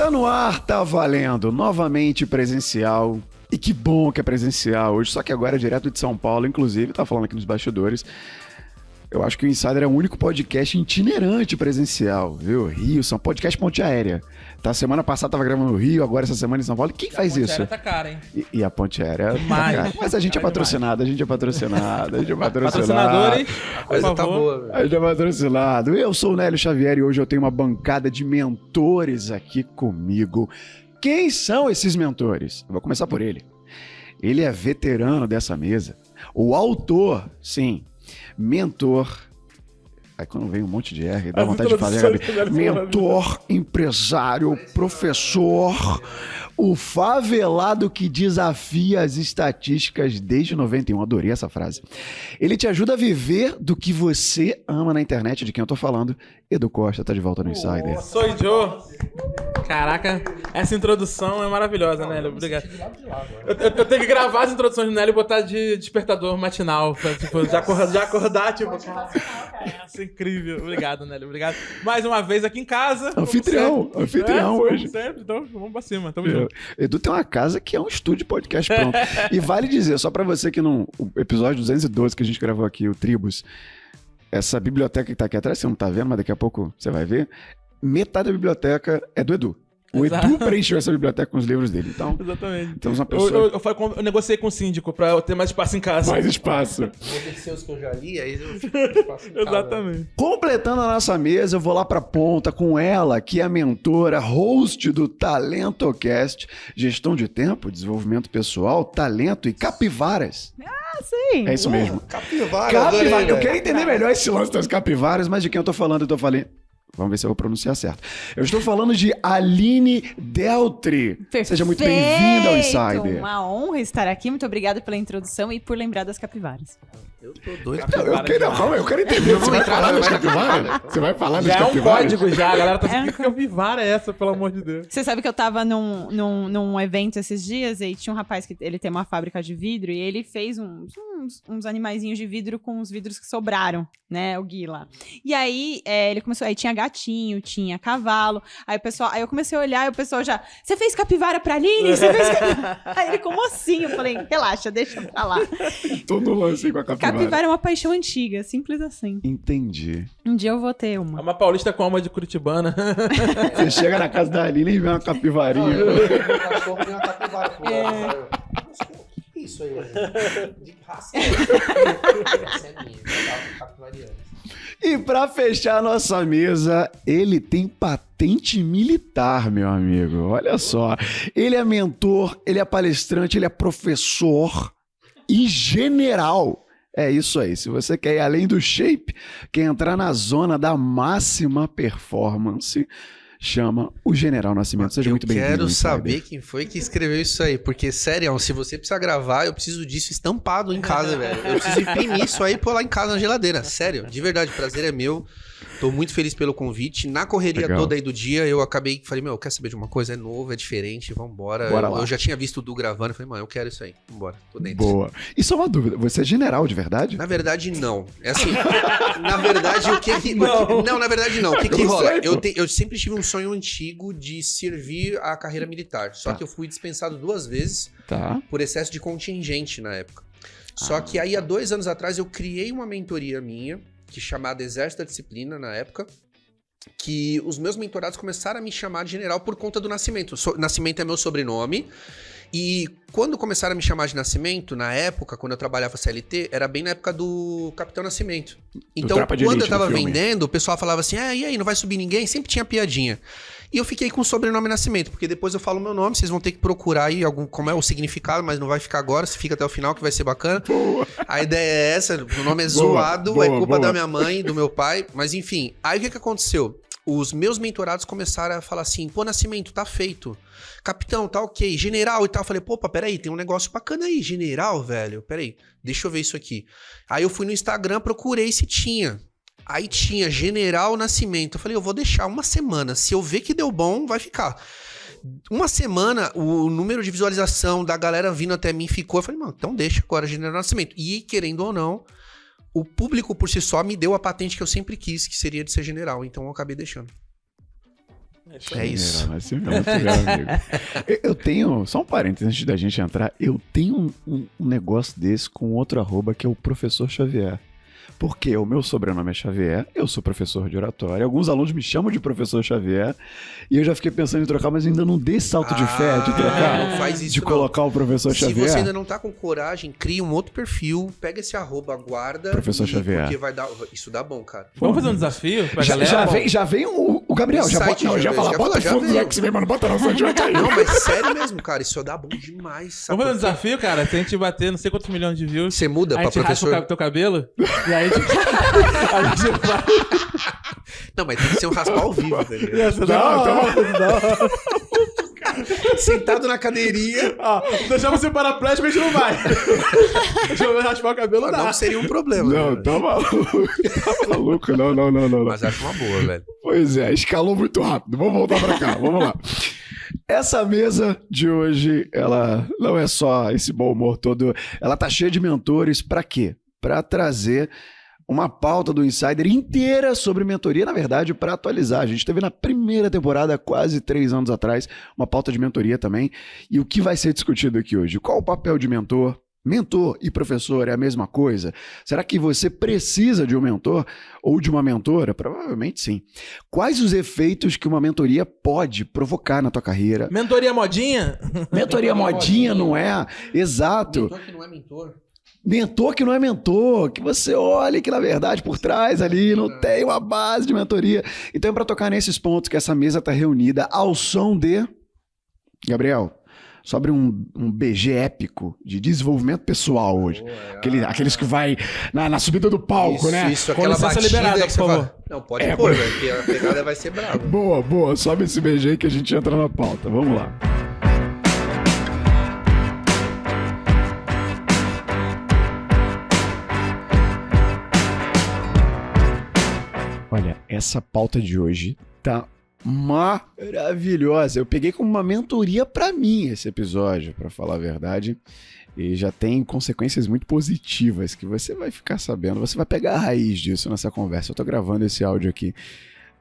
Tá no ar, tá valendo, novamente presencial. E que bom que é presencial hoje, só que agora é direto de São Paulo, inclusive, tá falando aqui nos bastidores. Eu acho que o Insider é o único podcast itinerante presencial, viu? Rio, São podcast ponte aérea. Tá, semana passada tava gravando no Rio, agora essa semana em São Paulo. E quem faz isso? A ponte aérea tá cara, hein? E a ponte aérea tá cara. Mas a gente é patrocinado, a gente é patrocinado, a gente é patrocinado. Patrocinadores, A coisa tá boa, velho. A gente é patrocinado. Eu sou o Nélio Xavier e hoje eu tenho uma bancada de mentores aqui comigo. Quem são esses mentores? Eu vou começar por ele. Ele é veterano dessa mesa. O autor, sim, mentor. Aí quando vem um monte de R, dá vontade de falar. Mentor, empresário, professor. O favelado que desafia as estatísticas desde 91. Adorei essa frase. Ele te ajuda a viver do que você ama na internet, de quem eu tô falando. Edu Costa tá de volta no Insider. Sou o Joe. Caraca, essa introdução é maravilhosa, Nélio. Obrigado. Eu tenho que gravar as introduções do Nélio e botar de despertador matinal. Pra, tipo, já acordar, tipo, caraca, isso é incrível. Obrigado, Nélio. Obrigado. Mais uma vez aqui em casa. Anfitrião hoje. Como sempre, então vamos pra cima. Tamo junto. Edu tem uma casa que é um estúdio de podcast pronto. E vale dizer, só pra você que não... O episódio 212 que a gente gravou aqui, o Tribus, essa biblioteca que tá aqui atrás, você não tá vendo, mas daqui a pouco você vai ver. Metade da biblioteca é do Edu. O Exato. Edu preencheu essa biblioteca com os livros dele. Então, Exatamente. temos uma pessoa... Eu negociei com o síndico pra eu ter mais espaço em casa. Mais espaço. Vou descer os que eu já li, aí eu fico espaço em casa. Exatamente. Completando a nossa mesa, eu vou lá pra ponta com ela, que é a mentora, host do TalentoCast, gestão de tempo, desenvolvimento pessoal, talento e capivaras. Sim. É isso mesmo. Capivara, Capivara. Eu quero entender melhor esse lance das capivaras, mas de quem eu tô falando, eu tô falando... Vamos ver se eu vou pronunciar certo. Eu estou falando de Aline Deltri. Perfeito. Seja muito bem-vinda ao Insider. Uma honra estar aqui. Muito obrigada pela introdução e por lembrar das capivaras. Eu tô doido. Eu quero entender. Você vai falar das capivaras? Você vai falar das Já é um capivaras? código já, a galera tá assim, que capivara é essa, pelo amor de Deus? Você sabe que eu tava num evento esses dias e tinha um rapaz que ele tem uma fábrica de vidro e ele fez uns animaizinhos de vidro com os vidros que sobraram, né? O Gui lá. E aí ele começou, aí tinha gatinho, tinha cavalo. Aí eu comecei a olhar e o pessoal já, você fez capivara pra Aline? Você fez capivara? Aí ele, como assim? Eu falei, relaxa, deixa pra lá. Todo lance com a capivara. Capivara é uma paixão antiga, simples assim. Entendi. Um dia eu vou ter É uma. uma paulista com alma de curitibana. Você chega na casa da Aline e vê uma capivarinha. Meu cachorro tem uma capivara. Que isso aí, velho? De raça. Essa é minha. Capivariana. E pra fechar a nossa mesa, ele tem patente militar, meu amigo. Olha só. Ele é mentor, ele é palestrante, ele é professor e general. É isso aí. Se você quer ir além do shape, quer entrar na zona da máxima performance, chama o General Nascimento. Seja muito bem-vindo. Eu quero saber quem foi que escreveu isso aí, porque, sério, se você precisar gravar, eu preciso disso estampado em casa, velho. Eu preciso imprimir isso aí e pôr lá em casa na geladeira. Sério, de verdade, o prazer é meu. Tô muito feliz pelo convite. Na correria toda aí do dia, eu falei, meu, quer saber de uma coisa? É novo, é diferente, vambora. Bora lá. Eu já tinha visto o Du gravando, eu falei, mano, eu quero isso aí, vambora, tô dentro. Boa. E só uma dúvida, você é general de verdade? Na verdade, não. É assim, na verdade, Não, na verdade, não. O que Eu rola? sei, pô. Eu sempre tive um sonho antigo de servir a carreira militar. Só que eu fui dispensado 2 vezes Tá. por excesso de contingente na época. Só que aí, há 2 anos atrás, eu criei uma mentoria minha, que chamada Exército da Disciplina, na época, que os meus mentorados começaram a me chamar de general por conta do Nascimento. Nascimento é meu sobrenome. E quando começaram a me chamar de Nascimento, na época, quando eu trabalhava CLT, era bem na época do Capitão Nascimento. Então, Tropa de quando Elite, eu tava do filme. vendendo, o pessoal falava assim, e aí, não vai subir ninguém? Sempre tinha piadinha. E eu fiquei com o sobrenome Nascimento, porque depois eu falo meu nome, vocês vão ter que procurar aí como é o significado, mas não vai ficar agora, se fica até o final que vai ser bacana. Boa. A ideia é essa, o nome é Boa, zoado, boa, é culpa boa. da minha mãe, do meu pai, mas enfim. Aí o que aconteceu? Os meus mentorados começaram a falar assim, pô, Nascimento, tá feito. Capitão, tá ok. General e tal. Eu falei, pô, peraí, tem um negócio bacana aí. General, velho, peraí, deixa eu ver isso aqui. Aí eu fui no Instagram, procurei se tinha. Aí tinha General Nascimento. Eu falei, eu vou deixar 1 semana. Se eu ver que deu bom, vai ficar. 1 semana, o número de visualização da galera vindo até mim ficou. Eu falei, mano, então deixa agora General Nascimento. E, querendo ou não, o público por si só me deu a patente que eu sempre quis, que seria de ser general. Então eu acabei deixando. É isso. General Nascimento, meu amigo. Eu tenho, só um parênteses antes da gente entrar, eu tenho um negócio desse com outro arroba que é o Professor Xavier. Porque o meu sobrenome é Xavier, eu sou professor de oratória, alguns alunos me chamam de Professor Xavier, e eu já fiquei pensando em trocar, mas ainda não dei salto de fé de trocar, não faz isso, de colocar o Professor Xavier. Se você ainda não tá com coragem, cria um outro perfil, pega esse arroba, guarda. Professor Xavier. Porque vai dar. Isso dá bom, cara. Vamos fazer um desafio pra galera? Já vem o Gabriel, já site bota, já fala, bota fogo no X-Men, mano, bota no site aí. Não, mas sério mesmo, cara, isso dá bom demais. Sabe Vamos fazer um por quê? desafio, cara? Se a gente bater não sei quantos milhões de views, Você muda a pra gente raspa professor. o teu cabelo, e aí a gente vai... Não, mas tem que ser um raspar ao vivo, tá ligado? Essa não. Sentado na cadeirinha. Ó, deixar você paraplégico, a gente não vai. Deixa eu raspar o cabelo, Não dá. seria um problema. Não, né? tá maluco, não. Mas acho uma boa, velho. Pois é, escalou muito rápido. Vamos voltar pra cá, vamos lá. Essa mesa de hoje, ela não é só esse bom humor todo, ela tá cheia de mentores pra quê? Pra trazer uma pauta do Insider inteira sobre mentoria, na verdade, para atualizar. A gente teve na primeira temporada, quase 3 anos atrás, uma pauta de mentoria também. E o que vai ser discutido aqui hoje? Qual o papel de mentor? Mentor e professor é a mesma coisa? Será que você precisa de um mentor ou de uma mentora? Provavelmente sim. Quais os efeitos que uma mentoria pode provocar na tua carreira? Mentoria modinha? Mentoria modinha, não é? Exato. Mentor que não é mentor. Mentor que não é mentor, que você olhe que na verdade por trás ali não tem uma base de mentoria. Então é para tocar nesses pontos que essa mesa está reunida ao som de... Gabriel, sobre um BG épico de desenvolvimento pessoal hoje. Aqueles que vai na subida do palco, né? Isso, Com aquela licença batida liberada, que você por favor. fala. Não, pode pôr, velho, porque a pegada vai ser brava. Boa, sobe esse BG aí que a gente entra na pauta. Vamos lá. Olha, essa pauta de hoje tá maravilhosa. Eu peguei como uma mentoria pra mim esse episódio, pra falar a verdade. E já tem consequências muito positivas que você vai ficar sabendo. Você vai pegar a raiz disso nessa conversa. Eu tô gravando esse áudio aqui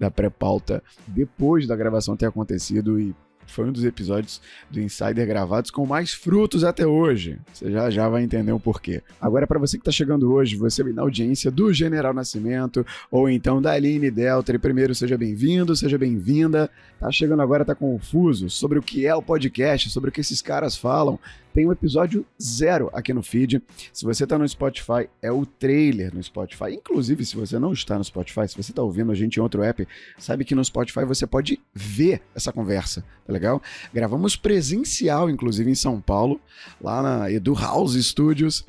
da pré-pauta depois da gravação ter acontecido e foi um dos episódios do Insider gravados com mais frutos até hoje. Você já vai entender o porquê. Agora, para você que está chegando hoje, você vem na audiência do General Nascimento ou então da Aline Deltri. Primeiro, seja bem-vindo, seja bem-vinda. Tá chegando agora, tá confuso sobre o que é o podcast, sobre o que esses caras falam. Tem um episódio 0 aqui no feed. Se você tá no Spotify, é o trailer no Spotify. Inclusive, se você não está no Spotify, se você tá ouvindo a gente em outro app, sabe que no Spotify você pode ver essa conversa, tá legal? Gravamos presencial, inclusive, em São Paulo, lá na Edu House Studios.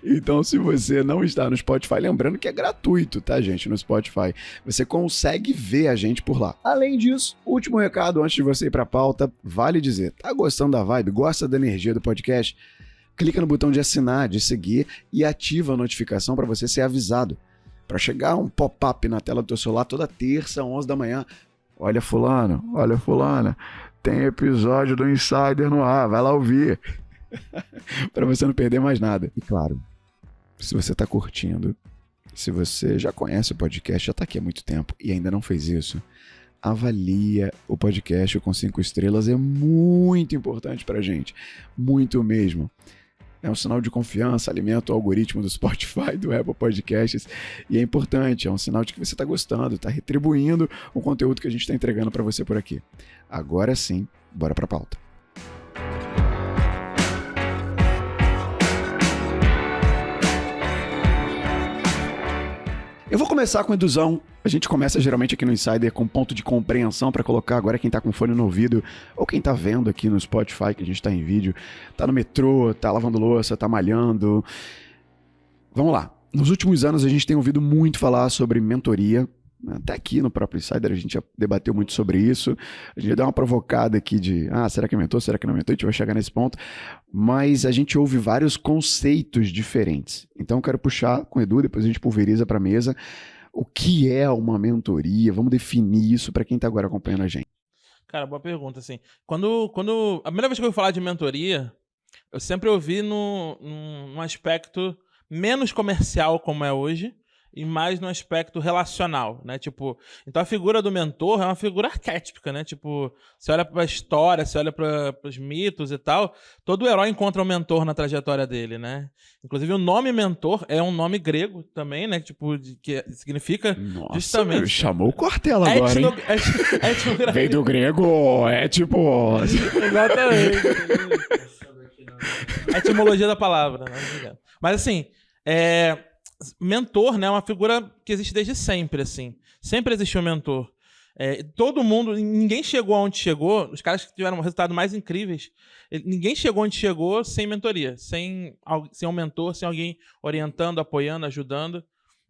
Então, se você não está no Spotify, lembrando que é gratuito, tá, gente, no Spotify. Você consegue ver a gente por lá. Além disso, último recado antes de você ir pra pauta, vale dizer, tá gostando da vibe, gosta da energia do podcast? Clica no botão de assinar, de seguir e ativa a notificação para você ser avisado. Para chegar um pop-up na tela do teu celular toda terça, 11 da manhã. Olha fulano, tem episódio do Insider no ar, vai lá ouvir. Para você não perder mais nada. E claro, se você tá curtindo, se você já conhece o podcast, já tá aqui há muito tempo e ainda não fez isso, avalia o podcast com 5 estrelas, é muito importante pra gente, muito mesmo. É um sinal de confiança, alimenta o algoritmo do Spotify, do Apple Podcasts, e é importante, é um sinal de que você tá gostando, tá retribuindo o conteúdo que a gente tá entregando pra você por aqui. Agora sim, bora pra pauta. Eu vou começar com Eduzão. A gente começa geralmente aqui no Insider com ponto de compreensão para colocar agora quem tá com fone no ouvido ou quem tá vendo aqui no Spotify, que a gente tá em vídeo, tá no metrô, tá lavando louça, tá malhando. Vamos lá. Nos últimos anos a gente tem ouvido muito falar sobre mentoria. Até aqui no próprio Insider a gente já debateu muito sobre isso. A gente deu uma provocada aqui de será que mentor, será que não mentor? A gente vai chegar nesse ponto. Mas a gente ouve vários conceitos diferentes. Então eu quero puxar com o Edu, depois a gente pulveriza para a mesa. O que é uma mentoria? Vamos definir isso para quem está agora acompanhando a gente. Cara, boa pergunta, assim. Quando a primeira vez que eu ouvi falar de mentoria, eu sempre ouvi num aspecto menos comercial como é hoje e mais no aspecto relacional, né? Tipo, então a figura do mentor é uma figura arquétipica, né? Tipo, você olha pra história, você olha para os mitos e tal, todo herói encontra um mentor na trajetória dele, né? Inclusive o nome mentor é um nome grego também, né? Tipo, que significa Nossa, justamente... chamou o Cortella agora, hein? Veio do grego, é tipo... Exatamente. A etimologia da palavra, né? Mas assim, mentor, né, é uma figura que existe desde sempre, assim. Sempre existiu um mentor. Todo mundo, ninguém chegou aonde chegou, os caras que tiveram um resultado mais incríveis, ninguém chegou onde chegou sem mentoria, sem um mentor, sem alguém orientando, apoiando, ajudando.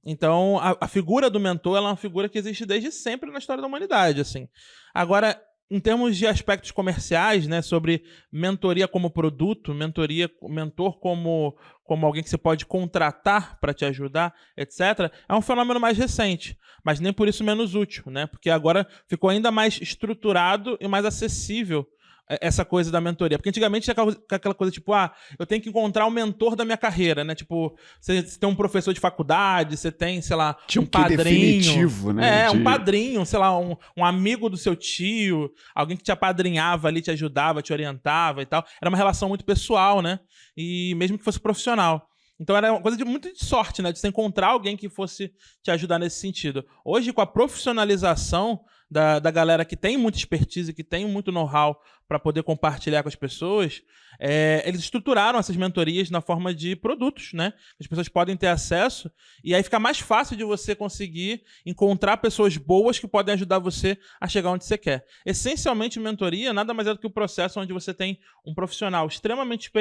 Então, a figura do mentor ela é uma figura que existe desde sempre na história da humanidade, assim. Agora, em termos de aspectos comerciais, né, sobre mentoria como produto, mentor como alguém que você pode contratar para te ajudar, etc., é um fenômeno mais recente, mas nem por isso menos útil, né? Porque agora ficou ainda mais estruturado e mais acessível essa coisa da mentoria. Porque antigamente tinha aquela coisa tipo, eu tenho que encontrar o mentor da minha carreira, né? Tipo, você tem um professor de faculdade, você tem, sei lá, Tinha um padrinho. definitivo, né? Um padrinho, sei lá, um amigo do seu tio, alguém que te apadrinhava ali, te ajudava, te orientava e tal. Era uma relação muito pessoal, né? E mesmo que fosse profissional. Então era uma coisa muito de sorte, né? De você encontrar alguém que fosse te ajudar nesse sentido. Hoje, com a profissionalização da galera que tem muita expertise, que tem muito know-how para poder compartilhar com as pessoas, eles estruturaram essas mentorias na forma de produtos, né? As pessoas podem ter acesso e aí fica mais fácil de você conseguir encontrar pessoas boas que podem ajudar você a chegar onde você quer. Essencialmente, mentoria nada mais é do que o processo onde você tem um profissional extremamente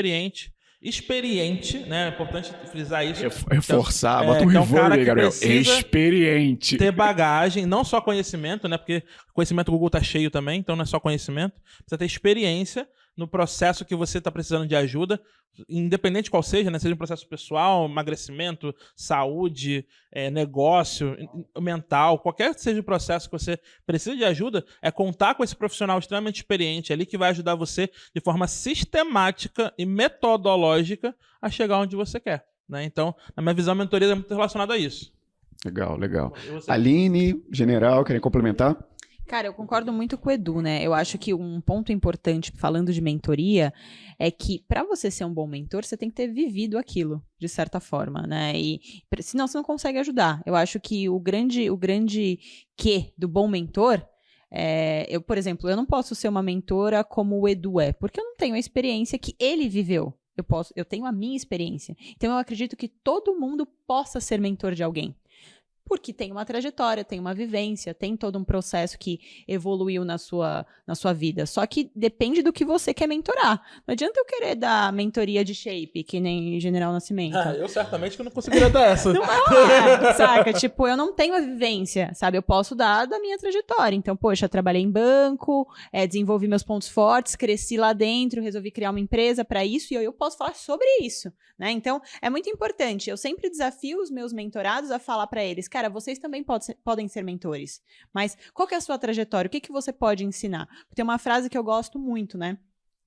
experiente, né? É importante frisar isso. Reforçar, bota um reverb aí, Gabriel. Experiente. Ter bagagem, não só conhecimento, né? Porque conhecimento o Google tá cheio também, então não é só conhecimento. Precisa ter experiência no processo que você está precisando de ajuda, independente qual seja, né? Seja um processo pessoal, emagrecimento, saúde, negócio, mental, qualquer que seja o processo que você precisa de ajuda, é contar com esse profissional extremamente experiente ali que vai ajudar você de forma sistemática e metodológica a chegar onde você quer, né? Então, na minha visão, a mentoria é muito relacionada a isso. Legal, legal. Aline, General, querem complementar? Cara, eu concordo muito com o Edu, né? Eu acho que um ponto importante, falando de mentoria, é que para você ser um bom mentor, você tem que ter vivido aquilo, de certa forma, né? E senão você não consegue ajudar. Eu acho que o grande quê do bom mentor por exemplo, eu não posso ser uma mentora como o Edu porque eu não tenho a experiência que ele viveu. Eu tenho a minha experiência. Então, eu acredito que todo mundo possa ser mentor de alguém. Porque tem uma trajetória, tem uma vivência, tem todo um processo que evoluiu na sua vida. Só que depende do que você quer mentorar. Não adianta eu querer dar mentoria de shape, que nem General Nascimento. Eu certamente que não conseguiria dar essa. Não saca? Tipo, eu não tenho a vivência, sabe? Eu posso dar da minha trajetória. Então, poxa, trabalhei em banco, desenvolvi meus pontos fortes, cresci lá dentro, resolvi criar uma empresa para isso e eu posso falar sobre isso, né? Então, é muito importante. Eu sempre desafio os meus mentorados a falar para eles, cara, vocês também podem ser mentores. Mas qual que é a sua trajetória? O que você pode ensinar? Tem uma frase que eu gosto muito, né?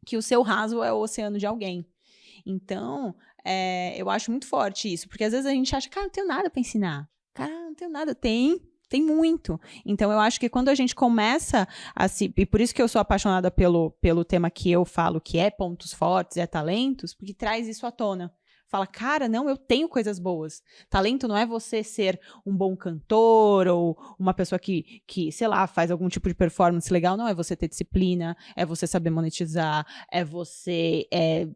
Que o seu raso é o oceano de alguém. Então, eu acho muito forte isso. Porque às vezes a gente acha, cara, não tenho nada para ensinar. Cara, não tenho nada. Tem muito. Então, eu acho que quando a gente começa a se... E por isso que eu sou apaixonada pelo tema que eu falo, que é pontos fortes, é talentos, porque traz isso à tona. Fala, cara, não, eu tenho coisas boas. Talento não é você ser um bom cantor ou uma pessoa que, sei lá, faz algum tipo de performance legal. Não, é você ter disciplina, é você saber monetizar, é você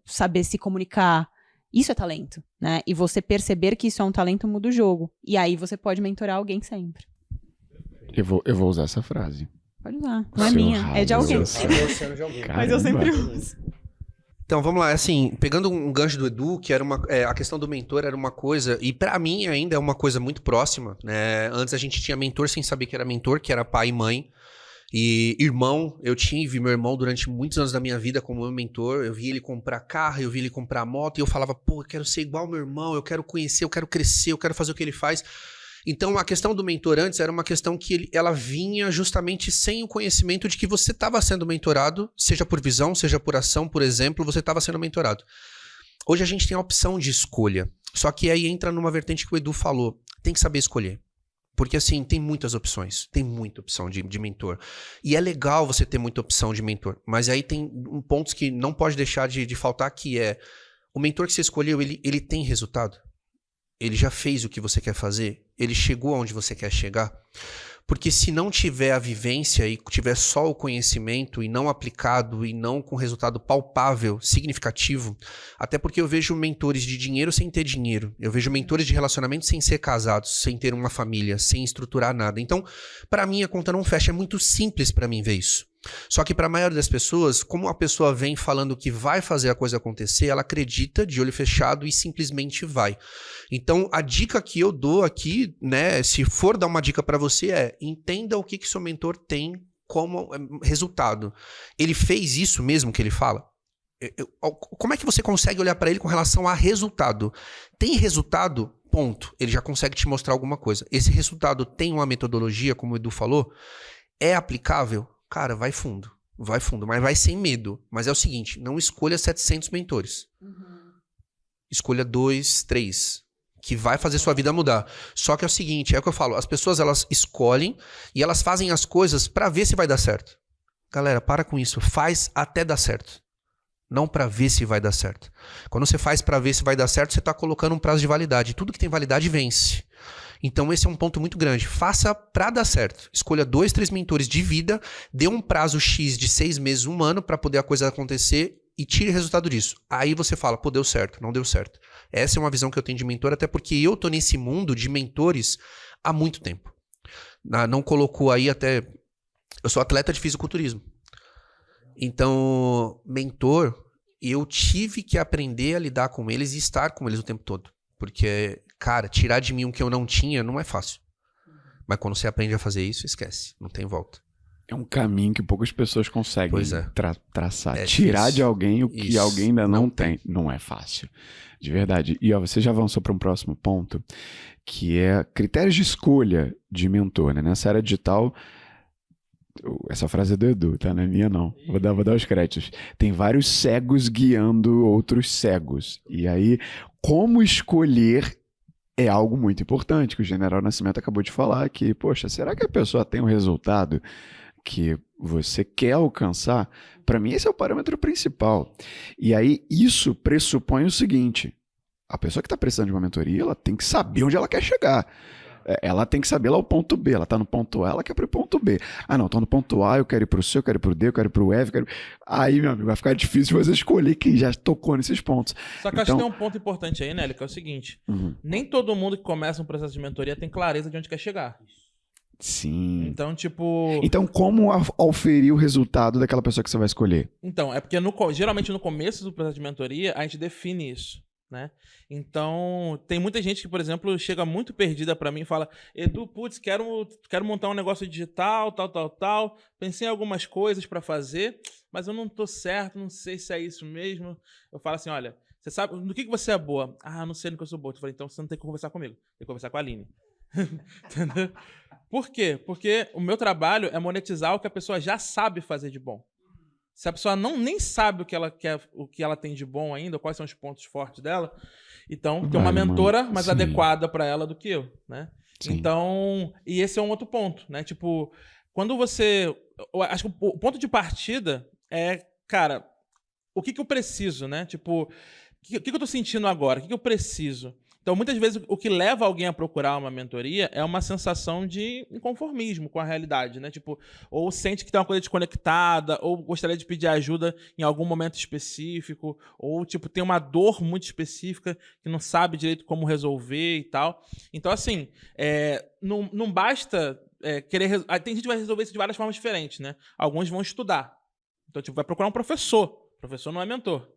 saber se comunicar. Isso é talento, né? E você perceber que isso é um talento muda o jogo. E aí você pode mentorar alguém sempre. Eu vou usar essa frase. Pode usar. Não é minha, é de alguém. Mas eu sempre uso. Então, vamos lá, assim, pegando um gancho do Edu, que era a questão do mentor era uma coisa, e pra mim ainda é uma coisa muito próxima, né? Antes a gente tinha mentor sem saber que era mentor, que era pai e mãe, e irmão, eu tive meu irmão durante muitos anos da minha vida como meu mentor, eu vi ele comprar carro, eu vi ele comprar moto, e eu falava, pô, eu quero ser igual ao meu irmão, eu quero conhecer, eu quero crescer, eu quero fazer o que ele faz. Então, a questão do mentor antes era uma questão que ela vinha justamente sem o conhecimento de que você estava sendo mentorado, seja por visão, seja por ação, por exemplo, você estava sendo mentorado. Hoje a gente tem a opção de escolha, só que aí entra numa vertente que o Edu falou. tem que saber escolher. Porque, assim, tem muitas opções. Tem muita opção de mentor. E é legal você ter muita opção de mentor. Mas aí tem pontos que não pode deixar de faltar, que é... O mentor que você escolheu, ele tem resultado? Ele já fez o que você quer fazer? Ele chegou aonde você quer chegar? Porque se não tiver a vivência e tiver só o conhecimento e não aplicado e não com resultado palpável, significativo, até porque eu vejo mentores de dinheiro sem ter dinheiro, eu vejo mentores de relacionamento sem ser casados, sem ter uma família, sem estruturar nada. Então, para mim, a conta não fecha. É muito simples para mim ver isso. Só que para a maioria das pessoas, como a pessoa vem falando que vai fazer a coisa acontecer, ela acredita de olho fechado e simplesmente vai. Então, a dica que eu dou aqui, né, se for dar uma dica para você entenda o que seu mentor tem como resultado. Ele fez isso mesmo que ele fala? Como é que você consegue olhar para ele com relação a resultado? Tem resultado? Ponto. Ele já consegue te mostrar alguma coisa. Esse resultado tem uma metodologia, como o Edu falou? É aplicável? Cara, vai fundo, mas vai sem medo. Mas é o seguinte, não escolha 700 mentores. Escolha 2, 3, que vai fazer sua vida mudar. Só que é o seguinte, é o que eu falo, as pessoas elas escolhem e elas fazem as coisas pra ver se vai dar certo. Galera, para com isso, faz até dar certo. Não pra ver se vai dar certo. Quando você faz pra ver se vai dar certo, você tá colocando um prazo de validade. Tudo que tem validade vence. Então esse é um ponto muito grande. Faça pra dar certo. Escolha 2, 3 mentores de vida, dê um prazo X de 6 meses, 1 ano pra poder a coisa acontecer e tire resultado disso. Aí você fala, pô, deu certo, não deu certo. Essa é uma visão que eu tenho de mentor, até porque eu tô nesse mundo de mentores há muito tempo. Não colocou aí até... Eu sou atleta de fisiculturismo. Então, mentor, eu tive que aprender a lidar com eles e estar com eles o tempo todo. Porque, cara, tirar de mim o que eu não tinha não é fácil. Mas quando você aprende a fazer isso, esquece. Não tem volta. É um caminho que poucas pessoas conseguem traçar. Tirar difícil. de alguém o que alguém ainda não tem. Não é fácil. De verdade. E ó, você já avançou para um próximo ponto, que é critérios de escolha de mentor, né? Nessa era digital... Essa frase é do Edu, tá? Não é minha, não. Vou dar os créditos. Tem vários cegos guiando outros cegos. E aí, como escolher é algo muito importante, que o General Nascimento acabou de falar, que, poxa, será que a pessoa tem um resultado que você quer alcançar? Para mim, esse é o parâmetro principal. E aí, isso pressupõe o seguinte, a pessoa que está precisando de uma mentoria, ela tem que saber onde ela quer chegar. Ela tem que saber lá o ponto B. Ela tá no ponto A, ela quer ir pro ponto B. Ah, não, tô no ponto A, eu quero ir pro C, eu quero ir pro D, eu quero ir pro F, eu quero... Aí, meu amigo, vai ficar difícil você escolher quem já tocou nesses pontos. Só que eu acho que tem um ponto importante aí, Nélio, que é o seguinte. Nem todo mundo que começa um processo de mentoria tem clareza de onde quer chegar. Sim. Então, tipo... Então, como auferir o resultado daquela pessoa que você vai escolher? Então, é porque geralmente no começo do processo de mentoria, a gente define isso. Né? Então, tem muita gente que, por exemplo, chega muito perdida pra mim e fala: Edu, putz, quero montar um negócio digital, tal. Pensei em algumas coisas pra fazer, mas eu não tô certo, não sei se é isso mesmo. Eu falo assim: olha, você sabe no que você é boa? Ah, não sei no que eu sou boa. Eu falei: então você não tem que conversar comigo, tem que conversar com a Aline. Entendeu? Por quê? Porque o meu trabalho é monetizar o que a pessoa já sabe fazer de bom. Se a pessoa nem sabe o que ela quer, o que ela tem de bom ainda, quais são os pontos fortes dela, então tem uma mentora mais adequada para ela do que eu, né? Sim. Então, e esse é um outro ponto, né? Tipo, quando você... Eu acho que o ponto de partida é, cara, o que eu preciso, né? Tipo, o que eu tô sentindo agora? O que eu preciso? Então, muitas vezes, o que leva alguém a procurar uma mentoria é uma sensação de inconformismo com a realidade, né? Tipo, ou sente que tem uma coisa desconectada, ou gostaria de pedir ajuda em algum momento específico, ou, tipo, tem uma dor muito específica que não sabe direito como resolver e tal. Então, assim, não basta querer... Tem gente que vai resolver isso de várias formas diferentes, né? Alguns vão estudar. Então, tipo, vai procurar um professor. O professor não é mentor.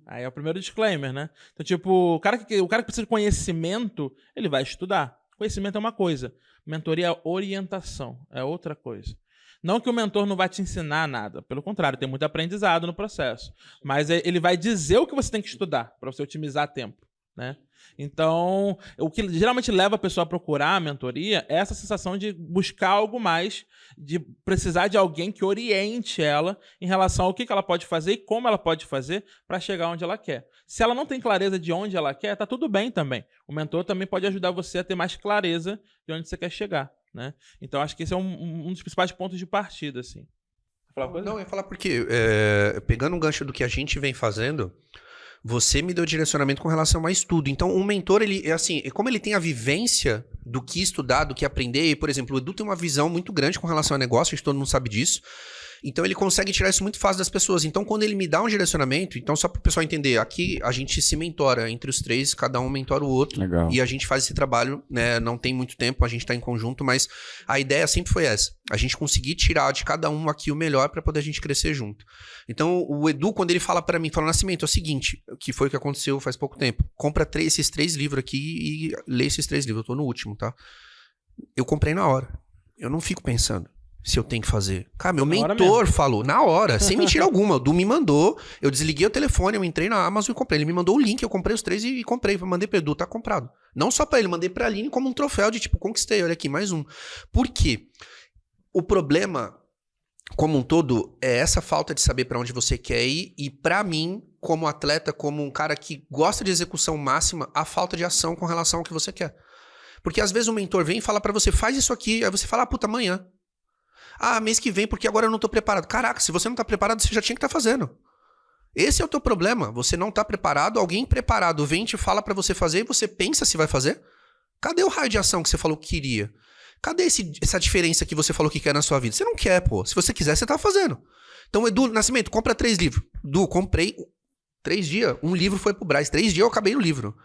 Aí é o primeiro disclaimer, né? Então, tipo, o cara que precisa de conhecimento, ele vai estudar. Conhecimento é uma coisa. Mentoria é orientação, é outra coisa. Não que o mentor não vai te ensinar nada. Pelo contrário, tem muito aprendizado no processo. Mas ele vai dizer o que você tem que estudar, para você otimizar tempo. né? Então, o que geralmente leva a pessoa a procurar a mentoria é essa sensação de buscar algo mais, de precisar de alguém que oriente ela em relação ao que ela pode fazer e como ela pode fazer para chegar onde ela quer. Se ela não tem clareza de onde ela quer, tá tudo bem também. O mentor também pode ajudar você a ter mais clareza de onde você quer chegar, né? Então, acho que esse é um dos principais pontos de partida, assim. Falar uma coisa? Não, eu ia falar porque, pegando um gancho do que a gente vem fazendo, você me deu direcionamento com relação a estudo. Então, um mentor, ele, assim, como ele tem a vivência do que estudar, do que aprender, e, por exemplo, o Edu tem uma visão muito grande com relação a negócio, acho que todo mundo sabe disso. Então, ele consegue tirar isso muito fácil das pessoas. Então, quando ele me dá um direcionamento, então, só para o pessoal entender, aqui a gente se mentora entre os três, cada um mentora o outro. Legal. E a gente faz esse trabalho, né? Não tem muito tempo, a gente está em conjunto, mas a ideia sempre foi essa. A gente conseguir tirar de cada um aqui o melhor para poder a gente crescer junto. Então, o Edu, quando ele fala para mim, fala, Nascimento, é o seguinte, que foi o que aconteceu faz pouco tempo. Compra esses 3 livros aqui e lê esses 3 livros. Eu tô no último, tá? Eu comprei na hora. Eu não fico pensando se eu tenho que fazer. Cara, meu mentor falou, na hora, sem mentira alguma. O Du me mandou, eu desliguei o telefone, eu entrei na Amazon e comprei. Ele me mandou o link, eu comprei os 3 e comprei. Mandei pro Edu, tá comprado. Não só pra ele, mandei pra Aline como um troféu de tipo, conquistei, olha aqui, mais um. Por quê? O problema, como um todo, é essa falta de saber pra onde você quer ir. E pra mim, como atleta, como um cara que gosta de execução máxima, a falta de ação com relação ao que você quer. Porque às vezes o mentor vem e fala pra você, faz isso aqui, aí você fala, puta, amanhã. Mês que vem, porque agora eu não tô preparado. Caraca, se você não tá preparado, você já tinha que estar fazendo. Esse é o teu problema. Você não tá preparado, alguém preparado vem e te fala pra você fazer e você pensa se vai fazer. Cadê o raio de ação que você falou que queria? Cadê essa diferença que você falou que quer na sua vida? Você não quer, pô. Se você quiser, você tá fazendo. Então, Edu Nascimento, compra 3 livros. Edu, comprei 3 dias. Um livro foi pro Brás. 3 dias eu acabei no livro.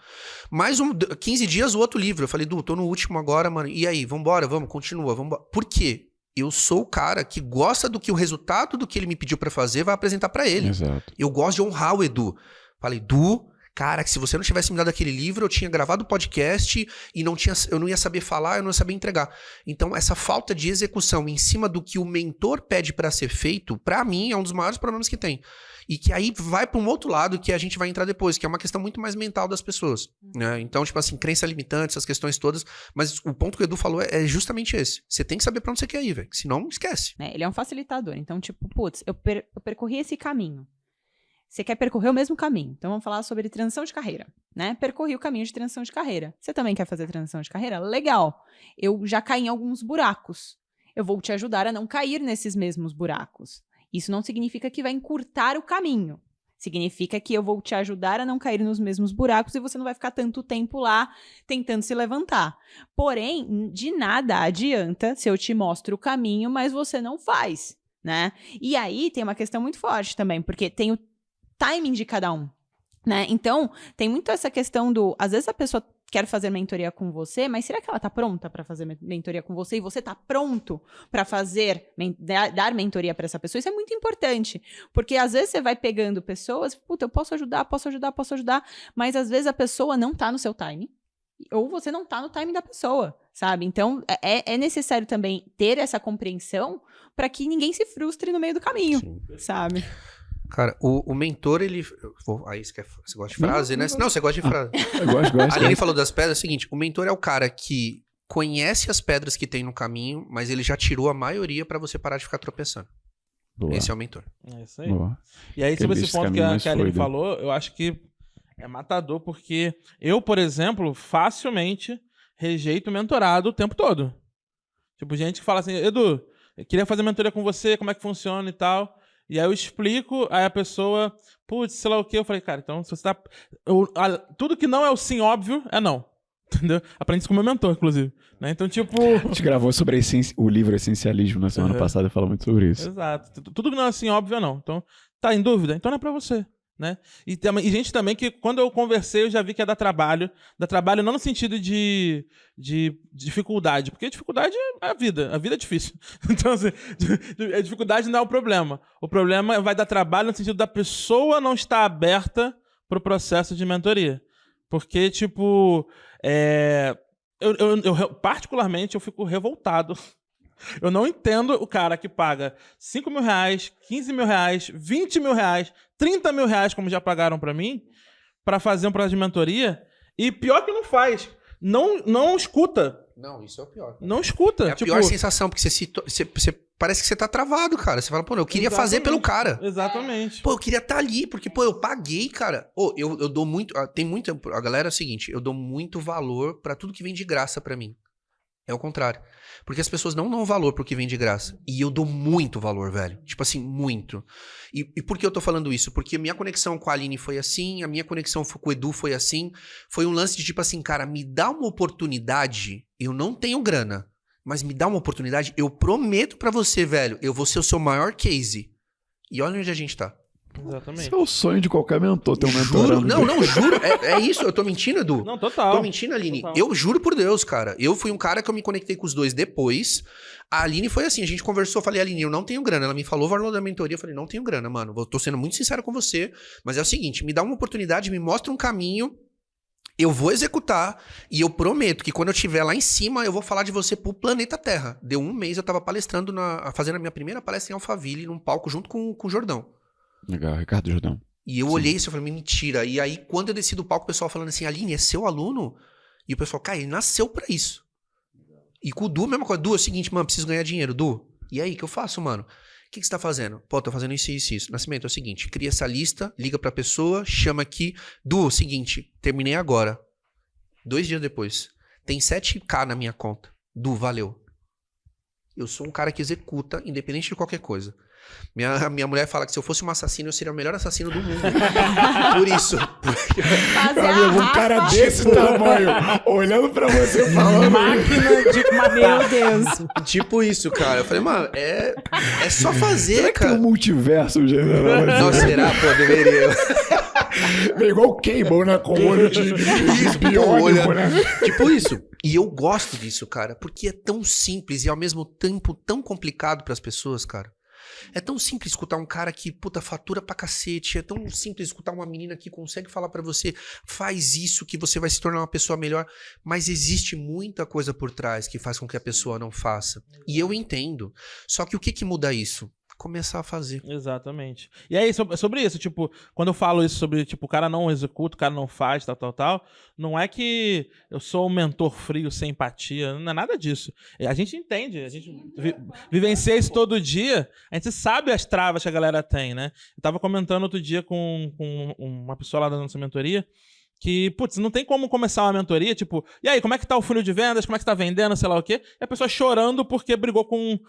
Mais 15 dias o outro livro. Eu falei, Edu, tô no último agora, mano. E aí, vambora, vamos, continua, vambora. Por quê? Eu sou o cara que gosta do que o resultado do que ele me pediu pra fazer vai apresentar pra ele. Exato. Eu gosto de honrar o Edu. Falei, Edu, cara, que se você não tivesse me dado aquele livro, eu tinha gravado o podcast e eu não ia saber falar, eu não ia saber entregar. Então, essa falta de execução em cima do que o mentor pede pra ser feito, pra mim, é um dos maiores problemas que tem. E que aí vai para um outro lado que a gente vai entrar depois, que é uma questão muito mais mental das pessoas, né? Então, tipo assim, crença limitante, essas questões todas. Mas o ponto que o Edu falou é justamente esse. Você tem que saber pra onde você quer ir, velho. Senão, esquece. Ele é um facilitador. Então, tipo, putz, eu percorri esse caminho. Você quer percorrer o mesmo caminho. Então, vamos falar sobre transição de carreira, né? Percorri o caminho de transição de carreira. Você também quer fazer transição de carreira? Legal. Eu já caí em alguns buracos. Eu vou te ajudar a não cair nesses mesmos buracos. Isso não significa que vai encurtar o caminho. Significa que eu vou te ajudar a não cair nos mesmos buracos e você não vai ficar tanto tempo lá tentando se levantar. Porém, de nada adianta se eu te mostro o caminho, mas você não faz, né? E aí tem uma questão muito forte também, porque tem o timing de cada um, né? Então, tem muito essa questão do... Às vezes a pessoa quer fazer mentoria com você, mas será que ela tá pronta para fazer mentoria com você? E você tá pronto para dar mentoria para essa pessoa? Isso é muito importante, porque às vezes você vai pegando pessoas, puta, eu posso ajudar, mas às vezes a pessoa não tá no seu time, ou você não tá no time da pessoa, sabe? Então, é necessário também ter essa compreensão para que ninguém se frustre no meio do caminho, sabe? Cara, o mentor, ele... Aí você gosta de frase, né? Não, você gosta de frase. Eu gosto. A Aline falou das pedras, é o seguinte, o mentor é o cara que conhece as pedras que tem no caminho, mas ele já tirou a maioria pra você parar de ficar tropeçando. Boa. Esse é o mentor. É isso aí. Boa. E aí, sobre esse ponto que a Aline fluido. falou, eu acho que é matador, porque eu, por exemplo, facilmente rejeito mentorado o tempo todo. Tipo, gente que fala assim, Edu, eu queria fazer mentoria com você, como é que funciona e tal... E aí eu explico, aí a pessoa, putz, sei lá o quê. Eu falei, cara, então se você tá... tudo que não é o sim óbvio, é não. Entendeu? Aprendi isso com o meu mentor, inclusive. Né? Então, tipo... A gente gravou sobre o livro Essencialismo na semana passada e falou muito sobre isso. Exato. Tudo que não é assim óbvio, é não. Então, tá em dúvida? Então não é pra você. Né? E gente também que, quando eu conversei, eu já vi que é dar trabalho. Dá trabalho não no sentido de dificuldade, porque dificuldade é a vida é difícil. Então, assim, a dificuldade não é o problema. O problema vai dar trabalho no sentido da pessoa não estar aberta para o processo de mentoria. Porque, tipo, eu particularmente, eu fico revoltado. Eu não entendo o cara que paga 5 mil reais, 15 mil reais, 20 mil reais, 30 mil reais, como já pagaram pra mim, pra fazer um processo de mentoria, E pior que não faz. Não escuta. Não, isso é o pior. Não escuta. É a pior sensação, porque você parece que você tá travado, cara. Você fala, pô, eu queria fazer pelo cara. Exatamente. Pô, eu queria estar ali, porque, pô, eu paguei, cara. Pô, eu dou muito... Tem muita... A galera é o seguinte, eu dou muito valor pra tudo que vem de graça pra mim. É o contrário. Porque as pessoas não dão valor pro que vem de graça. E eu dou muito valor, velho. Tipo assim, muito. E por que eu tô falando isso? Porque a minha conexão com a Aline foi assim, a minha conexão com o Edu foi assim. Foi um lance de tipo assim, cara, me dá uma oportunidade. Eu não tenho grana, mas me dá uma oportunidade. Eu prometo pra você, velho, eu vou ser o seu maior case. E olha onde a gente tá. Exatamente. Esse é o sonho de qualquer mentor, ter um mentorando. Não, juro. É isso, eu tô mentindo, Edu? Não, total. Tô mentindo, Aline. Total. Eu juro por Deus, cara. Eu fui um cara que eu me conectei com os dois depois. A Aline foi assim, a gente conversou, falei, Aline, eu não tenho grana. Ela me falou o valor da mentoria, eu falei, não tenho grana, mano. Eu tô sendo muito sincero com você, mas é o seguinte, me dá uma oportunidade, me mostra um caminho, eu vou executar e eu prometo que quando eu estiver lá em cima, eu vou falar de você pro planeta Terra. Deu um mês, eu tava palestrando, fazendo a minha primeira palestra em Alphaville, num palco junto com o Jordão. Legal, Ricardo Jordão. E eu olhei isso e falei, mentira. E aí, quando eu desci do palco, o pessoal falando assim, Aline, é seu aluno? E o pessoal, cara, ele nasceu pra isso. E com o Du, mesma coisa. Du, é o seguinte, mano, preciso ganhar dinheiro. Du, e aí, o que eu faço, mano? O que você tá fazendo? Pô, tô fazendo isso, isso, isso. Nascimento, é o seguinte, cria essa lista, liga pra pessoa, chama aqui. Du, é o seguinte, terminei agora. 2 dias depois. Tem 7K na minha conta. Du, valeu. Eu sou um cara que executa, independente de qualquer coisa. Minha mulher fala que se eu fosse um assassino, eu seria o melhor assassino do mundo. Por isso. Fazer a Amigo, um cara rafa. desse tamanho, olhando pra você falando. Máquina de matar. Meu Deus. Tipo isso, cara. Eu falei, mano, é só fazer, Será que tem cara. um multiverso general? Não, será? Pô, deveria. É igual o Cable, né? Com o olho de biônico, olha. né? Tipo isso. E eu gosto disso, cara, porque é tão simples e ao mesmo tempo tão complicado pras pessoas, cara. É tão simples escutar um cara que, puta, fatura pra cacete. É tão simples escutar uma menina que consegue falar pra você, faz isso que você vai se tornar uma pessoa melhor. Mas existe muita coisa por trás que faz com que a pessoa não faça. E eu entendo. Só que o que muda isso? Começar a fazer. Exatamente. E aí, sobre isso, tipo, quando eu falo isso sobre, tipo, o cara não executa, o cara não faz, tal, não é que eu sou um mentor frio, sem empatia, não é nada disso. A gente entende, a gente vivencia isso todo dia, a gente sabe as travas que a galera tem, né? Eu tava comentando outro dia com uma pessoa lá da nossa mentoria, que, putz, não tem como começar uma mentoria, tipo, e aí, como é que tá o funil de vendas, como é que você tá vendendo, sei lá o quê, e a pessoa chorando porque brigou com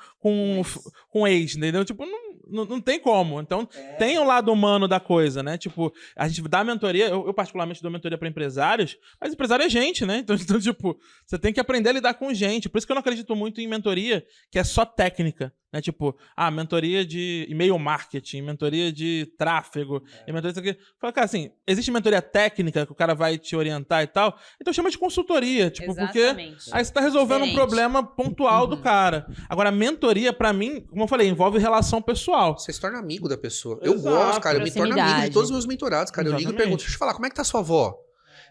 o ex, entendeu? Tipo, não tem como. Então, tem o lado humano da coisa, né? Tipo, a gente dá mentoria, eu particularmente dou mentoria pra empresários, mas empresário é gente, né? Então, tipo, você tem que aprender a lidar com gente. Por isso que eu não acredito muito em mentoria que é só técnica, né? Tipo, mentoria de e-mail marketing, mentoria de tráfego, e mentoria disso aqui. Fala, cara, assim, existe mentoria técnica que o cara vai te orientar e tal, então chama de consultoria, tipo, Exatamente. porque aí você tá resolvendo um problema pontual do cara. Agora, mentoria, pra mim, como eu falei, envolve relação pessoal. Você se torna amigo da pessoa. Eu Exato. gosto, cara. Eu me torno amigo de Proximidade. todos os meus mentorados, cara. Eu ligo e Exatamente. pergunto, deixa eu te falar, como é que tá sua avó?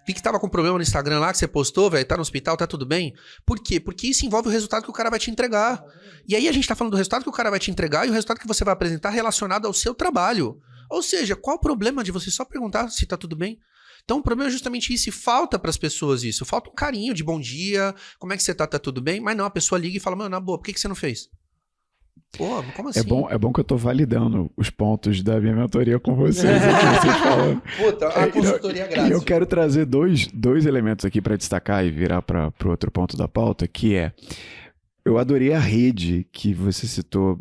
Vi que tava com problema no Instagram lá, que você postou, velho, tá no hospital, tá tudo bem? Por quê? Porque isso envolve o resultado que o cara vai te entregar. E aí a gente tá falando do resultado que o cara vai te entregar e o resultado que você vai apresentar relacionado ao seu trabalho. Ou seja, qual o problema de você só perguntar se tá tudo bem? Então o problema é justamente isso, e falta pras pessoas isso. Falta um carinho de bom dia, como é que você tá, tá tudo bem? Mas não, a pessoa liga e fala, mano, na boa, por que você não fez? Pô, como assim? É bom que eu tô validando os pontos da minha mentoria com vocês. Aqui, vocês falando. Puta, a consultoria grátis. E eu quero trazer dois elementos aqui para destacar e virar para o outro ponto da pauta, que é, eu adorei a rede que você citou,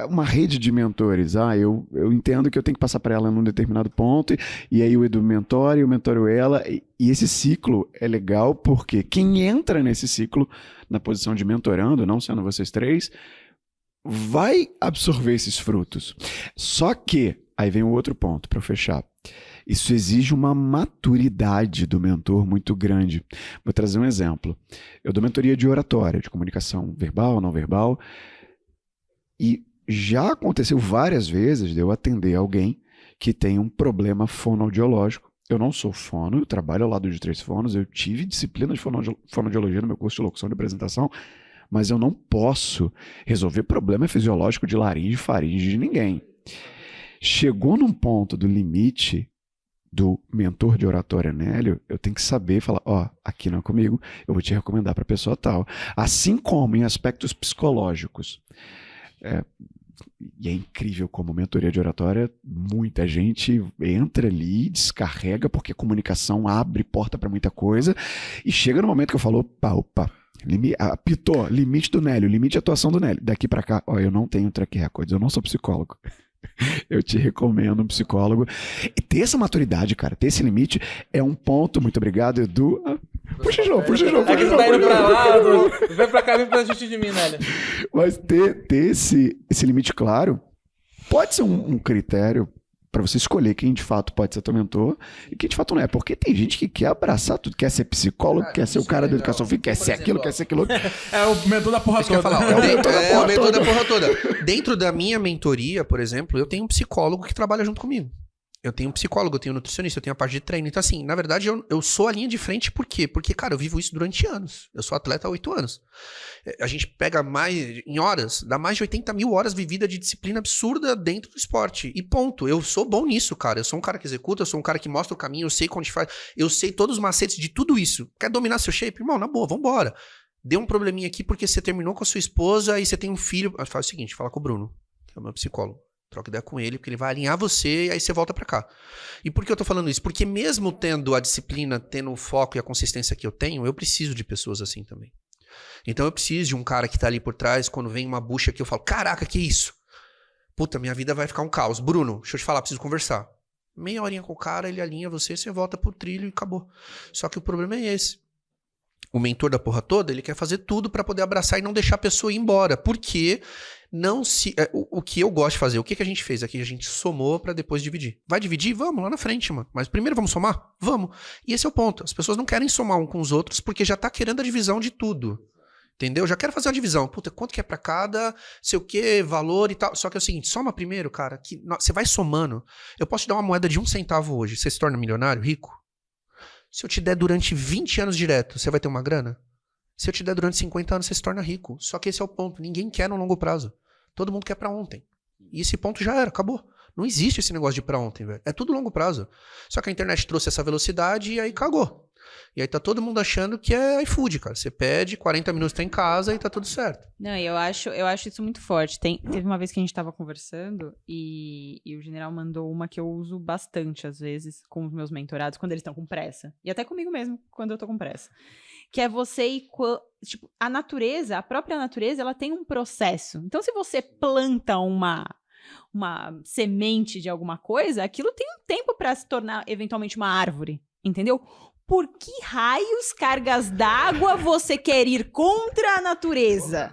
uma rede de mentores. Eu entendo que eu tenho que passar para ela num determinado ponto, e aí o Edu mentora e eu mentoro ela, e esse ciclo é legal porque quem entra nesse ciclo, na posição de mentorando, não sendo vocês três, vai absorver esses frutos. Só que, aí vem o outro ponto para fechar. Isso exige uma maturidade do mentor muito grande. Vou trazer um exemplo. Eu dou mentoria de oratória, de comunicação verbal, não verbal, e já aconteceu várias vezes de eu atender alguém que tem um problema fonoaudiológico. Eu não sou fono, eu trabalho ao lado de 3 fonos, eu tive disciplina de fonoaudiologia no meu curso de locução e apresentação, mas eu não posso resolver problema fisiológico de laringe e faringe de ninguém. Chegou num ponto do limite do mentor de oratória Nélio, eu tenho que saber falar, ó, aqui não é comigo, eu vou te recomendar para pessoa tal. Assim como em aspectos psicológicos. E é incrível como mentoria de oratória, muita gente entra ali, descarrega, porque a comunicação abre porta para muita coisa, e chega no momento que eu falo, opa, apitou, limite do Nélio, limite de atuação do Nélio. Daqui para cá, ó, eu não tenho track records, eu não sou psicólogo. Eu te recomendo um psicólogo. E ter essa maturidade, cara, ter esse limite é um ponto. Muito obrigado, Edu. Puxa de novo. É que você tá indo pra lá, vem pra cá, vem pra justiça de mim, Nélio. Mas ter esse limite claro pode ser um critério para você escolher quem de fato pode ser teu mentor e quem de fato não é. Porque tem gente que quer abraçar tudo, quer ser psicólogo, quer ser o cara da educação física, quer ser aquilo, quer ser aquilo outro. É o mentor da porra toda. É o mentor da porra toda. Dentro da minha mentoria, por exemplo, eu tenho um psicólogo que trabalha junto comigo. Eu tenho um psicólogo, eu tenho um nutricionista, eu tenho a parte de treino. Então, assim, na verdade, eu sou a linha de frente por quê? Porque, cara, eu vivo isso durante anos. Eu sou atleta há 8 anos. A gente pega em horas, dá mais de 80 mil horas vividas de disciplina absurda dentro do esporte. E ponto. Eu sou bom nisso, cara. Eu sou um cara que executa, eu sou um cara que mostra o caminho, eu sei como a gente faz, eu sei todos os macetes de tudo isso. Quer dominar seu shape? Irmão, na boa, vambora. Deu um probleminha aqui porque você terminou com a sua esposa e você tem um filho. Faz o seguinte, fala com o Bruno, que é o meu psicólogo. Troca ideia com ele, porque ele vai alinhar você e aí você volta pra cá. E por que eu tô falando isso? Porque mesmo tendo a disciplina, tendo o foco e a consistência que eu tenho, eu preciso de pessoas assim também. Então eu preciso de um cara que tá ali por trás, quando vem uma bucha que eu falo, caraca, que isso? Puta, minha vida vai ficar um caos. Bruno, deixa eu te falar, preciso conversar. Meia horinha com o cara, ele alinha você volta pro trilho e acabou. Só que o problema é esse. O mentor da porra toda, ele quer fazer tudo pra poder abraçar e não deixar a pessoa ir embora. Porque não se... O que eu gosto de fazer, o que a gente fez aqui? A gente somou pra depois dividir. Vai dividir? Vamos, lá na frente, mano. Mas primeiro vamos somar? Vamos. E esse é o ponto. As pessoas não querem somar um com os outros porque já tá querendo a divisão de tudo. Entendeu? Já quero fazer uma divisão. Puta, quanto que é pra cada, sei o que, valor e tal. Só que é o seguinte, soma primeiro, cara, que você vai somando. Eu posso te dar uma moeda de 1 centavo hoje. Você se torna milionário, rico? Se eu te der durante 20 anos direto, você vai ter uma grana? Se eu te der durante 50 anos, você se torna rico. Só que esse é o ponto. Ninguém quer no longo prazo. Todo mundo quer pra ontem. E esse ponto já era, acabou. Não existe esse negócio de pra ontem, velho. É tudo longo prazo. Só que a internet trouxe essa velocidade e aí cagou. E aí tá todo mundo achando que é iFood, cara. Você pede, 40 minutos tá em casa e tá tudo certo. Não, eu acho isso muito forte. Teve uma vez que a gente tava conversando e o general mandou uma que eu uso bastante, às vezes, com os meus mentorados, quando eles estão com pressa. E até comigo mesmo, quando eu tô com pressa. Que é você ir... Tipo, a natureza, a própria natureza, ela tem um processo. Então, se você planta uma semente de alguma coisa, aquilo tem um tempo pra se tornar, eventualmente, uma árvore. Entendeu? Por que raios, cargas d'água você quer ir contra a natureza?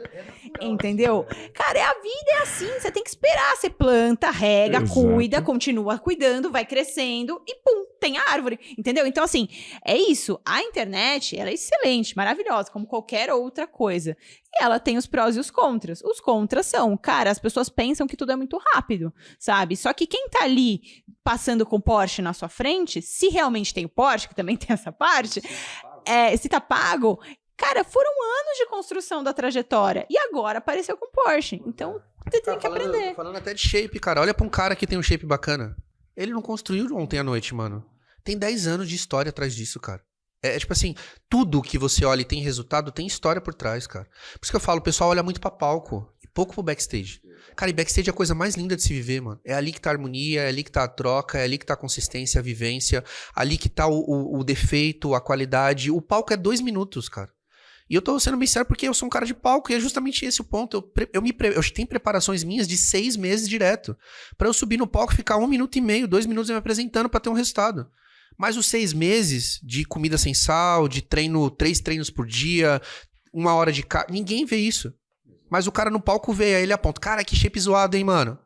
Entendeu? Cara, a vida é assim, você tem que esperar. Você planta, rega, Exato. Cuida, continua cuidando, vai crescendo e pum, tem a árvore. Entendeu? Então, assim, é isso. A internet, ela é excelente, maravilhosa, como qualquer outra coisa. E ela tem os prós e os contras. Os contras são, cara, as pessoas pensam que tudo é muito rápido, sabe? Só que quem tá ali passando com o Porsche na sua frente, se realmente tem o Porsche, que também tem essa parte, se tá pago, cara, foram anos de construção da trajetória. E agora apareceu com o Porsche. Então, você tem que aprender. Falando até de shape, cara. Olha pra um cara que tem um shape bacana. Ele não construiu ontem à noite, mano. Tem 10 anos de história atrás disso, cara. É tipo assim, tudo que você olha e tem resultado, tem história por trás, cara. Por isso que eu falo, o pessoal olha muito pra palco e pouco pro backstage. Cara, e backstage é a coisa mais linda de se viver, mano. É ali que tá a harmonia, é ali que tá a troca, é ali que tá a consistência, a vivência, ali que tá o defeito, a qualidade. O palco é 2 minutos, cara. E eu tô sendo bem sério porque eu sou um cara de palco e é justamente esse o ponto. Eu tenho preparações minhas de 6 meses direto. Pra eu subir no palco, ficar 1 minuto e meio, 2 minutos me apresentando pra ter um resultado. Mas os 6 meses de comida sem sal, de treino, 3 treinos por dia, 1 hora de cardio, ninguém vê isso. Mas o cara no palco vê, aí ele aponta, cara, que shape zoado, hein, mano?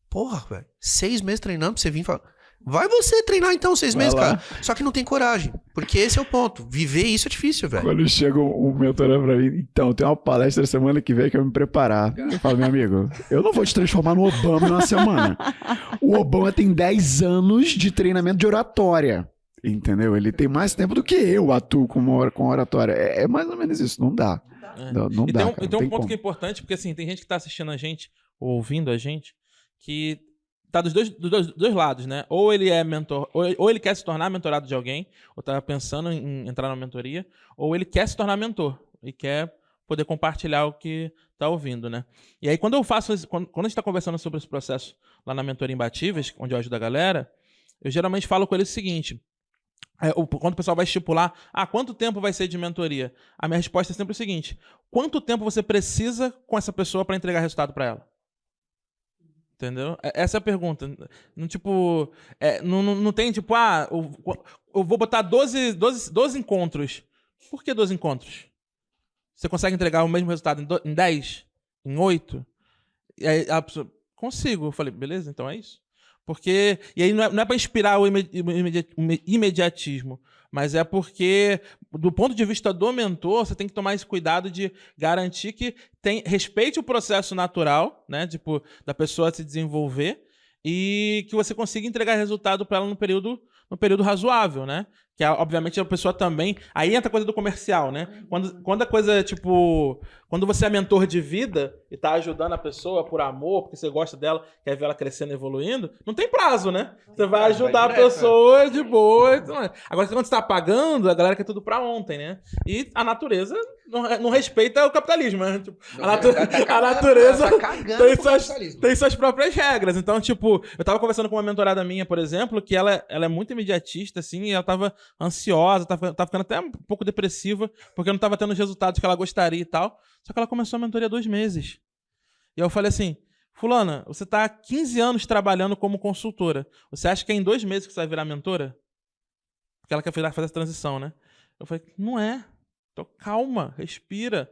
Porra, velho, 6 meses treinando pra você vir e falar... Vai você treinar então 6 meses, lá. cara. Só que não tem coragem, porque esse é o ponto. Viver isso é difícil, velho. Quando chega um mentorando pra mim, então, tem uma palestra semana que vem que eu me preparar. Eu falo, meu amigo, eu não vou te transformar no Obama em uma semana. O Obama tem 10 anos de treinamento de oratória. Entendeu? Ele tem mais tempo do que eu atuo com oratória. É mais ou menos isso, não dá. Não E dá, tem cara, um não ponto como. que é importante, porque assim, tem gente que tá assistindo a gente, ou ouvindo a gente, que tá dos dois lados, né? Ou ele é mentor, ou ele quer se tornar mentorado de alguém, ou tá pensando em entrar na mentoria, ou ele quer se tornar mentor e quer poder compartilhar o que tá ouvindo, né? E aí, quando a gente tá conversando sobre esse processo lá na Mentoria Imbatíveis, onde eu ajudo a galera, eu geralmente falo com eles o seguinte: quando o pessoal vai estipular, quanto tempo vai ser de mentoria? A minha resposta é sempre o seguinte: quanto tempo você precisa com essa pessoa para entregar resultado para ela? Entendeu? Essa é a pergunta. Não tem tipo, eu vou botar 12 encontros. Por que 12 encontros? Você consegue entregar o mesmo resultado em 10? Em 8? E aí a pessoa, consigo. Eu falei, beleza, então é isso. Porque, e aí não é para inspirar o imediatismo, mas é porque, do ponto de vista do mentor, você tem que tomar esse cuidado de garantir que respeite o processo natural, né, tipo, da pessoa se desenvolver, e que você consiga entregar resultado para ela no período razoável, né? Que, obviamente, a pessoa também... Aí entra a coisa do comercial, né? Quando a coisa, tipo... Quando você é mentor de vida e tá ajudando a pessoa por amor, porque você gosta dela, quer ver ela crescendo e evoluindo, não tem prazo, né? Você vai ajudar a pessoa de boa. Agora, quando você tá pagando, a galera quer tudo pra ontem, né? E a natureza não respeita o capitalismo, né? Tipo, a natureza tem suas próprias regras. Então, tipo, eu tava conversando com uma mentorada minha, por exemplo, que ela é muito imediatista, assim, e ela tava ansiosa, tava ficando até um pouco depressiva, porque não tava tendo os resultados que ela gostaria e tal. Só que ela começou a mentoria há 2 meses. E eu falei assim, fulana, você tá há 15 anos trabalhando como consultora. Você acha que é em 2 meses que você vai virar mentora? Porque ela quer fazer essa transição, né? Eu falei, não é. Então, calma, respira.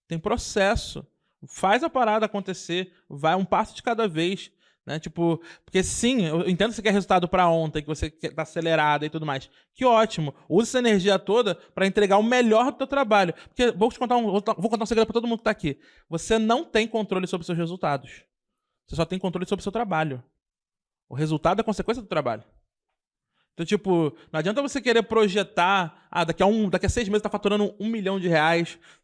Tem processo. Faz a parada acontecer. Vai um passo de cada vez. Né? Tipo, porque sim, eu entendo que você quer resultado para ontem, que você tá acelerado e tudo mais. Que ótimo. Use essa energia toda para entregar o melhor do teu trabalho. Porque vou contar um segredo para todo mundo que tá aqui. Você não tem controle sobre os seus resultados. Você só tem controle sobre o seu trabalho. O resultado é consequência do trabalho. Então, tipo, não adianta você querer projetar, daqui a 6 meses tá faturando R$1 milhão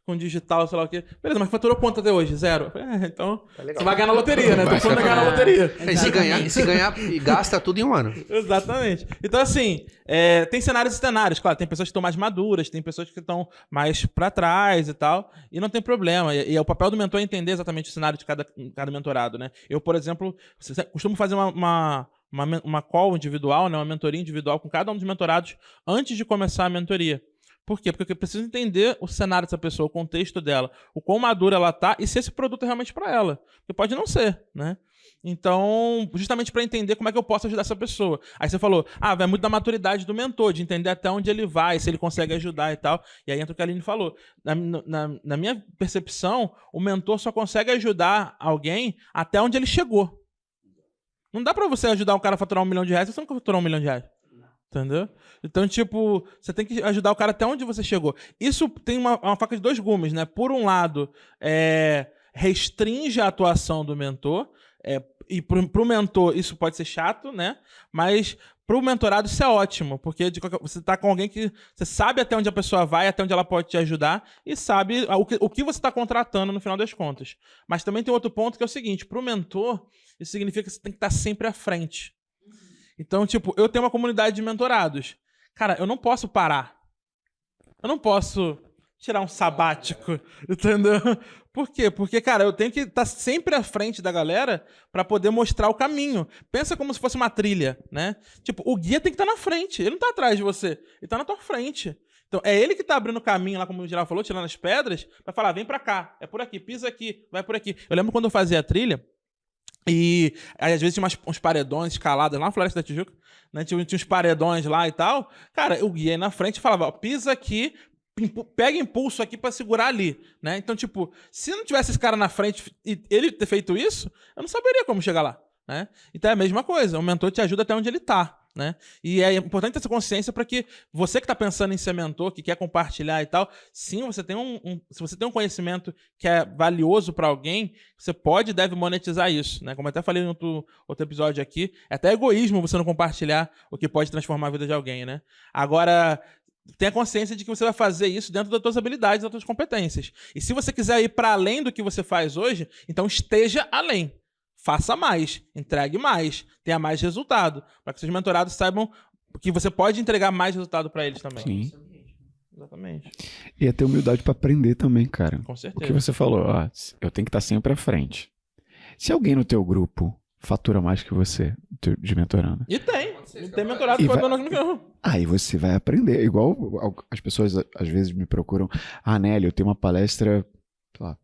com digital, sei lá o quê. Beleza, mas faturou quanto até hoje? 0. Então, tá, você vai ganhar na loteria, né? Você vai ganhar na loteria. Se ganhar, gasta tudo em um ano. Exatamente. Então, assim, tem cenários e cenários. Claro, tem pessoas que estão mais maduras, tem pessoas que estão mais pra trás e tal, e não tem problema. E o papel do mentor é entender exatamente o cenário de cada mentorado, né? Eu, por exemplo, costumo fazer uma call individual, né, uma mentoria individual com cada um dos mentorados antes de começar a mentoria. Por quê? Porque eu preciso entender o cenário dessa pessoa, o contexto dela, o quão madura ela tá e se esse produto é realmente para ela. Porque pode não ser, né? Então, justamente para entender como é que eu posso ajudar essa pessoa. Aí você falou, vai muito da maturidade do mentor, de entender até onde ele vai, se ele consegue ajudar e tal. E aí entra o que a Aline falou. Na minha percepção, o mentor só consegue ajudar alguém até onde ele chegou. Não dá pra você ajudar um cara a faturar R$1 milhão se você não faturar R$1 milhão. Entendeu? Então, tipo, você tem que ajudar o cara até onde você chegou. Isso tem uma faca de 2 gumes, né? Por um lado, restringe a atuação do mentor. E pro mentor isso pode ser chato, né? Mas pro mentorado isso é ótimo, porque você tá com alguém que você sabe até onde a pessoa vai, até onde ela pode te ajudar e sabe o que você está contratando no final das contas. Mas também tem outro ponto que é o seguinte, pro mentor, isso significa que você tem que estar sempre à frente. Então, tipo, eu tenho uma comunidade de mentorados. Cara, eu não posso parar. Eu não posso tirar um sabático, entendeu? Por quê? Porque, cara, eu tenho que estar sempre à frente da galera para poder mostrar o caminho. Pensa como se fosse uma trilha, né? Tipo, o guia tem que estar na frente. Ele não tá atrás de você. Ele tá na tua frente. Então, é ele que tá abrindo o caminho lá, como o Geraldo falou, tirando as pedras, pra falar, vem pra cá, é por aqui, pisa aqui, vai por aqui. Eu lembro quando eu fazia a trilha, e aí, às vezes tinha uns paredões escalados lá na Floresta da Tijuca, né? Tinha uns paredões lá e tal. Cara, o guia aí na frente falava, ó, pisa aqui, pega impulso aqui pra segurar ali, né? Então, tipo, se não tivesse esse cara na frente e ele ter feito isso, eu não saberia como chegar lá, né? Então é a mesma coisa, o mentor te ajuda até onde ele tá, né? E é importante ter essa consciência para que você que tá pensando em ser mentor, que quer compartilhar e tal, sim, você tem se você tem um conhecimento que é valioso para alguém, você pode e deve monetizar isso, né? Como eu até falei em outro episódio aqui, é até egoísmo você não compartilhar o que pode transformar a vida de alguém, né? Agora, tenha consciência de que você vai fazer isso dentro das suas habilidades, das suas competências. E se você quiser ir para além do que você faz hoje, então esteja além. faça mais, entregue mais, tenha mais resultado, para que seus mentorados saibam que você pode entregar mais resultado para eles também. Sim. Exatamente. E é ter humildade pra aprender também, cara. Com O que certeza. você falou, ó, eu tenho que estar sempre à frente. Se alguém no teu grupo fatura mais que você de mentorando, E tem mentorado E que vai vai- dando no aí você vai aprender. Igual as pessoas às vezes me procuram, Nélio, eu tenho uma palestra, sei lá,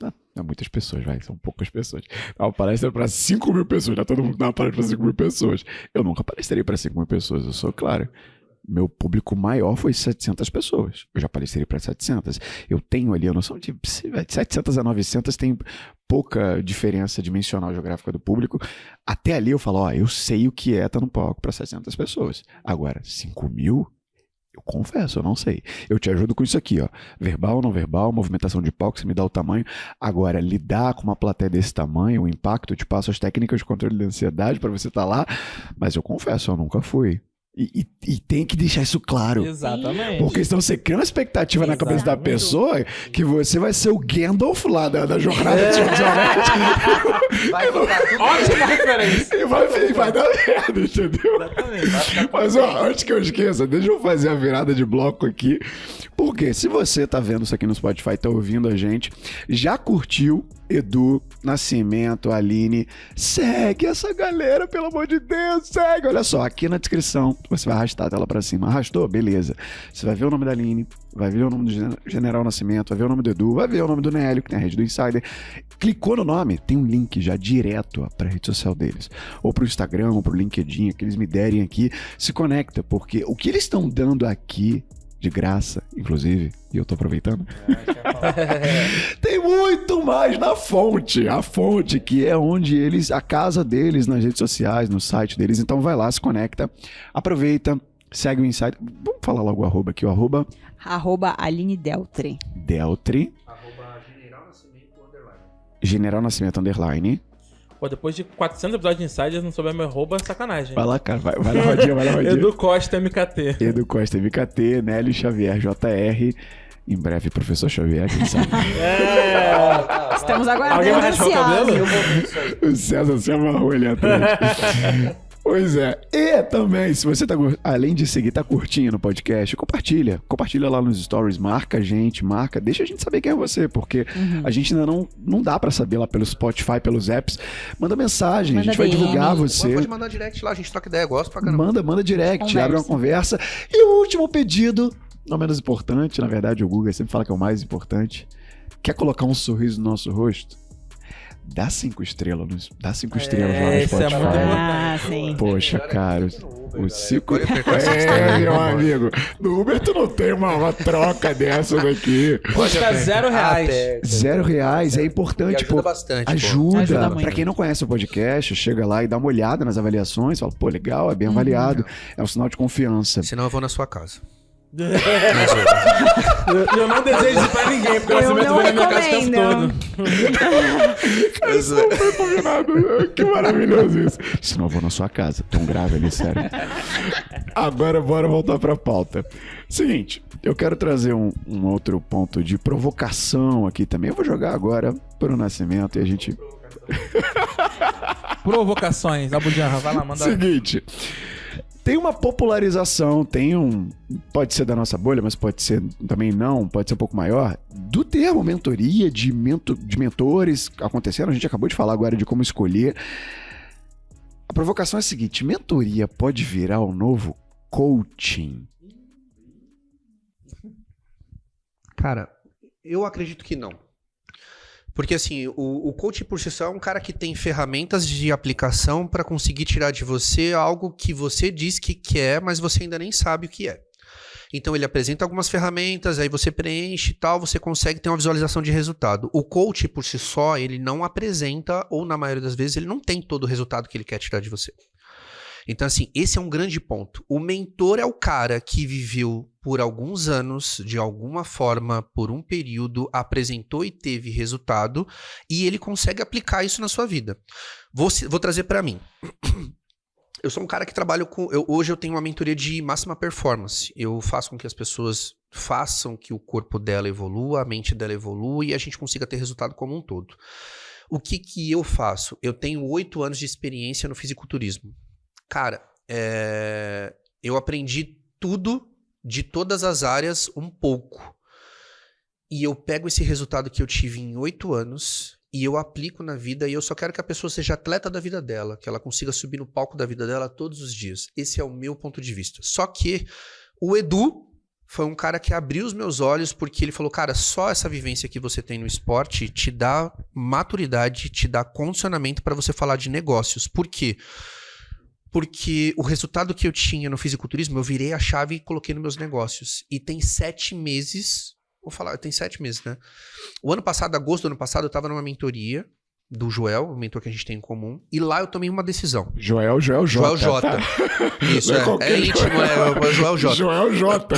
não é muitas pessoas, são poucas pessoas. É uma palestra para 5 mil pessoas, não é todo mundo dá uma palestra para 5 mil pessoas. Eu nunca palestrei para 5 mil pessoas, eu sou claro. Meu público maior foi 700 pessoas. Eu já palestrei para 700. Eu tenho ali a noção de 700 a 900 tem pouca diferença dimensional geográfica do público. Até ali eu falo, eu sei o que é estar no palco para 700 pessoas. Agora, 5 mil, eu confesso, eu não sei. Eu te ajudo com isso aqui, ó. Verbal, não verbal, movimentação de palco, você me dá o tamanho. Agora, lidar com uma plateia desse tamanho, o impacto, eu te passo as técnicas de controle da ansiedade para você estar lá. Mas eu confesso, eu nunca fui. E tem que deixar isso claro. Exatamente. Porque senão você cria uma expectativa na cabeça da pessoa que você vai ser o Gandalf lá da jornada de Senhor dos Anéis. Vai ficar tudo Ótima referência. E vai dar merda, entendeu? Exatamente. Mas ó, antes que eu esqueça, deixa eu fazer a virada de bloco aqui. Porque se você tá vendo isso aqui no Spotify, tá ouvindo a gente, já curtiu Edu, Nascimento, Aline, segue essa galera, pelo amor de Deus, segue. Olha só, aqui na descrição, você vai arrastar a tela pra cima. Arrastou? Beleza. Você vai ver o nome da Aline, vai ver o nome do General Nascimento, vai ver o nome do Edu, vai ver o nome do Nélio, que tem a rede do Insider. Clicou no nome, tem um link já direto pra rede social deles. Ou pro Instagram, ou pro LinkedIn, que eles me derem aqui. Se conecta, porque o que eles estão dando aqui, de graça, inclusive, e eu tô aproveitando, tem muito mais na fonte. A fonte, que é onde eles, a casa deles, nas redes sociais, no site deles. Então vai lá, se conecta, aproveita, segue o Insight. Vamos falar logo o arroba aqui, o arroba Aline Deltri. Deltri, General Nascimento _. Pô, depois de 400 episódios de Insider, não souber meu arroba, é sacanagem. Vai lá, cara, vai na rodinha, vai na rodinha. Edu Costa, MKT. Edu Costa, MKT, Nélio Xavier, JR. Em breve, professor Xavier, quem sabe? Estamos Alguém aguardando vai raspar o cabelo? ansioso. O César se amarrou ali atrás. Pois é. E também, se você tá, além de seguir, tá curtindo o podcast, compartilha. Compartilha lá nos stories, marca a gente, deixa a gente saber quem é você, porque a gente ainda não dá pra saber lá pelo Spotify, pelos apps. Manda mensagem, Manda a gente vai DM. divulgar você. Pode mandar direct lá, a gente troca ideia, gosto pra caramba. Manda direct, Conversa. abre uma conversa. E o último pedido, não menos importante, na verdade o Google sempre fala que é o mais importante. Quer colocar um sorriso no nosso rosto? Dá 5 estrelas, lá no isso é Spotify. muito importante. Ah, sim. Poxa, cara, o 5... Agora eu perco essa história. meu amigo, no Uber tu não tem uma troca dessa daqui. Custa R$0. R$0 é importante, E ajuda bastante, pô. Ajuda. Ajuda muito. Pra quem não conhece o podcast, chega lá e dá uma olhada nas avaliações, fala, pô, legal, é bem avaliado, é um sinal de confiança. Senão eu vou na sua casa. Eu não desejo isso pra ninguém, porque o Eu Nascimento não vem na minha casa o tempo recomendo. todo. Isso não foi combinado. Que maravilhoso isso. Senão eu vou na sua casa. Tão grave ali, sério. Agora bora voltar pra pauta. Seguinte, eu quero trazer um outro ponto de provocação aqui também. Eu vou jogar agora pro Nascimento e a gente... Provocações, Abujanra, vai lá, manda. Seguinte, tem uma popularização, pode ser da nossa bolha, mas pode ser também não, pode ser um pouco maior, do termo mentoria, de mentores acontecendo. A gente acabou de falar agora de como escolher. A provocação é a seguinte: mentoria pode virar o novo coaching? Cara, eu acredito que não. Porque assim, o coach por si só é um cara que tem ferramentas de aplicação para conseguir tirar de você algo que você diz que quer, mas você ainda nem sabe o que é. Então ele apresenta algumas ferramentas, aí você preenche e tal, você consegue ter uma visualização de resultado. O coach por si só, ele não apresenta, ou na maioria das vezes, ele não tem todo o resultado que ele quer tirar de você. Então, assim, esse é um grande ponto. O mentor é o cara que viveu por alguns anos, de alguma forma, por um período, apresentou e teve resultado, e ele consegue aplicar isso na sua vida. Vou trazer para mim. Eu sou um cara que trabalho com... Hoje eu tenho uma mentoria de máxima performance. Eu faço com que as pessoas façam que o corpo dela evolua, a mente dela evolua, e a gente consiga ter resultado como um todo. O que que eu faço? Eu tenho 8 anos de experiência no fisiculturismo. Cara, eu aprendi tudo de todas as áreas um pouco. E eu pego esse resultado que eu tive em 8 anos e eu aplico na vida, e eu só quero que a pessoa seja atleta da vida dela, que ela consiga subir no palco da vida dela todos os dias. Esse é o meu ponto de vista. Só que o Edu foi um cara que abriu os meus olhos, porque ele falou, cara, só essa vivência que você tem no esporte te dá maturidade, te dá condicionamento para você falar de negócios. Por quê? Porque o resultado que eu tinha no fisiculturismo, eu virei a chave e coloquei nos meus negócios. E tem 7 meses... Vou falar, tem 7 meses, né? O ano passado, agosto do ano passado, eu tava numa mentoria do Joel, o mentor que a gente tem em comum, e lá eu tomei uma decisão. Joel J. Joel J. Tá? Isso, é íntimo, é o Joel J. Joel J.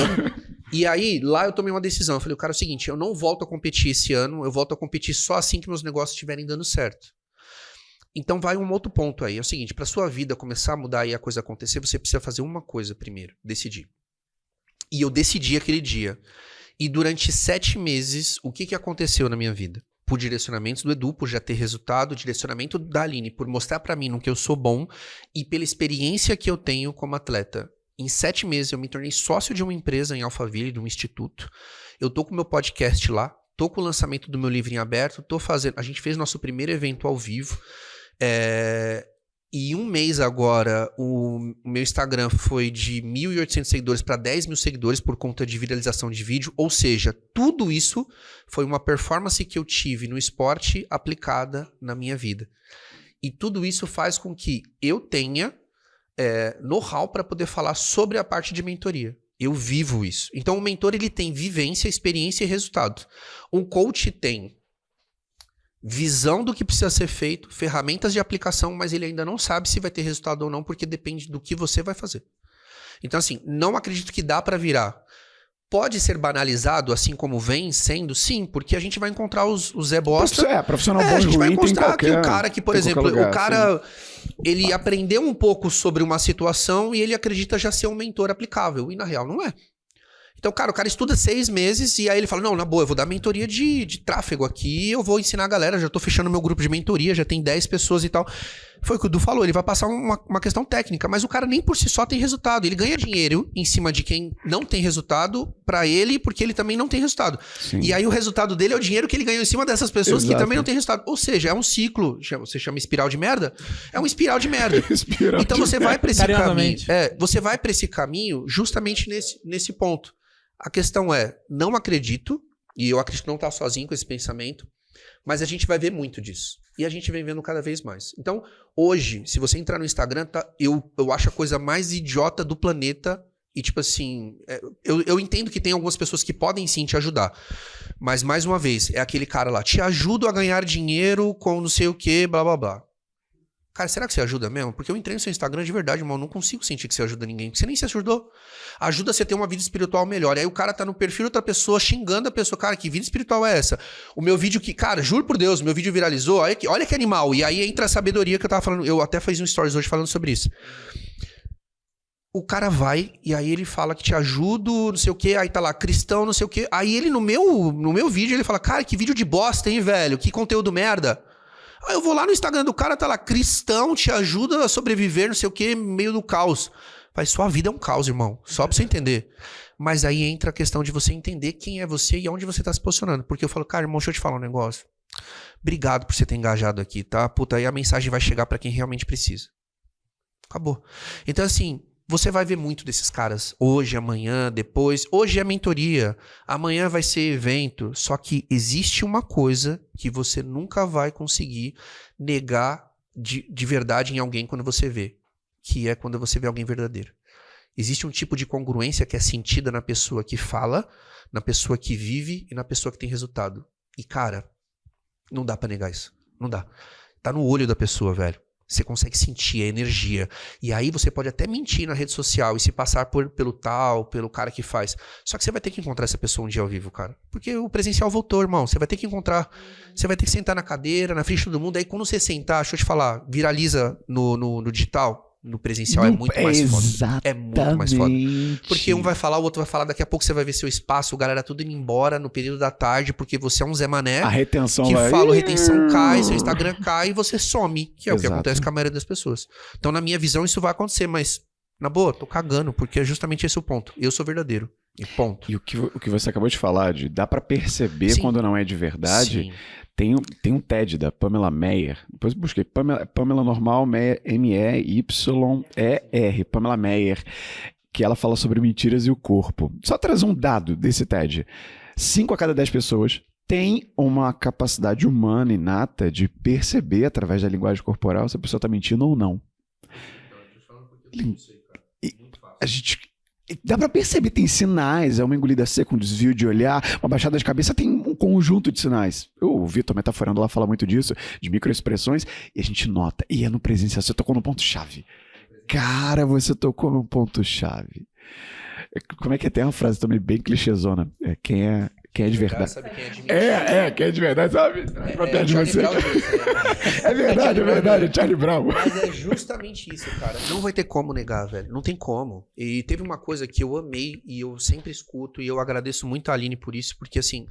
E aí, lá eu tomei uma decisão. Eu falei, cara, é o seguinte, eu não volto a competir esse ano, eu volto a competir só assim que meus negócios estiverem dando certo. Então vai um outro ponto aí. É o seguinte, pra sua vida começar a mudar e a coisa acontecer, você precisa fazer uma coisa primeiro, decidir. E eu decidi aquele dia. E durante 7 meses, o que aconteceu na minha vida? Por direcionamentos do Edu, por já ter resultado, direcionamento da Aline, por mostrar pra mim no que eu sou bom e pela experiência que eu tenho como atleta. Em 7 meses, eu me tornei sócio de uma empresa em Alphaville, de um instituto. Eu tô com o meu podcast lá, tô com o lançamento do meu livro em aberto, tô fazendo... A gente fez nosso primeiro evento ao vivo. E 1 mês agora, o meu Instagram foi de 1.800 seguidores para 10 mil seguidores por conta de viralização de vídeo. Ou seja, tudo isso foi uma performance que eu tive no esporte aplicada na minha vida. E tudo isso faz com que eu tenha know-how para poder falar sobre a parte de mentoria. Eu vivo isso. Então o mentor ele tem vivência, experiência e resultado. Um coach tem visão do que precisa ser feito, ferramentas de aplicação, mas ele ainda não sabe se vai ter resultado ou não, porque depende do que você vai fazer. Então, assim, não acredito que dá para virar. Pode ser banalizado, assim como vem sendo? Sim, porque a gente vai encontrar os Zé Bosta. Profissional bom A gente vai ruim, encontrar que o qualquer, cara que, por exemplo, lugar, o cara, ele aprendeu um pouco sobre uma situação e ele acredita já ser um mentor aplicável. E na real não é. Então, cara, o cara estuda 6 meses e aí ele fala, não, na boa, eu vou dar mentoria de tráfego aqui, eu vou ensinar a galera, já tô fechando meu grupo de mentoria, já tem 10 pessoas e tal. Foi o que o Du falou, ele vai passar uma questão técnica, mas o cara nem por si só tem resultado. Ele ganha dinheiro em cima de quem não tem resultado pra ele, porque ele também não tem resultado. Sim. E aí o resultado dele é o dinheiro que ele ganhou em cima dessas pessoas Exato. que também não tem resultado. Ou seja, é um ciclo, você chama espiral de merda? É um espiral de merda. Então você vai pra esse caminho. Você vai pra esse caminho justamente nesse ponto. A questão é, não acredito, e eu acredito que não tá sozinho com esse pensamento, mas a gente vai ver muito disso. E a gente vem vendo cada vez mais. Então, hoje, se você entrar no Instagram, eu acho a coisa mais idiota do planeta. E tipo assim, eu entendo que tem algumas pessoas que podem sim te ajudar. Mas, mais uma vez, é aquele cara lá, te ajudo a ganhar dinheiro com não sei o que, blá blá blá. Cara, será que você ajuda mesmo? Porque eu entrei no seu Instagram de verdade, irmão. Eu não consigo sentir que você ajuda ninguém. Porque você nem se ajudou. Ajuda você a ter uma vida espiritual melhor. E aí o cara tá no perfil de outra pessoa, xingando a pessoa. Cara, que vida espiritual é essa? O meu vídeo que... Cara, juro por Deus, meu vídeo viralizou. Olha que animal. E aí entra a sabedoria que eu tava falando. Eu até fiz um stories hoje falando sobre isso. O cara vai e aí ele fala que te ajudo, não sei o que. Aí tá lá, cristão, não sei o que. Aí ele no meu vídeo, ele fala, cara, que vídeo de bosta, hein, velho? Que conteúdo merda. Aí eu vou lá no Instagram do cara, tá lá, cristão, te ajuda a sobreviver, não sei o que, meio do caos. Mas sua vida é um caos, irmão. Só pra você entender. Mas aí entra a questão de você entender quem é você e aonde você tá se posicionando. Porque eu falo, cara, irmão, deixa eu te falar um negócio. Obrigado por você ter engajado aqui, tá? Puta, aí a mensagem vai chegar pra quem realmente precisa. Acabou. Então, assim, você vai ver muito desses caras hoje, amanhã, depois. Hoje é mentoria, amanhã vai ser evento. Só que existe uma coisa que você nunca vai conseguir negar de verdade em alguém quando você vê. Que é quando você vê alguém verdadeiro. Existe um tipo de congruência que é sentida na pessoa que fala, na pessoa que vive e na pessoa que tem resultado. E, cara, não dá pra negar isso. Não dá. Tá no olho da pessoa, velho. Você consegue sentir a energia. E aí você pode até mentir na rede social e se passar pelo cara que faz. Só que você vai ter que encontrar essa pessoa um dia ao vivo, cara. Porque o presencial voltou, irmão. Você vai ter que encontrar. Você vai ter que sentar na cadeira, na frente de todo mundo. Aí quando você sentar, deixa eu te falar, viraliza no digital. no presencial é muito mais foda. Exatamente. É muito mais foda. Porque um vai falar, o outro vai falar, daqui a pouco você vai ver seu espaço, a galera tudo indo embora no período da tarde, porque você é um Zé Mané. A retenção que vai... fala, a retenção cai, seu Instagram cai e você some, que é o que Exato. acontece com a maioria das pessoas. Então, na minha visão, isso vai acontecer, mas, na boa, tô cagando, porque é justamente esse o ponto. Eu sou verdadeiro. E ponto. E o que você acabou de faar, dá pra perceber Sim. quando não é de verdade. Sim. Tem um TED da Pamela Meyer. Depois eu busquei. Pamela normal, Meyer, M-E-Y-E-R. Pamela Meyer. Que ela fala sobre mentiras e o corpo. Só trazer um dado desse TED. 5 a cada 10 pessoas têm uma capacidade humana inata de perceber através da linguagem corporal se a pessoa está mentindo ou não. E a gente... Dá pra perceber, tem sinais, é uma engolida seca, um desvio de olhar, uma baixada de cabeça, tem um conjunto de sinais. O Vitor Metaforando lá fala muito disso, de microexpressões, e a gente nota. E é no presencial, você tocou no ponto-chave. Cara, você tocou no ponto-chave. Como é que tem uma frase também bem clichêzona? Quem é de verdade. Sabe quem é de mentira. Quem é de verdade, sabe? Protege Charlie você. Brown, É verdade, Charlie Brown. Mas é justamente isso, cara. Não vai ter como negar, velho. Não tem como. E teve uma coisa que eu amei e eu sempre escuto e eu agradeço muito a Aline por isso, porque assim,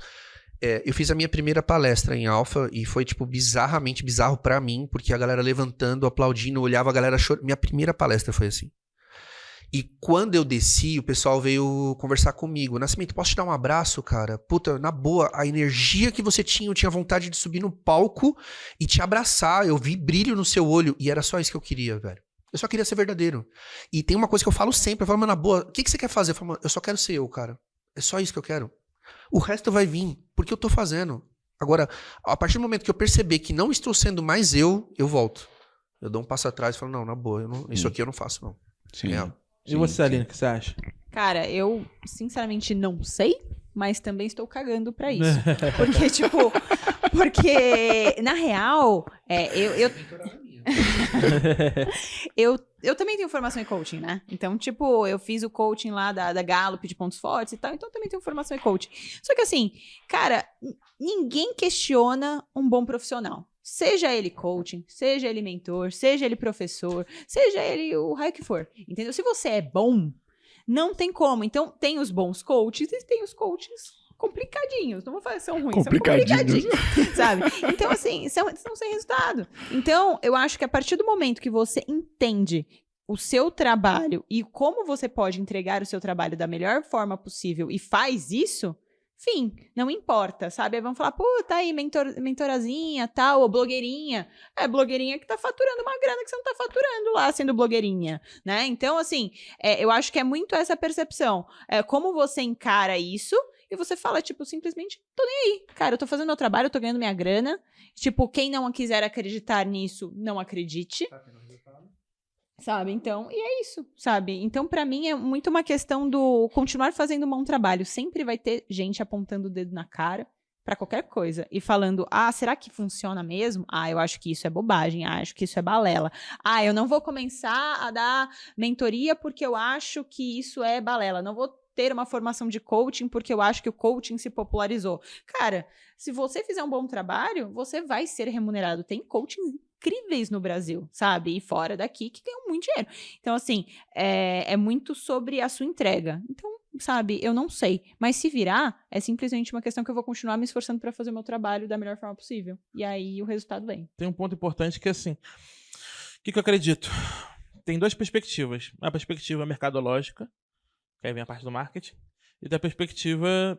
eu fiz a minha primeira palestra em Alpha e foi, tipo, bizarramente bizarro pra mim, porque a galera levantando, aplaudindo, olhava a galera chorando. Minha primeira palestra foi assim. E quando eu desci, o pessoal veio conversar comigo. Nascimento, posso te dar um abraço, cara? Puta, na boa, a energia que você tinha, eu tinha vontade de subir no palco e te abraçar. Eu vi brilho no seu olho e era só isso que eu queria, velho. Eu só queria ser verdadeiro. E tem uma coisa que eu falo sempre, eu falo, mas na boa, o que você quer fazer? Eu falo, eu só quero ser eu, cara. É só isso que eu quero. O resto vai vir, porque eu tô fazendo. Agora, a partir do momento que eu perceber que não estou sendo mais eu volto. Eu dou um passo atrás e falo, não, na boa, isso aqui eu não faço, não. Sim. E você, Aline, o que você acha? Cara, eu sinceramente não sei, mas também estou cagando pra isso. Porque, na real, eu também tenho formação em coaching, né? Então, tipo, eu fiz o coaching lá da Gallup de pontos fortes e tal, então também tenho formação em coaching. Só que assim, cara, ninguém questiona um bom profissional. Seja ele coaching, seja ele mentor, seja ele professor, seja ele o raio que for, entendeu? Se você é bom, não tem como. Então, tem os bons coaches e tem os coaches complicadinhos. Não vou falar que são ruins, são complicadinhos, sabe? Então, assim, são sem resultado. Então, eu acho que a partir do momento que você entende o seu trabalho e como você pode entregar o seu trabalho da melhor forma possível e faz isso... Enfim, não importa, sabe? Aí vão falar, pô, tá aí, mentorazinha, tal, ou blogueirinha. É, blogueirinha que tá faturando uma grana que você não tá faturando lá, sendo blogueirinha, né? Então, assim, eu acho que é muito essa percepção. Como você encara isso e você fala, tipo, simplesmente, tô nem aí. Cara, eu tô fazendo meu trabalho, eu tô ganhando minha grana. Tipo, quem não quiser acreditar nisso, não acredite. Sabe? Então, e é isso, sabe? Então, pra mim, é muito uma questão do continuar fazendo um bom trabalho. Sempre vai ter gente apontando o dedo na cara pra qualquer coisa e falando, será que funciona mesmo? Eu acho que isso é bobagem, acho que isso é balela. Eu não vou começar a dar mentoria porque eu acho que isso é balela. Não vou ter uma formação de coaching porque eu acho que o coaching se popularizou. Cara, se você fizer um bom trabalho, você vai ser remunerado. Tem coaching incríveis no Brasil, sabe? E fora daqui que ganham muito dinheiro. Então, assim, é muito sobre a sua entrega. Então, sabe, eu não sei. Mas se virar, é simplesmente uma questão que eu vou continuar me esforçando para fazer o meu trabalho da melhor forma possível. E aí o resultado vem. Tem um ponto importante que é assim, o que eu acredito? Tem duas perspectivas. A perspectiva mercadológica, que aí vem a parte do marketing, e da perspectiva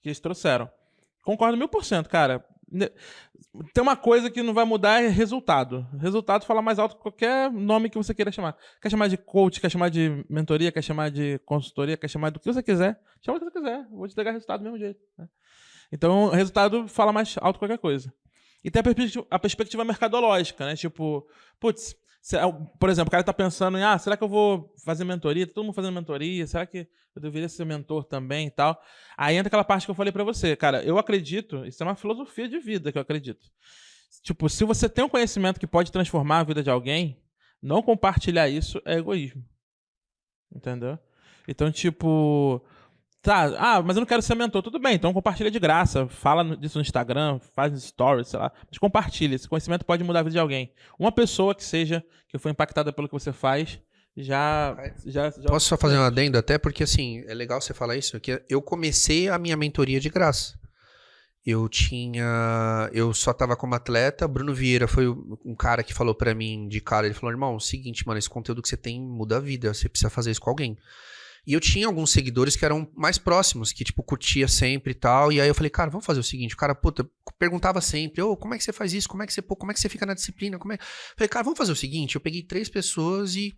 que eles trouxeram. Concordo 1000%, cara. Tem uma coisa que não vai mudar, é resultado. Resultado fala mais alto que qualquer nome que você queira chamar. Quer chamar de coach, quer chamar de mentoria, quer chamar de consultoria, quer chamar do que você quiser. Chama o que você quiser. Vou te entregar resultado do mesmo jeito. Né? Então, o resultado fala mais alto que qualquer coisa. E tem a perspectiva mercadológica, né? Tipo, putz, por exemplo, o cara tá pensando em, será que eu vou fazer mentoria? Tá todo mundo fazendo mentoria, será que eu deveria ser mentor também e tal? Aí entra aquela parte que eu falei pra você, cara, eu acredito, isso é uma filosofia de vida que eu acredito. Tipo, se você tem um conhecimento que pode transformar a vida de alguém, não compartilhar isso é egoísmo. Entendeu? Então, tipo, Tá, mas eu não quero ser mentor. Tudo bem, então compartilha de graça. Fala disso no Instagram, faz no stories, sei lá. Mas compartilha. Esse conhecimento pode mudar a vida de alguém. Uma pessoa que foi impactada pelo que você faz, já... Posso só fazer um adendo até? Porque, assim, é legal você falar isso. Que eu comecei a minha mentoria de graça. Eu só tava como atleta. Bruno Vieira foi um cara que falou pra mim de cara. Ele falou, irmão, é o seguinte, mano, esse conteúdo que você tem muda a vida. Você precisa fazer isso com alguém. E eu tinha alguns seguidores que eram mais próximos, que, tipo, curtia sempre e tal. E aí eu falei, cara, vamos fazer o seguinte. O cara, puta, perguntava sempre, como é que você faz isso? Como é que você fica na disciplina? Falei, cara, vamos fazer o seguinte. Eu peguei 3 pessoas e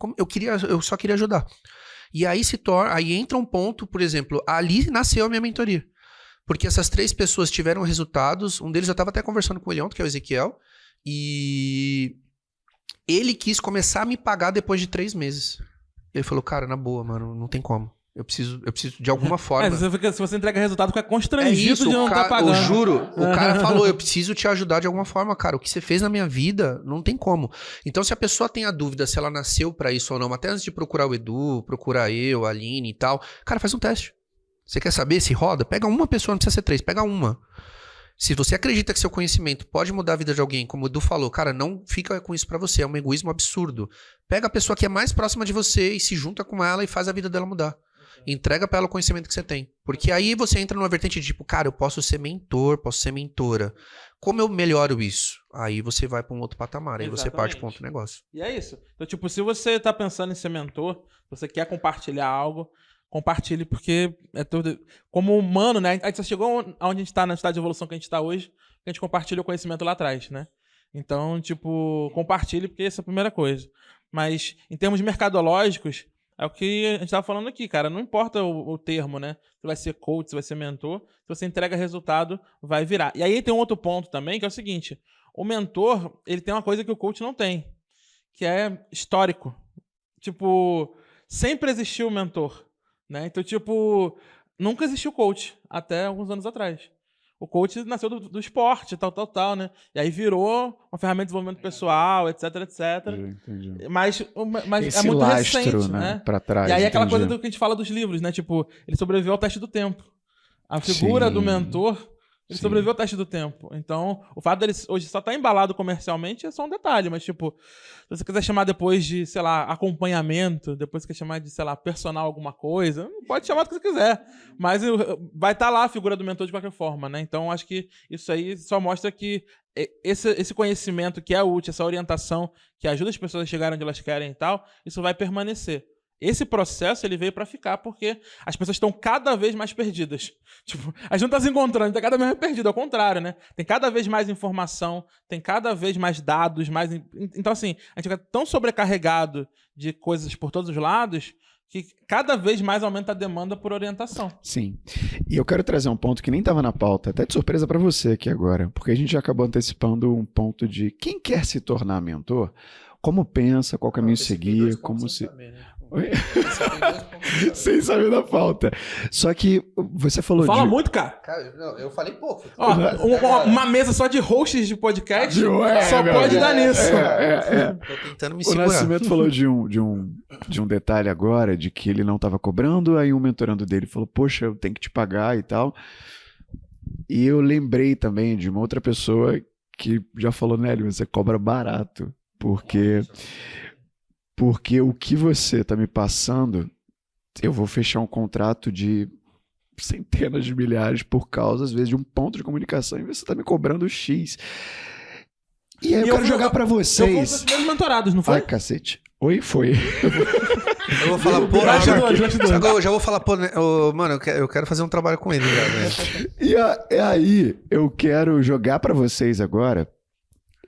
eu só queria ajudar. E aí aí entra um ponto, por exemplo, ali nasceu a minha mentoria. Porque essas 3 pessoas tiveram resultados. Um deles eu tava até conversando com ele ontem, que é o Ezequiel. E ele quis começar a me pagar depois de 3 meses. Ele falou, cara, na boa, mano, não tem como. Eu preciso de alguma forma. Se você entrega resultado, fica constrangido de não estar pagando. Eu juro, o cara falou, eu preciso te ajudar de alguma forma, cara. O que você fez na minha vida, não tem como. Então, se a pessoa tem a dúvida se ela nasceu pra isso ou não, até antes de procurar o Edu, procurar eu, a Aline e tal, cara, faz um teste. Você quer saber se roda? Pega uma pessoa, não precisa ser 3, pega uma. Se você acredita que seu conhecimento pode mudar a vida de alguém, como o Edu falou, cara, não fica com isso pra você, é um egoísmo absurdo. Pega a pessoa que é mais próxima de você e se junta com ela e faz a vida dela mudar. Entrega pra ela o conhecimento que você tem. Porque aí você entra numa vertente de tipo, cara, eu posso ser mentor, posso ser mentora. Como eu melhoro isso? Aí você vai pra um outro patamar, aí você parte pra outro negócio. E é isso. Então, tipo, se você tá pensando em ser mentor, você quer compartilhar algo, compartilhe, porque é tudo. Como humano, né? A gente só chegou onde a gente tá, na estado de evolução que a gente tá hoje, que a gente compartilha o conhecimento lá atrás, né? Então, tipo, compartilhe, porque essa é a primeira coisa. Mas, em termos mercadológicos, é o que a gente tava falando aqui, cara. Não importa o termo, né? Se vai ser coach, se vai ser mentor, se você entrega resultado, vai virar. E aí tem um outro ponto também, que é o seguinte: o mentor, ele tem uma coisa que o coach não tem, que é histórico. Tipo, sempre existiu o mentor. Né? Então, tipo, nunca existiu coach até alguns anos atrás. O coach nasceu do esporte, tal, né? E aí virou uma ferramenta de desenvolvimento pessoal, etc. Entendi. Mas esse é muito lastro, recente, né? Pra trás. E aí aquela coisa do que a gente fala dos livros, né? Tipo, ele sobreviveu ao teste do tempo. A figura do mentor, ele sobreviveu ao teste do tempo. Então, o fato dele hoje só estar embalado comercialmente é só um detalhe. Mas, tipo, se você quiser chamar depois de, sei lá, acompanhamento, depois você quer chamar de, sei lá, personal alguma coisa, pode chamar do que você quiser. Mas vai estar lá a figura do mentor de qualquer forma, né? Então, acho que isso aí só mostra que esse conhecimento que é útil, essa orientação que ajuda as pessoas a chegarem onde elas querem e tal, isso vai permanecer. Esse processo, ele veio pra ficar porque as pessoas estão cada vez mais perdidas. Tipo, a gente não tá se encontrando, a gente tá cada vez mais perdido. Ao contrário, né? Tem cada vez mais informação, tem cada vez mais dados, Então, assim, a gente fica tão sobrecarregado de coisas por todos os lados que cada vez mais aumenta a demanda por orientação. Sim. E eu quero trazer um ponto que nem estava na pauta, até de surpresa para você aqui agora, porque a gente já acabou antecipando um ponto de quem quer se tornar mentor, como pensa, qual caminho seguir, como se... Saber, né? Oi? Sem saber da pauta. Só que você falou Fala de... muito, cara. Cara, não, eu falei pouco. Ó, uma mesa só de hosts de podcast só meu pode Deus. dar nisso. Tô tentando me O segurar. Nascimento falou de um detalhe agora, de que ele não estava cobrando, aí um mentorando dele falou, poxa, eu tenho que te pagar e tal. E eu lembrei também de uma outra pessoa que já falou, Nélio, você cobra barato, porque o que você está me passando, eu vou fechar um contrato de centenas de milhares por causa, às vezes, de um ponto de comunicação e você está me cobrando X. E aí eu quero jogar para vocês. Eu fui um dos meus mentorados, não foi? Ai, cacete. Oi, foi. Eu vou falar, pô, Bastidores. eu já vou falar, pô, né, mano, eu quero fazer um trabalho com ele já, né? E aí eu quero jogar para vocês agora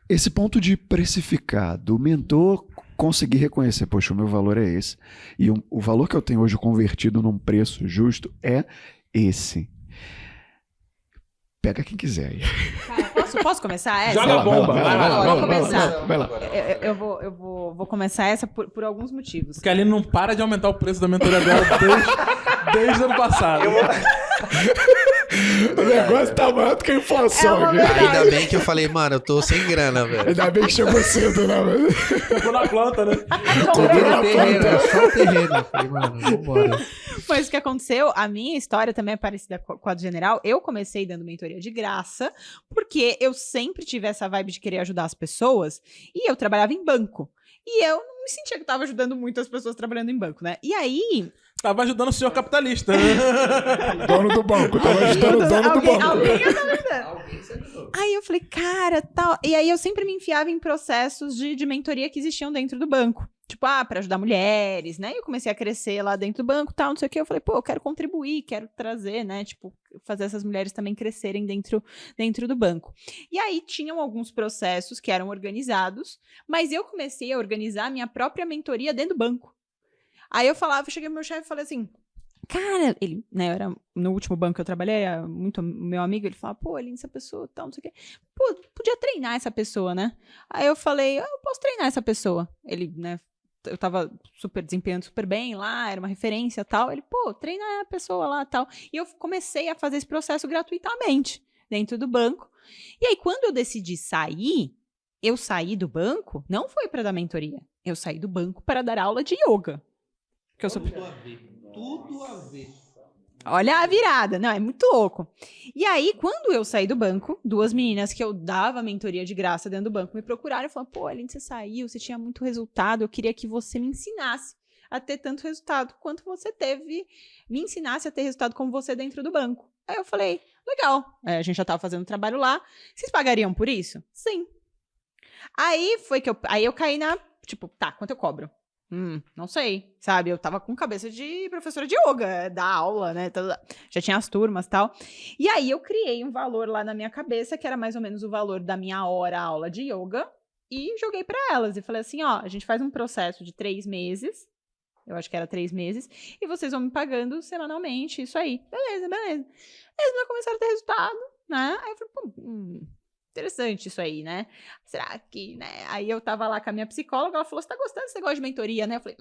esse ponto de precificar, do mentor conseguir reconhecer, poxa, o meu valor é esse. E o valor que eu tenho hoje convertido num preço justo é esse. Pega quem quiser aí. Cara, posso começar essa? Joga a bomba. Vou começar. Vai lá. Eu vou começar essa por alguns motivos. Porque a Aline não para de aumentar o preço da mentoria dela desde o ano passado. O negócio tá maior do que a inflação. É uma cara. Ainda bem que eu falei, mano, eu tô sem grana, velho. Ainda bem que chegou cedo, né, mano? Tô na planta, né? Tô vendo terreno, é só o terreno. Eu falei, mano, vambora. Mas o que aconteceu, a minha história também é parecida com a do general. Eu comecei dando mentoria de graça, porque eu sempre tive essa vibe de querer ajudar as pessoas, e eu trabalhava em banco. E eu não me sentia que estava ajudando muito as pessoas trabalhando em banco, né? E aí... Tava ajudando o senhor capitalista. Dono do banco, tava ajudando o dono do banco. Alguém eu tava ajudando. Aí eu falei, cara, tal... E aí eu sempre me enfiava em processos de mentoria que existiam dentro do banco. Tipo, pra ajudar mulheres, né? E eu comecei a crescer lá dentro do banco, tal, não sei o que. Eu falei, pô, eu quero contribuir, quero trazer, né? Tipo, fazer essas mulheres também crescerem dentro do banco. E aí tinham alguns processos que eram organizados, mas eu comecei a organizar a minha própria mentoria dentro do banco. Aí eu cheguei pro meu chefe e falei assim, cara, ele, né, eu era no último banco que eu trabalhei, muito meu amigo, ele falava, pô, Aline, essa pessoa, tal, não sei o quê. Pô, podia treinar essa pessoa, né? Aí eu falei, eu posso treinar essa pessoa. Ele, né, eu tava desempenhando super bem lá, era uma referência e tal. Ele, pô, treina a pessoa lá e tal. E eu comecei a fazer esse processo gratuitamente dentro do banco. E aí, quando eu decidi sair, eu saí do banco, não foi para dar mentoria. Eu saí do banco para dar aula de yoga. Que eu sou... Tudo a ver. Olha a virada, não, é muito louco. E aí, quando eu saí do banco, 2 meninas que eu dava mentoria de graça dentro do banco me procuraram e falaram, pô, Aline, você saiu, você tinha muito resultado, eu queria que você me ensinasse a ter tanto resultado quanto você teve, me ensinasse a ter resultado como você dentro do banco. Aí eu falei, legal, a gente já tava fazendo trabalho lá, vocês pagariam por isso? Sim. Aí foi que aí eu caí na, tipo, tá, quanto eu cobro? Não sei, sabe? Eu tava com cabeça de professora de yoga, da aula, né? Já tinha as turmas e tal. E aí eu criei um valor lá na minha cabeça, que era mais ou menos o valor da minha hora aula de yoga, e joguei pra elas. E falei assim, ó, a gente faz um processo de 3 meses, eu acho que era 3 meses, e vocês vão me pagando semanalmente, isso aí. Beleza. Eles já começaram a ter resultado, né? Aí eu falei, pô, interessante isso aí, né? Será que, né? Aí eu tava lá com a minha psicóloga, ela falou, você tá gostando desse negócio de mentoria, né? Eu falei,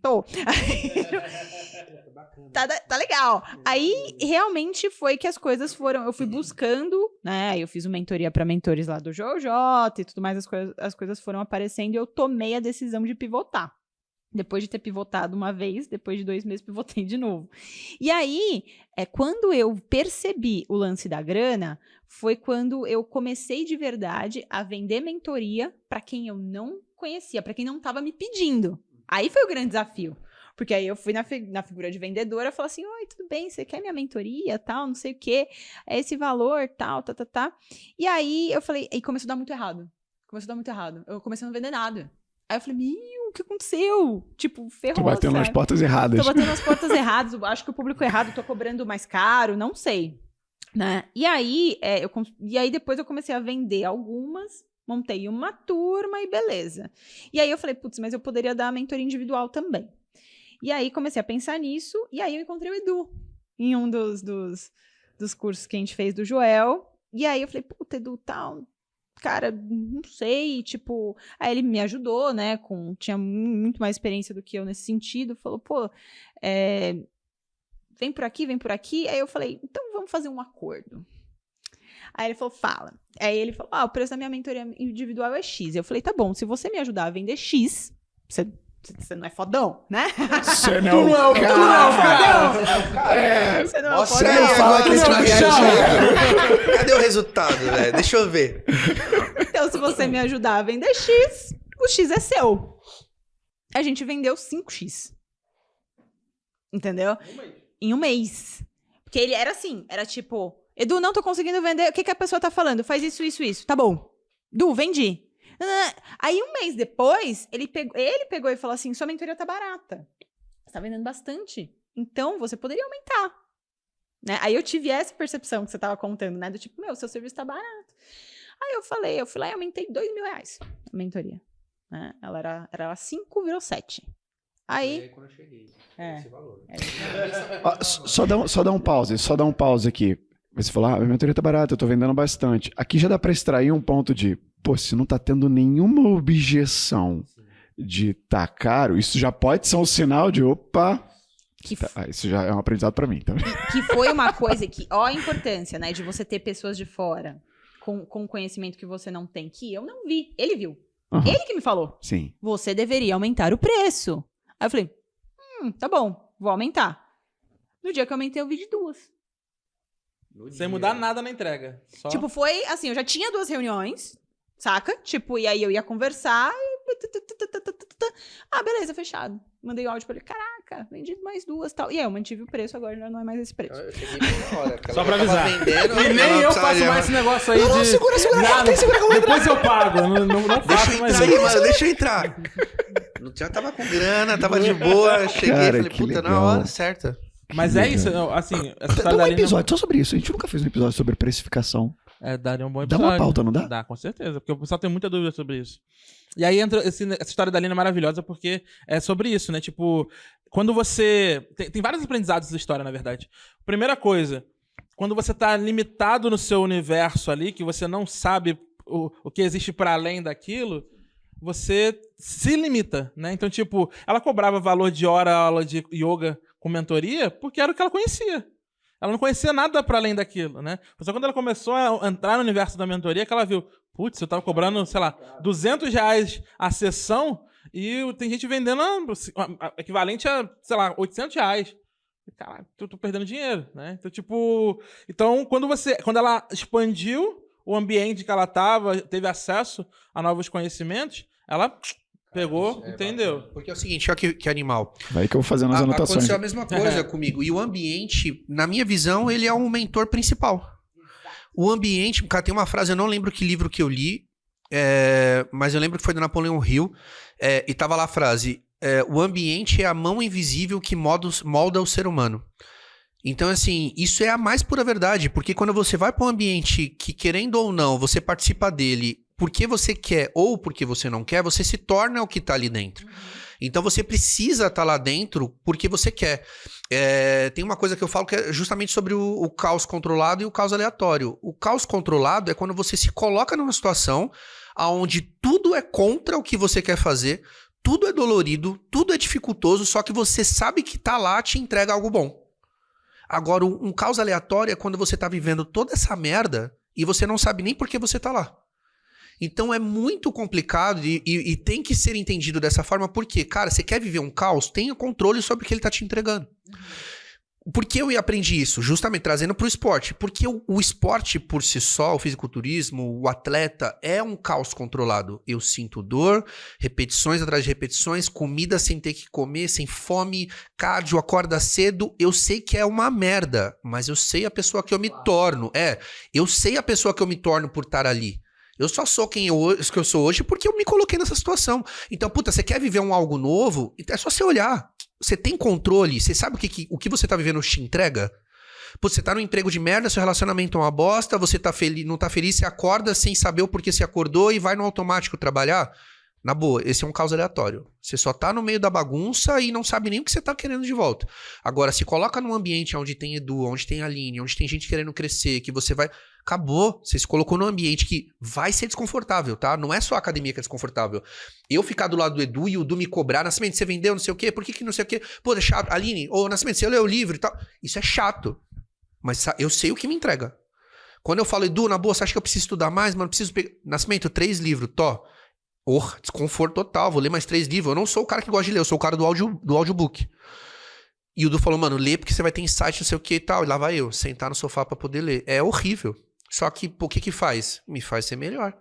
tô. Tá legal. Aí, realmente, foi que as coisas foram, eu fui buscando, né? Eu fiz uma mentoria pra mentores lá do JJ e tudo mais, as coisas foram aparecendo e eu tomei a decisão de pivotar. Depois de ter pivotado uma vez, depois de 2 meses, pivotei de novo. E aí, quando eu percebi o lance da grana, foi quando eu comecei de verdade a vender mentoria para quem eu não conhecia, para quem não estava me pedindo. Aí foi o grande desafio. Porque aí eu fui na figura de vendedora, falei assim, oi, tudo bem, você quer minha mentoria, tal, não sei o quê, é esse valor, tal, tá. E aí eu falei, e começou a dar muito errado. Eu comecei a não vender nada. Aí eu falei, o que aconteceu? Tipo, ferrou, Tô batendo nas portas erradas. Tô batendo nas portas erradas, acho que o público errado, tô cobrando mais caro, não sei. Né? E aí, depois eu comecei a vender algumas, montei uma turma e beleza. E aí eu falei, putz, mas eu poderia dar a mentoria individual também. E aí comecei a pensar nisso, e aí eu encontrei o Edu, em um dos cursos que a gente fez do Joel. E aí eu falei, puta, Edu, tal... Cara, não sei, tipo... Aí ele me ajudou, né? Tinha muito mais experiência do que eu nesse sentido. Falou, pô, vem por aqui. Aí eu falei, então vamos fazer um acordo. Aí ele falou, fala. Aí ele falou, o preço da minha mentoria individual é X. Eu falei, tá bom, se você me ajudar a vender X, você não é fodão, né? Você não é o cara. Você não é o Nossa, fodão. aí, fala agora que você vai esse reagir. Cadê o resultado, velho? Deixa eu ver. Então, se você me ajudar a vender X, o X é seu. A gente vendeu 5X. Entendeu? Em um mês. Porque ele era assim, era tipo, Edu, não tô conseguindo vender, o que a pessoa tá falando? Faz isso. Tá bom. Du, vendi. Aí, um mês depois, ele pegou e falou assim, sua mentoria tá barata. Você tá vendendo bastante. Então, você poderia aumentar. Né? Aí eu tive essa percepção que você tava contando, né? Do tipo, seu serviço tá barato. Aí eu fui lá e aumentei R$2.000 a mentoria. Né? Ela era 5, virou 7. Aí quando eu cheguei, esse valor. Só dá um pause aqui. Você falou, a mentoria tá barata, eu tô vendendo bastante. Aqui já dá pra extrair um ponto de, pô, se não tá tendo nenhuma objeção de tá caro, isso já pode ser um sinal de, opa, Isso já é um aprendizado pra mim, tá? que foi uma coisa que, ó a importância, né, de você ter pessoas de fora com conhecimento que você não tem, que eu não vi, ele viu. Uhum. Ele que me falou. Sim. Você deveria aumentar o preço. Aí eu falei, tá bom, vou aumentar. No dia que eu aumentei, eu vi de 2. Sem mudar nada na entrega. Só... Tipo, foi assim, eu já tinha 2 reuniões, saca? Tipo, e aí eu ia conversar e... Ah, beleza, fechado. Mandei o áudio pra ele, caraca, vendi mais 2 e tal. E aí eu mantive o preço, agora já não é mais esse preço. Eu cheguei meia hora. Só pra avisar. Vendendo, E nem eu faço mais esse negócio aí de... segura, depois eu pago. Não faço mais Deixa eu entrar aí, isso. mano, deixa eu entrar. Já tava com grana, tava de boa. Cheguei, Cara, falei, que puta, na legal. hora certa. Mas é isso, assim... Essa Dá história um da Aline episódio só sobre isso. A gente nunca fez um episódio sobre precificação. daria um bom Dá episódio. uma pauta, não dá? Dá, com certeza. Porque o pessoal tem muita dúvida sobre isso. E aí entra essa história da Aline é maravilhosa porque é sobre isso, né? Tipo, quando você... Tem vários aprendizados dessa história, na verdade. Primeira coisa, quando você tá limitado no seu universo ali, que você não sabe o que existe para além daquilo, você se limita, né? Então, tipo, ela cobrava valor de aula de yoga com mentoria porque era o que ela conhecia. Ela não conhecia nada para além daquilo, né? Só quando ela começou a entrar no universo da mentoria que ela viu, putz, eu tava cobrando, sei lá, R$200 a sessão e tem gente vendendo equivalente a, sei lá, R$800. Caralho, tô perdendo dinheiro, né? Então, tipo... Então, quando ela expandiu o ambiente que ela tava, teve acesso a novos conhecimentos, ela pegou, entendeu? Porque é o seguinte, olha que animal. Vai que eu vou fazendo as anotações. Aconteceu a mesma coisa comigo. E o ambiente, na minha visão, ele é um mentor principal. O ambiente, cara, tem uma frase, eu não lembro que livro que eu li, mas eu lembro que foi do Napoleão Hill, e tava lá a frase, o ambiente é a mão invisível que molda o ser humano. Então, assim, isso é a mais pura verdade, porque quando você vai para um ambiente que, querendo ou não, você participa dele porque você quer ou porque você não quer, você se torna o que tá ali dentro. Então, você precisa estar lá dentro porque você quer. Tem uma coisa que eu falo que é justamente sobre o caos controlado e o caos aleatório. O caos controlado é quando você se coloca numa situação onde tudo é contra o que você quer fazer, tudo é dolorido, tudo é dificultoso, só que você sabe que tá lá te entrega algo bom. Agora, um caos aleatório é quando você tá vivendo toda essa merda e você não sabe nem por que você tá lá. Então é muito complicado e tem que ser entendido dessa forma, porque, cara, você quer viver um caos? Tenha controle sobre o que ele tá te entregando. Por que eu aprendi isso? Justamente trazendo pro esporte. Porque o esporte por si só, o fisiculturismo, o atleta, é um caos controlado. Eu sinto dor, repetições atrás de repetições, comida sem ter que comer, sem fome, cardio, acorda cedo. Eu sei que é uma merda, mas eu sei a pessoa que eu me torno. Eu sei a pessoa que eu me torno por estar ali. Eu só sou que eu sou hoje porque eu me coloquei nessa situação. Então, puta, você quer viver algo novo? É só você olhar. Você tem controle? Você sabe o que você tá vivendo te entrega? Pô, você tá num emprego de merda, seu relacionamento é uma bosta, você tá não tá feliz, você acorda sem saber o porquê você acordou e vai no automático trabalhar? Na boa, esse é um caos aleatório. Você só tá no meio da bagunça e não sabe nem o que você tá querendo de volta. Agora, se coloca num ambiente onde tem Edu, onde tem Aline, onde tem gente querendo crescer, que você vai... Acabou. Você se colocou num ambiente que vai ser desconfortável, tá? Não é só a academia que é desconfortável. Eu ficar do lado do Edu e o Edu me cobrar, Nascimento, você vendeu não sei o quê, por que não sei o quê? Pô, é chato. Aline, Nascimento, você leu o livro e tal. Isso é chato. Mas eu sei o que me entrega. Quando eu falo, Edu, na boa, você acha que eu preciso estudar mais? Mano, preciso pegar... Nascimento, 3 livros, desconforto total, vou ler mais 3 livros. Eu não sou o cara que gosta de ler, eu sou o cara do audiobook. E o Edu falou, mano, lê porque você vai ter insight, não sei o que e tal. E lá vai eu, sentar no sofá pra poder ler. É horrível. Só que, o que faz? Me faz ser melhor.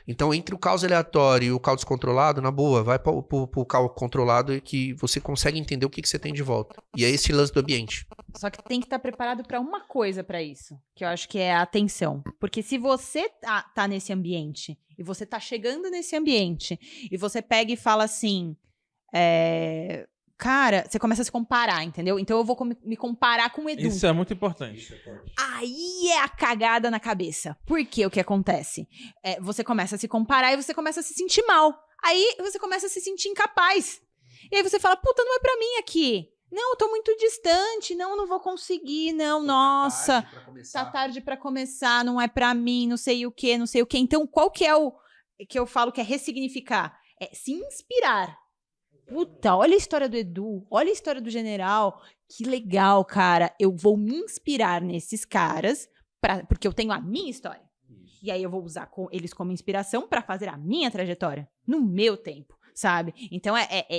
Então, entre o caos aleatório e o caos descontrolado, na boa, vai pro caos controlado e que você consegue entender o que você tem de volta. E é esse lance do ambiente. Só que tem que estar preparado para uma coisa para isso, que eu acho que é a atenção. Porque se você tá nesse ambiente, e você tá chegando nesse ambiente, e você pega e fala assim... Cara, você começa a se comparar, entendeu? Então eu vou me comparar com o Edu. Isso é muito importante. Aí é a cagada na cabeça. Por que o que acontece? Você começa a se comparar e você começa a se sentir mal. Aí você começa a se sentir incapaz. E aí você fala, puta, não é pra mim aqui. Não, eu tô muito distante. Não vou conseguir. Não, nossa. Tá tarde pra começar. Não é pra mim. Não sei o quê, não sei o quê. Então, qual que é o que eu falo que é ressignificar? É se inspirar. Puta, olha a história do Edu, olha a história do General, que legal, cara, eu vou me inspirar nesses caras, porque eu tenho a minha história. E aí eu vou usar eles como inspiração para fazer a minha trajetória, no meu tempo, sabe? Então,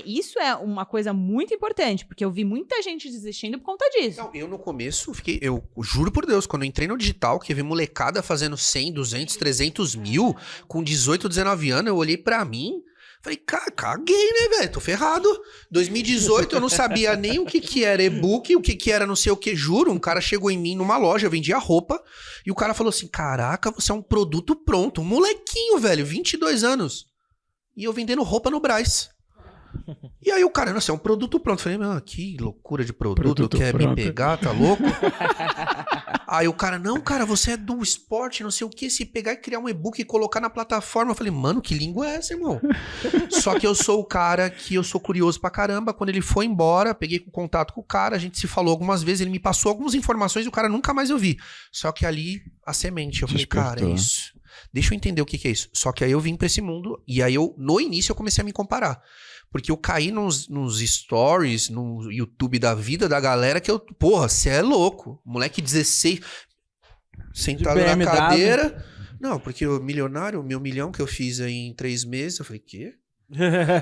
isso é uma coisa muito importante, porque eu vi muita gente desistindo por conta disso. Não, eu no começo eu juro por Deus, quando eu entrei no digital, que eu vi molecada fazendo 100, 200, 300 mil, com 18, 19 anos, eu olhei pra mim, falei, cara, caguei, né, velho? Tô ferrado. 2018 eu não sabia nem o que era e-book, o que era não sei o que, juro. Um cara chegou em mim numa loja, eu vendia roupa, e o cara falou assim, caraca, você é um produto pronto. Um molequinho, velho, 22 anos. E eu vendendo roupa no Brás. E aí o cara, nossa, é um produto pronto. Eu falei, que loucura de produto quer pronto. Me pegar, tá louco? Aí o cara, não, cara, você é do esporte, não sei o que, se pegar e criar um e-book e colocar na plataforma. Eu falei, mano, que língua é essa, irmão? Só que eu sou o cara que eu sou curioso pra caramba. Quando ele foi embora, peguei contato com o cara, a gente se falou algumas vezes, ele me passou algumas informações e o cara nunca mais eu vi. Só que ali, a semente, eu falei, cara, é isso. Deixa eu entender o que é isso. Só que aí eu vim pra esse mundo e aí no início eu comecei a me comparar. Porque eu caí nos stories, no YouTube da vida da galera que porra, você é louco. Moleque 16, sentado na cadeira. Não, porque o milionário, o meu milhão que eu fiz aí em 3 meses, eu falei, quê?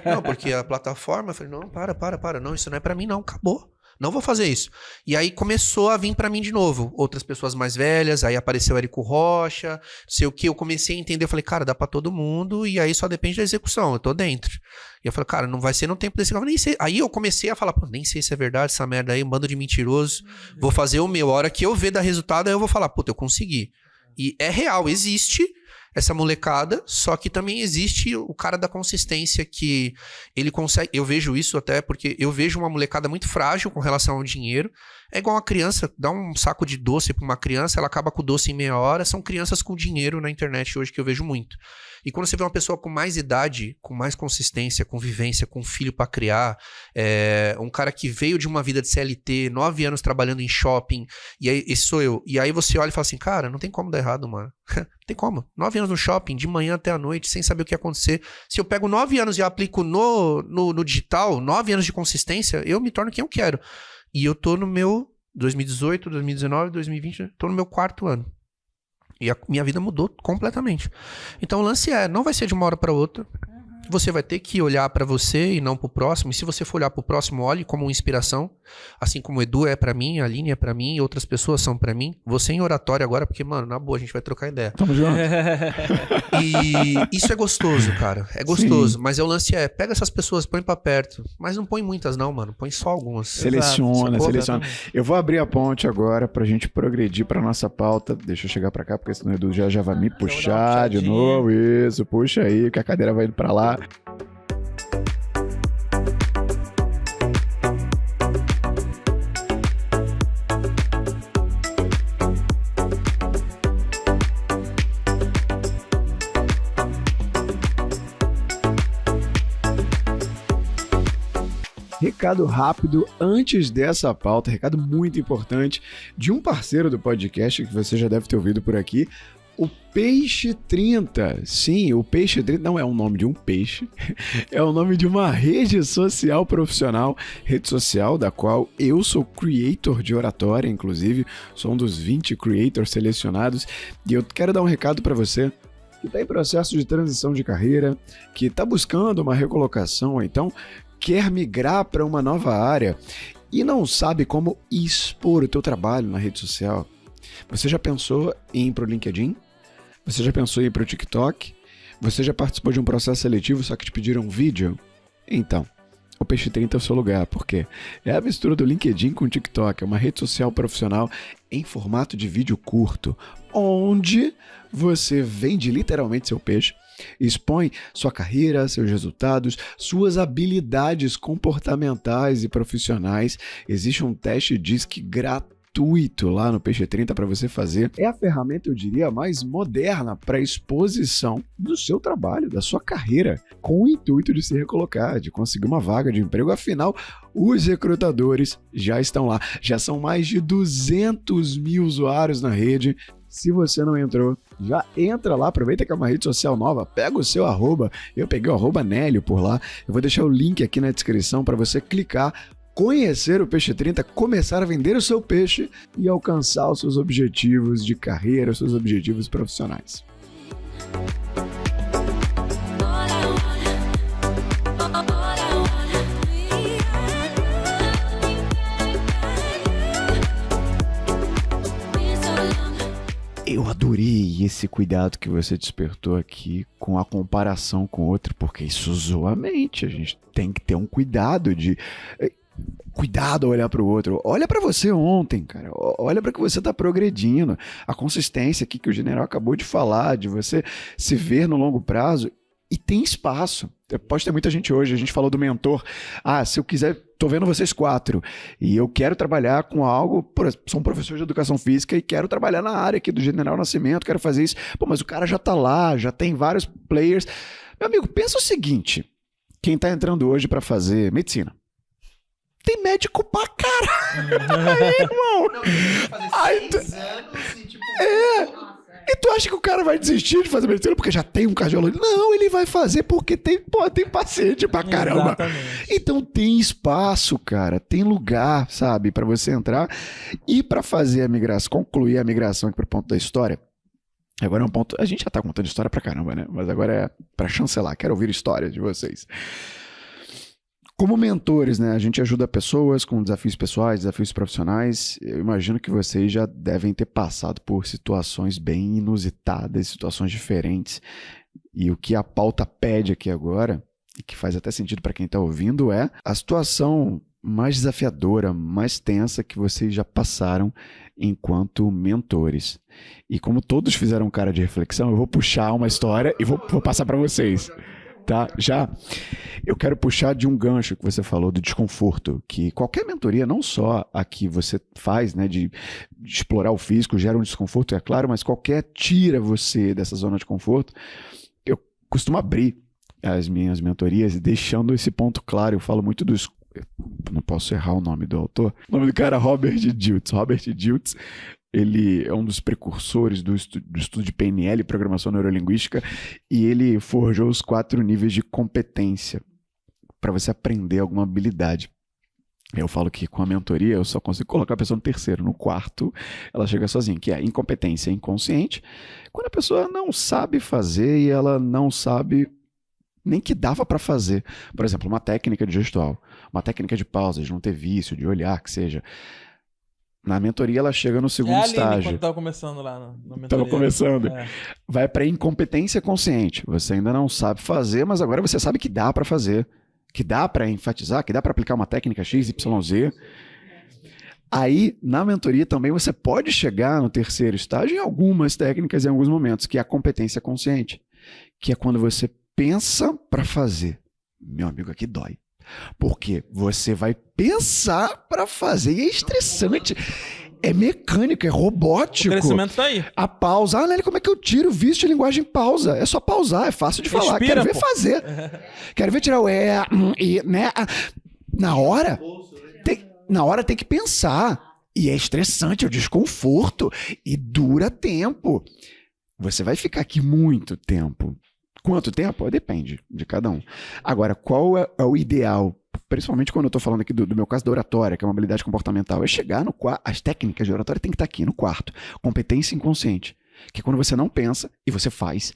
Não, porque a plataforma, eu falei, não, para. Não, isso não é pra mim não, acabou. Não vou fazer isso. E aí começou a vir pra mim de novo. Outras pessoas mais velhas, aí apareceu o Érico Rocha, não sei o que. Eu comecei a entender, eu falei, cara, dá pra todo mundo e aí só depende da execução, eu tô dentro. E eu falei, cara, não vai ser no tempo desse cara, nem sei. Aí eu comecei a falar, pô, nem sei se é verdade essa merda aí, um bando de mentiroso. Vou fazer o meu. A hora que eu ver dar resultado, aí eu vou falar, puta, eu consegui. E é real, existe essa molecada, só que também existe o cara da consistência que ele consegue, eu vejo isso até porque eu vejo uma molecada muito frágil com relação ao dinheiro, é igual uma criança, dá um saco de doce pra uma criança, ela acaba com o doce em meia hora, são crianças com dinheiro na internet hoje que eu vejo muito. E quando você vê uma pessoa com mais idade, com mais consistência, com vivência, com filho pra criar, um cara que veio de uma vida de CLT, 9 anos trabalhando em shopping, e aí, esse sou eu. E aí você olha e fala assim, cara, não tem como dar errado, mano. Não tem como. 9 anos no shopping, de manhã até a noite, sem saber o que ia acontecer. Se eu pego 9 anos e aplico no digital, 9 anos de consistência, eu me torno quem eu quero. E eu tô no meu 2018, 2019, 2020, tô no meu 4º ano. E a minha vida mudou completamente. Então o lance não vai ser de uma hora para outra. Você vai ter que olhar para você e não pro próximo. E se você for olhar pro próximo, olhe como inspiração. Assim como o Edu é para mim, a Aline é para mim, outras pessoas são para mim. Você em oratório agora, porque, mano, na boa, a gente vai trocar ideia. Tamo junto. E isso é gostoso, cara. É gostoso. Sim. Mas o lance pega essas pessoas, põe pra perto. Mas não põe muitas não, mano. Põe só algumas. Seleciona. Eu vou abrir a ponte agora pra gente progredir pra nossa pauta. Deixa eu chegar pra cá, porque senão o Edu já vai me puxar de novo. Isso, puxa aí, que a cadeira vai indo pra lá. Recado rápido antes dessa pauta, recado muito importante de um parceiro do podcast que você já deve ter ouvido por aqui, o Peixe 30. Sim, o Peixe 30 não é o nome de um peixe, é o nome de uma rede social profissional, rede social da qual eu sou creator de oratória, inclusive, sou um dos 20 creators selecionados, e eu quero dar um recado para você que está em processo de transição de carreira, que está buscando uma recolocação, ou então quer migrar para uma nova área e não sabe como expor o teu trabalho na rede social. Você já pensou em ir para o LinkedIn? Você já pensou em ir para o TikTok? Você já participou de um processo seletivo só que te pediram um vídeo? Então, o Peixe 30 é o seu lugar, porque é a mistura do LinkedIn com o TikTok, é uma rede social profissional em formato de vídeo curto, onde você vende literalmente seu peixe, expõe sua carreira, seus resultados, suas habilidades comportamentais e profissionais. Existe um teste DISC gratuito lá no Peixe 30 para você fazer. É a ferramenta, eu diria, mais moderna para exposição do seu trabalho, da sua carreira, com o intuito de se recolocar, de conseguir uma vaga de emprego. Afinal, os recrutadores já estão lá. Já são mais de 200 mil usuários na rede. Se você não entrou, já entra lá, aproveita que é uma rede social nova, pega o seu @, eu peguei o @Nélio por lá, eu vou deixar o link aqui na descrição para você clicar, conhecer o Peixe 30, começar a vender o seu peixe e alcançar os seus objetivos de carreira, os seus objetivos profissionais. Eu adorei esse cuidado que você despertou aqui com a comparação com outro, porque isso zoa a mente. A gente tem que ter um cuidado de... Cuidado a olhar para o outro. Olha para você ontem, cara. Olha para que você está progredindo. A consistência aqui que o general acabou de falar, de você se ver no longo prazo. E tem espaço. Pode ter muita gente hoje. A gente falou do mentor. Se eu quiser, tô vendo vocês 4 e eu quero trabalhar com algo. Sou um professor de educação física e quero trabalhar na área aqui do General Nascimento. Quero fazer isso. Mas o cara já tá lá, já tem vários players. Meu amigo, pensa o seguinte: quem tá entrando hoje para fazer medicina? Tem médico pra caralho, irmão. Aí, e tu acha que o cara vai desistir de fazer medicina porque já tem um cardiologista? Não, ele vai fazer porque tem paciente pra caramba. Exatamente. Então tem espaço, cara, tem lugar, sabe, pra você entrar e pra fazer a migração, concluir a migração aqui pro ponto da história. Agora é um ponto, a gente já tá contando história pra caramba, né? Mas agora é pra chancelar, quero ouvir histórias de vocês. Como mentores, né, a gente ajuda pessoas com desafios pessoais, desafios profissionais. Eu imagino que vocês já devem ter passado por situações bem inusitadas, situações diferentes. E o que a pauta pede aqui agora, e que faz até sentido para quem está ouvindo, é a situação mais desafiadora, mais tensa que vocês já passaram enquanto mentores. E como todos fizeram cara de reflexão, eu vou puxar uma história e vou passar para vocês. Tá? Já eu quero puxar de um gancho que você falou do desconforto, que qualquer mentoria, não só a que você faz, né, de explorar o físico, gera um desconforto, é claro, mas qualquer tira você dessa zona de conforto. Eu costumo abrir as minhas mentorias deixando esse ponto claro. Eu falo muito dos... Eu não posso errar o nome do autor. O nome do cara é Robert Dilts. Robert Dilts, ele é um dos precursores do estudo de PNL, Programação Neurolinguística, e ele forjou os 4 níveis de competência para você aprender alguma habilidade. Eu falo que com a mentoria eu só consigo colocar a pessoa no 3º. No 4º, ela chega sozinha, que é a incompetência inconsciente, quando a pessoa não sabe fazer e ela não sabe nem que dava para fazer. Por exemplo, uma técnica de gestual, uma técnica de pausa, de não ter vício, de olhar, que seja... Na mentoria ela chega no segundo estágio. Quando tava começando lá na mentoria. Tava começando. Vai para incompetência consciente. Você ainda não sabe fazer, mas agora você sabe que dá para fazer, que dá para enfatizar, que dá para aplicar uma técnica X, Y, Z. Aí, na mentoria também você pode chegar no 3º estágio em algumas técnicas, em alguns momentos, que é a competência consciente, que é quando você pensa para fazer. Meu amigo, aqui dói. Porque você vai pensar para fazer e é estressante, é mecânico, é robótico. O crescimento tá aí. A pausa, Nelly, como é que eu tiro o vício de linguagem pausa? É só pausar, é fácil de falar. Respira, quero ver fazer. Quero ver tirar o e, né? Na hora tem que pensar. E é estressante, é o desconforto e dura tempo. Você vai ficar aqui muito tempo. Quanto tempo? Depende de cada um. Agora, qual é o ideal? Principalmente quando eu estou falando aqui do meu caso da oratória, que é uma habilidade comportamental. É chegar no quarto. As técnicas de oratória têm que estar aqui no 4º. Competência inconsciente. Que é quando você não pensa e você faz.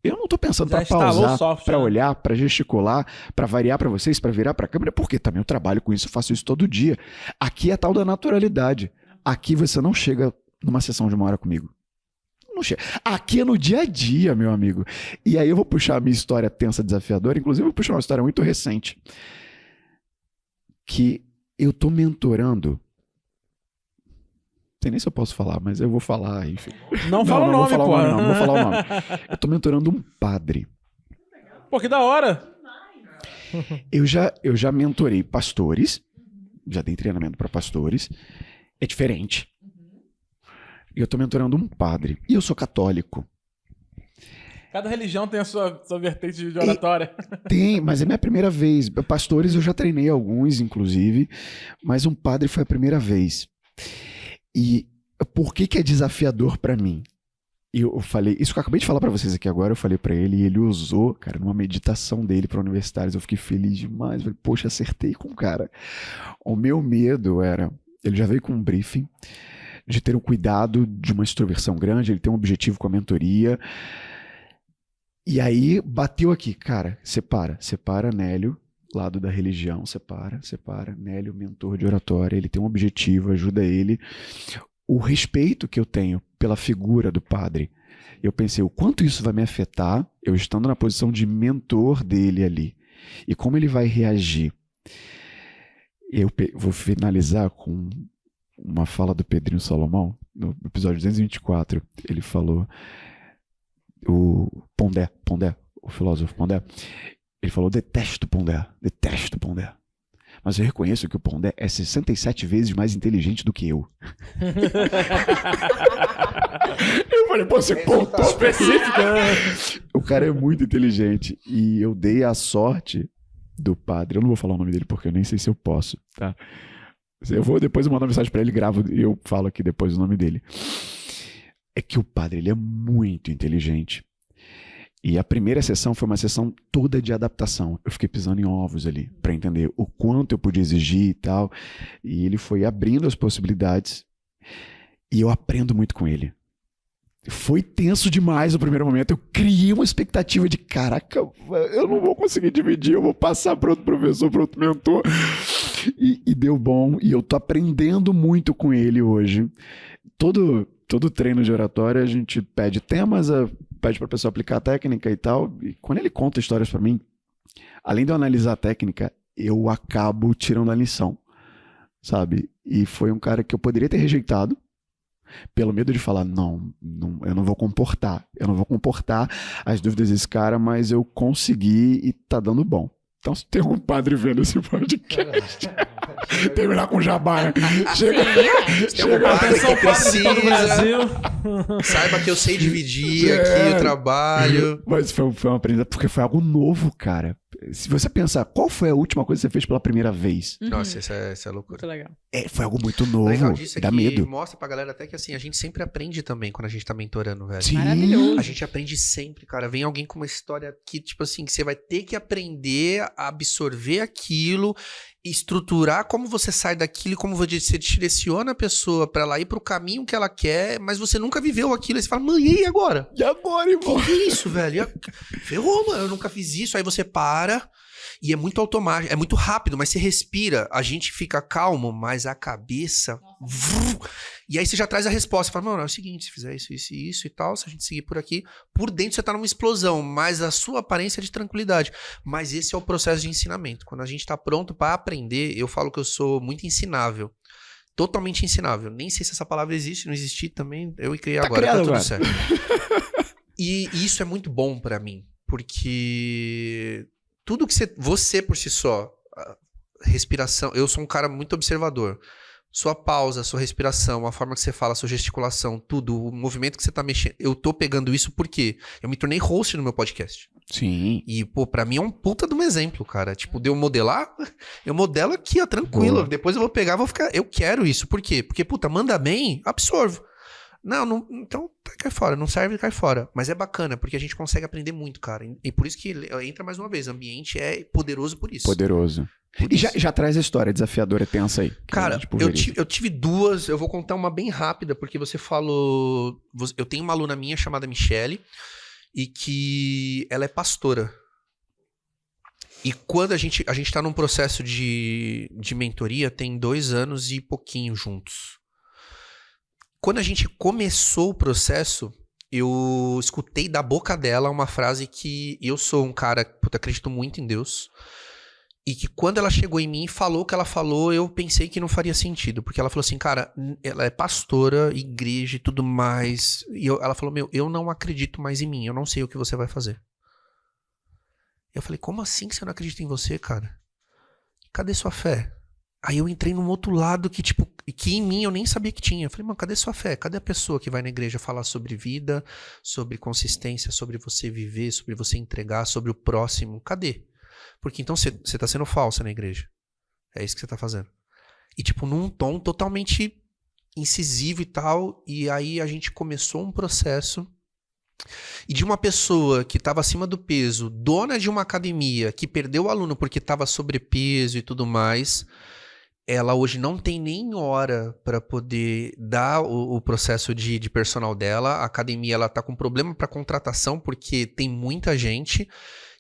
Eu não estou pensando para pausar, para olhar, para gesticular, para variar para vocês, para virar para a câmera, porque também eu trabalho com isso, eu faço isso todo dia. Aqui é a tal da naturalidade. Aqui você não chega numa sessão de 1 hora comigo. Não chega. Aqui é no dia a dia, meu amigo. E aí eu vou puxar a minha história tensa, desafiadora. Inclusive, eu vou puxar uma história muito recente. Que eu tô mentorando. Não sei nem se eu posso falar, mas eu vou falar, enfim. Não fala o nome, pô. Não vou falar o nome. Eu tô mentorando um padre. Pô, que da hora. Eu já mentorei pastores. Já dei treinamento para pastores. É diferente. E eu tô mentorando um padre. E eu sou católico. Cada religião tem a sua vertente de oratória. Tem, mas é minha primeira vez. Pastores eu já treinei alguns, inclusive. Mas um padre foi a primeira vez. E por que é desafiador para mim? E eu falei, isso que eu acabei de falar pra vocês aqui agora, eu falei pra ele e ele usou, cara, numa meditação dele pra universitários. Eu fiquei feliz demais. Eu falei, poxa, acertei com o cara. O meu medo era, ele já veio com um briefing de ter um cuidado de uma extroversão grande, ele tem um objetivo com a mentoria. E aí bateu aqui, cara, separa Nélio, lado da religião, separa, Nélio, mentor de oratória, ele tem um objetivo, ajuda ele. O respeito que eu tenho pela figura do padre, eu pensei, o quanto isso vai me afetar, eu estando na posição de mentor dele ali, e como ele vai reagir. Eu vou finalizar com uma fala do Pedrinho Salomão, no episódio 224, ele falou, o Pondé, o filósofo Pondé, ele falou, detesto Pondé, mas eu reconheço que o Pondé é 67 vezes mais inteligente do que eu. Eu falei, pô, você pontou específico. O cara é muito inteligente. E eu dei a sorte do padre. Eu não vou falar o nome dele porque eu nem sei se eu posso, tá? Eu vou depois mandar uma mensagem pra ele, gravo e eu falo aqui depois o nome dele. É que o padre, ele é muito inteligente. E a primeira sessão foi uma sessão toda de adaptação. Eu fiquei pisando em ovos ali, para entender o quanto eu podia exigir e tal. E ele foi abrindo as possibilidades. E eu aprendo muito com ele. Foi tenso demais no primeiro momento. Eu criei uma expectativa de, caraca, eu não vou conseguir dividir, eu vou passar para outro professor, para outro mentor. E deu bom. E eu tô aprendendo muito com ele hoje. Todo treino de oratória, a gente pede temas, pede para a pessoa aplicar a técnica e tal. E quando ele conta histórias para mim, além de eu analisar a técnica, eu acabo tirando a lição, sabe? E foi um cara que eu poderia ter rejeitado, pelo medo de falar, não, eu não vou comportar as dúvidas desse cara, mas eu consegui e tá dando bom. Então, se tem algum padre vendo esse podcast, terminar com jabá, né? Chega um padre que precisa. Saiba que eu sei dividir aqui o trabalho. Mas foi uma aprendizagem, porque foi algo novo, cara. Se você pensar, qual foi a última coisa que você fez pela primeira vez? Nossa, isso é loucura. Muito legal. Foi algo muito novo, legal disso é dá que medo. mostra pra galera até que assim, a gente sempre aprende também quando a gente tá mentorando, velho. Sim. Maravilhoso. A gente aprende sempre, cara. Vem alguém com uma história que, tipo assim, que você vai ter que aprender a absorver aquilo, estruturar como você sai daquilo e como você direciona a pessoa pra ela ir pro caminho que ela quer, mas você nunca viveu aquilo. Aí você fala, mano, e aí agora? E agora, irmão? Que é isso, velho? Ferrou, mano, eu nunca fiz isso. Aí você para e é muito automático, é muito rápido, mas você respira, a gente fica calmo, mas a cabeça... E aí você já traz a resposta. Você fala, mano, é o seguinte, se fizer isso e tal, se a gente seguir por aqui, por dentro você tá numa explosão, mas a sua aparência é de tranquilidade. Mas esse é o processo de ensinamento. Quando a gente tá pronto pra aprender, eu falo que eu sou muito ensinável. Totalmente ensinável. Nem sei se essa palavra existe, não existir também, eu criei agora, tá tudo certo. E isso é muito bom pra mim, porque tudo que você por si só, respiração, eu sou um cara muito observador. Sua pausa, sua respiração, a forma que você fala, sua gesticulação, tudo, o movimento que você tá mexendo. Eu tô pegando isso porque eu me tornei host no meu podcast. Sim. E, pô, pra mim é um puta de um exemplo, cara. Tipo, de eu modelar, eu modelo aqui, ó, tranquilo. Boa. Depois eu vou pegar, vou ficar... Eu quero isso. Por quê? Porque, puta, manda bem, absorvo. Não, então cai fora. Não serve, cai fora. Mas é bacana, porque a gente consegue aprender muito, cara. E por isso que entra mais uma vez. O ambiente é poderoso por isso. Poderoso. E já traz a história desafiadora, tensa aí. Cara, eu tive duas, eu vou contar uma bem rápida, porque você falou... Eu tenho uma aluna minha chamada Michele, e que ela é pastora. E quando a gente tá num processo de mentoria, tem 2 anos e pouquinho juntos. Quando a gente começou o processo, eu escutei da boca dela uma frase que eu sou um cara, puta, acredito muito em Deus. E que quando ela chegou em mim e falou o que ela falou, eu pensei que não faria sentido. Porque ela falou assim, cara, ela é pastora, igreja e tudo mais. E ela falou, eu não acredito mais em mim, eu não sei o que você vai fazer. Eu falei, como assim que você não acredita em você, cara? Cadê sua fé? Aí eu entrei num outro lado que, tipo, que em mim eu nem sabia que tinha. Eu falei, mano, cadê sua fé? Cadê a pessoa que vai na igreja falar sobre vida, sobre consistência, sobre você viver, sobre você entregar, sobre o próximo? Cadê? Porque então você tá sendo falsa na igreja. É isso que você tá fazendo. E tipo, num tom totalmente incisivo e tal. E aí a gente começou um processo E de uma pessoa que estava acima do peso, dona de uma academia, que perdeu o aluno porque estava sobrepeso e tudo mais, ela hoje não tem nem hora para poder dar o processo de personal dela. A academia ela tá com problema para contratação porque tem muita gente.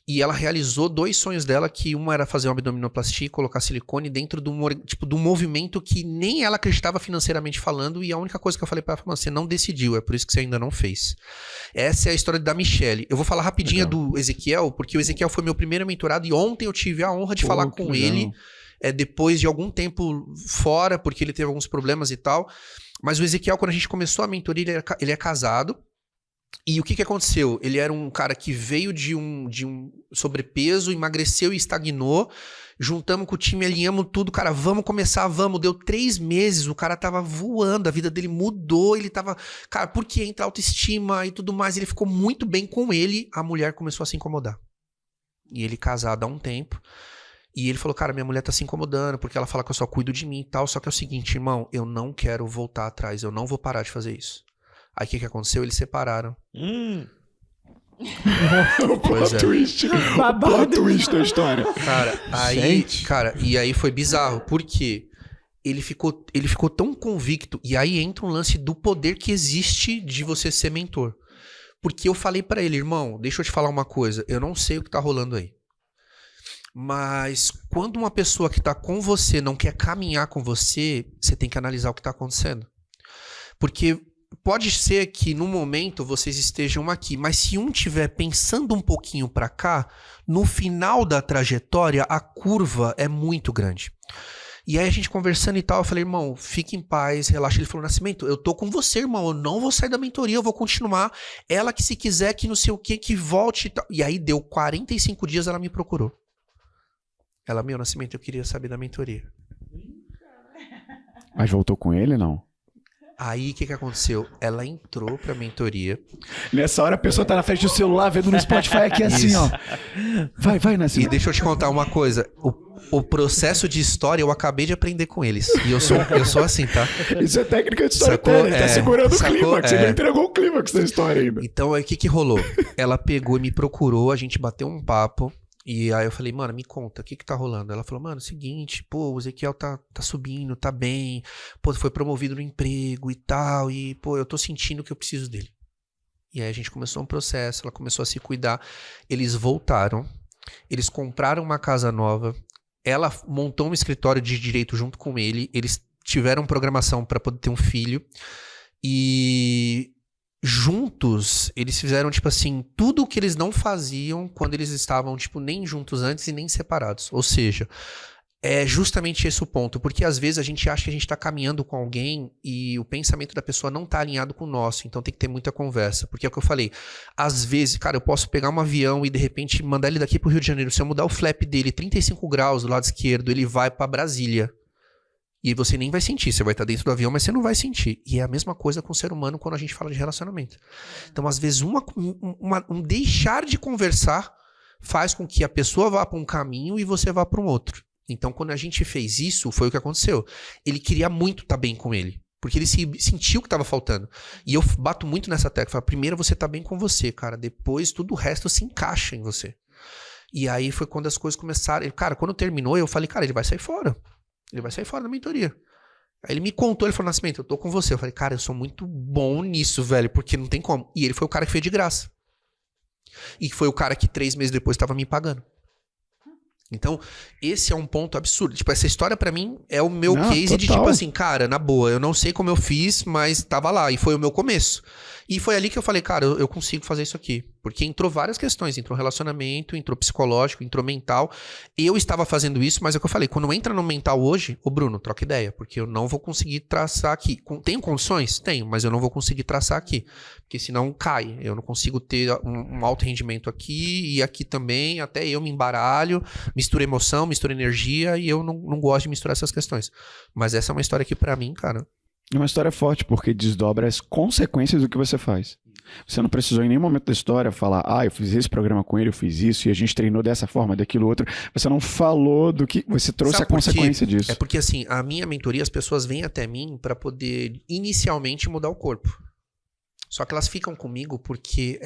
E ela realizou 2 sonhos dela, que uma era fazer uma abdominoplastia e colocar silicone dentro de um movimento que nem ela acreditava financeiramente falando, e a única coisa que eu falei pra ela foi, você não decidiu, é por isso que você ainda não fez. Essa é a história da Michelle. Eu vou falar rapidinho do Ezequiel, porque o Ezequiel foi meu primeiro mentorado, e ontem eu tive a honra de falar com ele, depois de algum tempo fora, porque ele teve alguns problemas e tal. Mas o Ezequiel, quando a gente começou a mentoria, ele é casado. E o que aconteceu? Ele era um cara que veio de um sobrepeso, emagreceu e estagnou. Juntamos com o time, alinhamos tudo. Cara, vamos começar, vamos. Deu 3 meses, o cara tava voando, a vida dele mudou. Ele tava... Cara, porque entra autoestima e tudo mais. Ele ficou muito bem com ele. A mulher começou a se incomodar. E ele casado há um tempo. E ele falou, cara, minha mulher tá se incomodando porque ela fala que eu só cuido de mim e tal. Só que é o seguinte, irmão, eu não quero voltar atrás. Eu não vou parar de fazer isso. Aí o que aconteceu? Eles separaram. O plot twist. O plot twist da história. Cara, aí, e aí foi bizarro. Por quê? Ele ficou tão convicto. E aí entra um lance do poder que existe de você ser mentor. Porque eu falei pra ele, irmão, deixa eu te falar uma coisa. Eu não sei o que tá rolando aí. Mas quando uma pessoa que tá com você não quer caminhar com você, você tem que analisar o que tá acontecendo. Porque... pode ser que no momento vocês estejam aqui, mas se um estiver pensando um pouquinho para cá, no final da trajetória a curva é muito grande. E aí a gente conversando e tal, eu falei, irmão, fique em paz, relaxa. Ele falou, Nascimento, eu tô com você, irmão, eu não vou sair da mentoria, eu vou continuar. Ela que se quiser, que não sei o que volte e tal. E aí deu 45 dias, ela me procurou. Ela, meu, Nascimento, eu queria saber da mentoria. Mas voltou com ele, não? Aí, o que aconteceu? Ela entrou pra mentoria. Nessa hora a pessoa tá na frente do celular, vendo no Spotify aqui assim, ó. Vai, Nascimento. E deixa eu te contar uma coisa. O processo de história eu acabei de aprender com eles. E eu sou assim, tá? Isso é técnica de storytelling. Tá segurando o clímax. Você não entregou o clímax da história ainda. Então, aí o que rolou? Ela pegou e me procurou, a gente bateu um papo. E aí eu falei, mano, me conta, o que tá rolando? Ela falou, mano, seguinte, pô, o Ezequiel tá subindo, tá bem, pô, foi promovido no emprego e tal, e pô, eu tô sentindo que eu preciso dele. E aí a gente começou um processo, ela começou a se cuidar, eles voltaram, eles compraram uma casa nova, ela montou um escritório de direito junto com ele, eles tiveram programação pra poder ter um filho, e... juntos, eles fizeram, tipo assim, tudo o que eles não faziam quando eles estavam, tipo, nem juntos antes e nem separados. Ou seja, é justamente esse o ponto. Porque às vezes a gente acha que a gente tá caminhando com alguém e o pensamento da pessoa não tá alinhado com o nosso. Então tem que ter muita conversa. Porque é o que eu falei. Às vezes, cara, eu posso pegar um avião e de repente mandar ele daqui pro Rio de Janeiro. Se eu mudar o flap dele 35 graus do lado esquerdo, ele vai pra Brasília. E você nem vai sentir, você vai estar dentro do avião, mas você não vai sentir. E é a mesma coisa com o ser humano quando a gente fala de relacionamento. Então, às vezes, um deixar de conversar faz com que a pessoa vá para um caminho e você vá para um outro. Então, quando a gente fez isso, foi o que aconteceu. Ele queria muito estar bem com ele, porque ele sentiu que estava faltando. E eu bato muito nessa tecla. Primeiro você tá bem com você, cara. Depois tudo o resto se encaixa em você. E aí foi quando as coisas começaram. Cara, quando terminou, eu falei, cara, ele vai sair fora. Ele vai sair fora da mentoria. Aí ele me contou, ele falou, Nascimento, eu tô com você. Eu falei, cara, eu sou muito bom nisso, velho, porque não tem como. E ele foi o cara que fez de graça. E foi o cara que 3 meses depois tava me pagando. Então, esse é um ponto absurdo. Tipo, essa história pra mim é o meu case de tipo assim, cara, na boa, eu não sei como eu fiz, mas tava lá. E foi o meu começo. E foi ali que eu falei, cara, eu consigo fazer isso aqui. Porque entrou várias questões. Entrou relacionamento, entrou psicológico, entrou mental. Eu estava fazendo isso, mas é o que eu falei. Quando entra no mental hoje, ô Bruno, troca ideia. Porque eu não vou conseguir traçar aqui. Tenho condições? Tenho, mas eu não vou conseguir traçar aqui. Porque senão cai. Eu não consigo ter um alto rendimento aqui e aqui também. Até eu me embaralho, misturo emoção, misturo energia. E eu não gosto de misturar essas questões. Mas essa é uma história que pra mim, cara... É uma história forte, porque desdobra as consequências do que você faz. Você não precisou em nenhum momento da história falar, eu fiz esse programa com ele, eu fiz isso, e a gente treinou dessa forma, daquilo outro. Você não falou do que... Você trouxe a consequência disso. É porque, assim, a minha mentoria, as pessoas vêm até mim para poder, inicialmente, mudar o corpo. Só que elas ficam comigo porque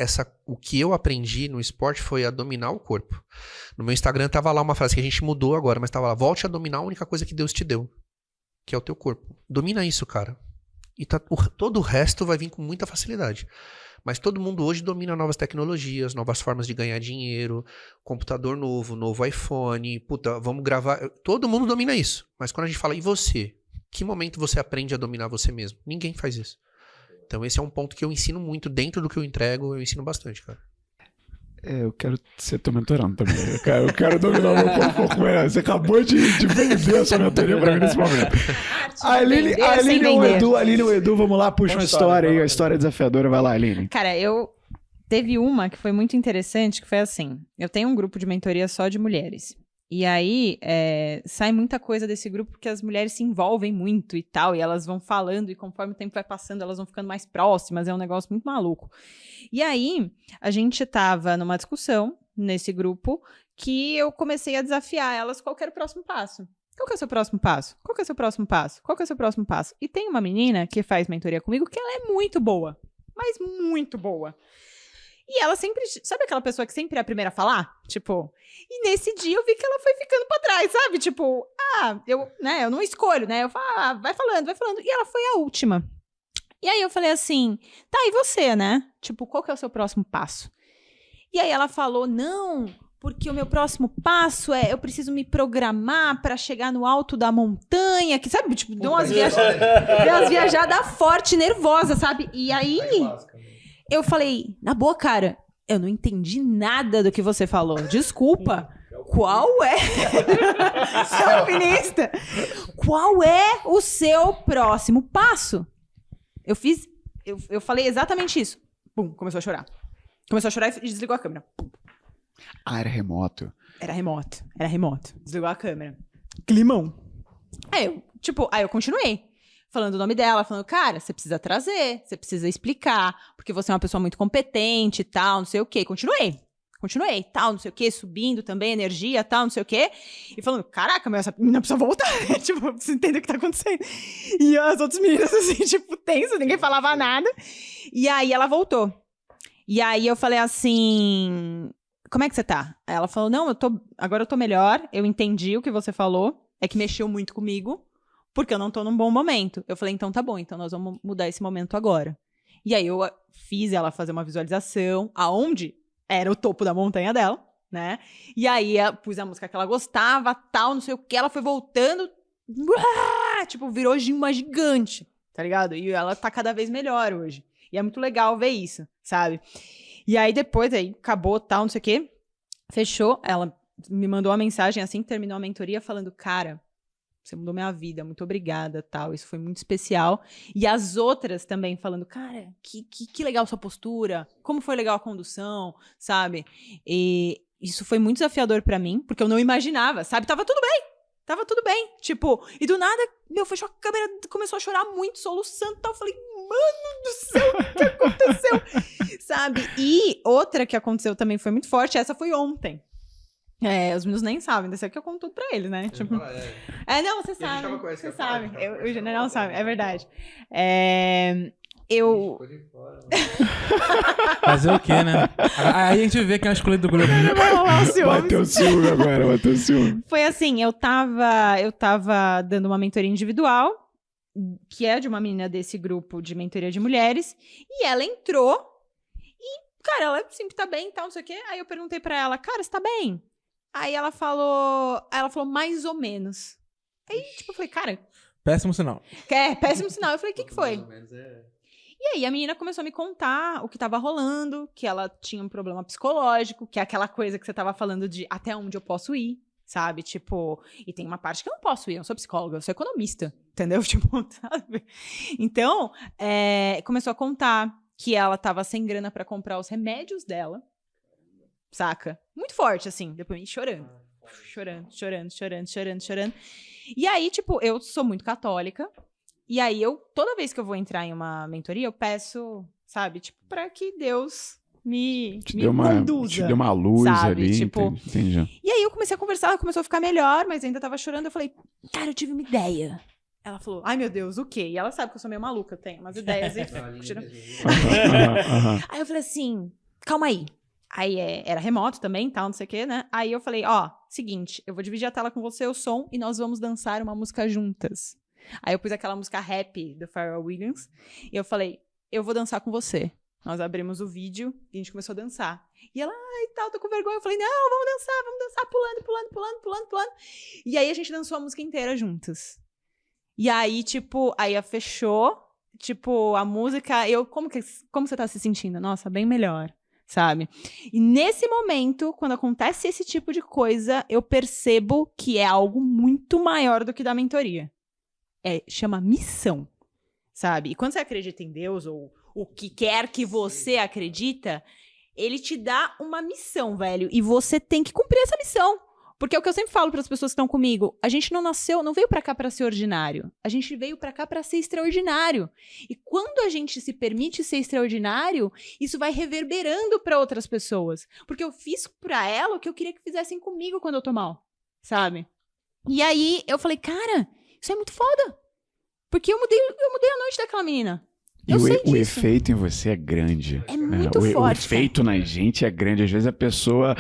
o que eu aprendi no esporte foi a dominar o corpo. No meu Instagram tava lá uma frase que a gente mudou agora, mas tava lá: volte a dominar a única coisa que Deus te deu, que é o teu corpo. Domina isso, cara. E todo o resto vai vir com muita facilidade. Mas todo mundo hoje domina novas tecnologias, novas formas de ganhar dinheiro, computador novo iPhone, puta, vamos gravar. Todo mundo domina isso. Mas quando a gente fala, e você? Que momento você aprende a dominar você mesmo? Ninguém faz isso. Então esse é um ponto que eu ensino muito dentro do que eu entrego, eu ensino bastante, cara. Eu quero ser teu mentorando também. Eu quero dominar o meu corpo um pouco melhor. Você acabou de vender a sua mentoria pra mim nesse momento. A Aline e o Edu, vamos lá, puxa uma história aí, a história desafiadora. Vai lá, Aline. Cara, teve uma que foi muito interessante, que foi assim, eu tenho um grupo de mentoria só de mulheres. E aí, sai muita coisa desse grupo porque as mulheres se envolvem muito e tal, e elas vão falando, e conforme o tempo vai passando, elas vão ficando mais próximas, é um negócio muito maluco. E aí, a gente tava numa discussão nesse grupo que eu comecei a desafiar elas qual que era o próximo passo. Qual que é o seu próximo passo? Qual que é o seu próximo passo? Qual que é o seu próximo passo? E tem uma menina que faz mentoria comigo que ela é muito boa, mas muito boa. E ela sempre... Sabe aquela pessoa que sempre é a primeira a falar? Tipo... E nesse dia eu vi que ela foi ficando pra trás, sabe? Tipo... eu não escolho, né? Eu falo, vai falando. E ela foi a última. E aí eu falei assim... Tá, e você, né? Tipo, qual que é o seu próximo passo? E aí ela falou... Não, porque o meu próximo passo é... Eu preciso me programar pra chegar no alto da montanha. Que, sabe? Tipo, deu umas viajadas fortes, nervosas, sabe? E aí... Eu falei, na boa, cara, eu não entendi nada do que você falou. Desculpa. Qual é? Seu alpinista. Qual é o seu próximo passo? Eu falei exatamente isso. Pum, começou a chorar. Começou a chorar e desligou a câmera. Era remoto. Era remoto. Desligou a câmera. Climão. Aí eu continuei. Falando o nome dela, falando, cara, você precisa trazer, você precisa explicar, porque você é uma pessoa muito competente e tal, não sei o quê. Continuei, tal, não sei o quê, subindo também, energia, tal, não sei o quê. E falando, caraca, mas essa menina precisa voltar, né? Tipo, eu preciso entender o que tá acontecendo. E as outras meninas, assim, tipo, tenso, ninguém falava nada. E aí ela voltou. E aí eu falei assim, como é que você tá? Aí ela falou, não, agora eu tô melhor, eu entendi o que você falou, é que mexeu muito comigo. Porque eu não tô num bom momento. Eu falei, então tá bom, então nós vamos mudar esse momento agora. E aí eu fiz ela fazer uma visualização aonde era o topo da montanha dela, né? E aí eu pus a música que ela gostava, tal, não sei o que, ela foi voltando, tipo, virou uma gigante, tá ligado? E ela tá cada vez melhor hoje. E é muito legal ver isso, sabe? E aí depois, aí acabou, tal, não sei o que, fechou, ela me mandou uma mensagem assim que terminou a mentoria falando, cara... Você mudou minha vida, muito obrigada, tal. Isso foi muito especial. E as outras também falando, cara, que legal sua postura, como foi legal a condução, sabe? E isso foi muito desafiador pra mim, porque eu não imaginava, sabe? Tava tudo bem. Tipo, e do nada, fechou a câmera, começou a chorar muito, soluçando e tal. Eu falei, mano do céu, o que aconteceu? Sabe? E outra que aconteceu também foi muito forte, essa foi ontem. Os meninos nem sabem, desse aqui eu conto tudo pra eles, né? Tipo... não, você sabe. Você sabe. O general sabe, é verdade. Fazer o quê, né? Aí a gente vê que é o escolhido do grupo. Bateu o ciúme agora, bateu o ciúme. Foi assim, eu tava dando uma mentoria individual, que é de uma menina desse grupo de mentoria de mulheres, e ela entrou, e, cara, ela sempre tá bem e tal, não sei o quê. Aí eu perguntei pra ela, cara, você tá bem? Aí ela falou mais ou menos. Aí, tipo, eu falei, cara... Péssimo sinal. Péssimo sinal. Eu falei, o que foi? Mais ou menos E aí a menina começou a me contar o que tava rolando, que ela tinha um problema psicológico, que é aquela coisa que você tava falando de até onde eu posso ir, sabe? Tipo, e tem uma parte que eu não posso ir, eu não sou psicóloga, eu sou economista, entendeu? Tipo, sabe? Então, começou a contar que ela tava sem grana pra comprar os remédios dela, saca? Muito forte, assim, depois chorando. Chorando. E aí, tipo, eu sou muito católica. E aí, toda vez que eu vou entrar em uma mentoria, eu peço, sabe? Tipo, pra que Deus me conduza. Te deu uma luz, sabe? Ali, tipo... Entendi. E aí, eu comecei a conversar, ela começou a ficar melhor, mas ainda tava chorando. Eu falei, cara, eu tive uma ideia. Ela falou, ai meu Deus, o quê? E ela sabe que eu sou meio maluca, eu tenho umas ideias. E... Aí eu falei assim, calma aí. Aí era remoto também, tal, não sei o quê, né? Aí eu falei, seguinte, eu vou dividir a tela com você, o som, e nós vamos dançar uma música juntas. Aí eu pus aquela música Happy, do Pharrell Williams, e eu falei, eu vou dançar com você. Nós abrimos o vídeo e a gente começou a dançar. E ela, tô com vergonha. Eu falei, não, vamos dançar, pulando. E aí a gente dançou a música inteira juntas. E aí, aí fechou, a música, como você tá se sentindo? Nossa, bem melhor. Sabe? E nesse momento, quando acontece esse tipo de coisa, eu percebo que é algo muito maior do que da mentoria. Chama missão, sabe? E quando você acredita em Deus, ou o que quer que você acredita, ele te dá uma missão, velho. E você tem que cumprir essa missão. Porque é o que eu sempre falo para as pessoas que estão comigo. A gente não veio para cá para ser ordinário. A gente veio para cá para ser extraordinário. E quando a gente se permite ser extraordinário, isso vai reverberando para outras pessoas. Porque eu fiz para ela o que eu queria que fizessem comigo quando eu tô mal, sabe? E aí eu falei, cara, isso é muito foda. Porque eu mudei a noite daquela menina. E o efeito em você é grande. É muito forte. O efeito na gente é grande. Às vezes a pessoa,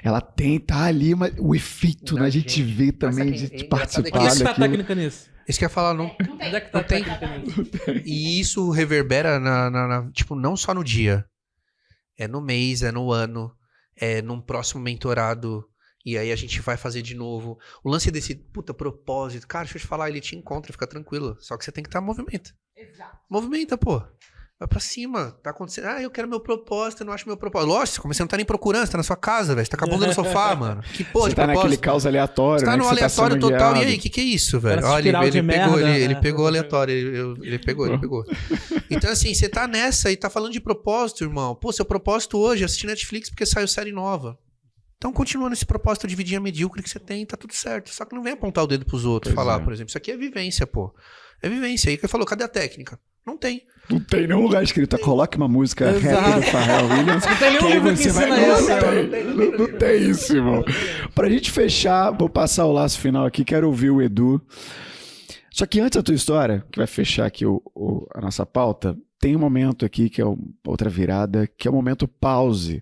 ela tá ali, mas o efeito na gente vê também de participar Onde é que tá a daquilo. técnica nisso? Isso que eu ia falar, não. Onde é que tá a técnica nisso? E isso reverbera tipo, não só no dia. É no mês, é no ano, é num próximo mentorado. E aí a gente vai fazer de novo. O lance desse propósito. Cara, deixa eu te falar, ele te encontra, fica tranquilo. Só que você tem que estar em movimento. Exato. Movimenta, pô. Vai pra cima. Tá acontecendo. Eu quero meu propósito, eu não acho meu propósito. Lógico, você não tá nem procurando, você tá na sua casa, velho. Você tá com a bunda no sofá, mano. Que porra Você de tá propósito. naquele caos aleatório, Você tá no aleatório sendo total. guiado. E aí, que é isso, velho? Parece Olha, espiral de merda, ele né? pegou o aleatório. Ele pegou. Então, assim, você tá nessa e tá falando de propósito, irmão. Pô, seu propósito hoje é assistir Netflix porque saiu série nova. Então, continua nesse propósito de vidinha medíocre que você tem, tá tudo certo. Só que não vem apontar o dedo pros outros, Pois falar, é. por exemplo. Isso aqui é vivência, pô. É vivência. Aí que ele falou, cadê a técnica? Não tem. Não tem nenhum lugar escrito, coloque uma música Exato. rap do Pharrell Williams. Não tem nenhum que aí livro que você vai... ensina isso. Não tem isso, irmão. Pra gente fechar, vou passar o laço final aqui, quero ouvir o Edu. Só que antes da tua história, que vai fechar aqui a nossa pauta, tem um momento aqui que é outra virada, que é o momento pause,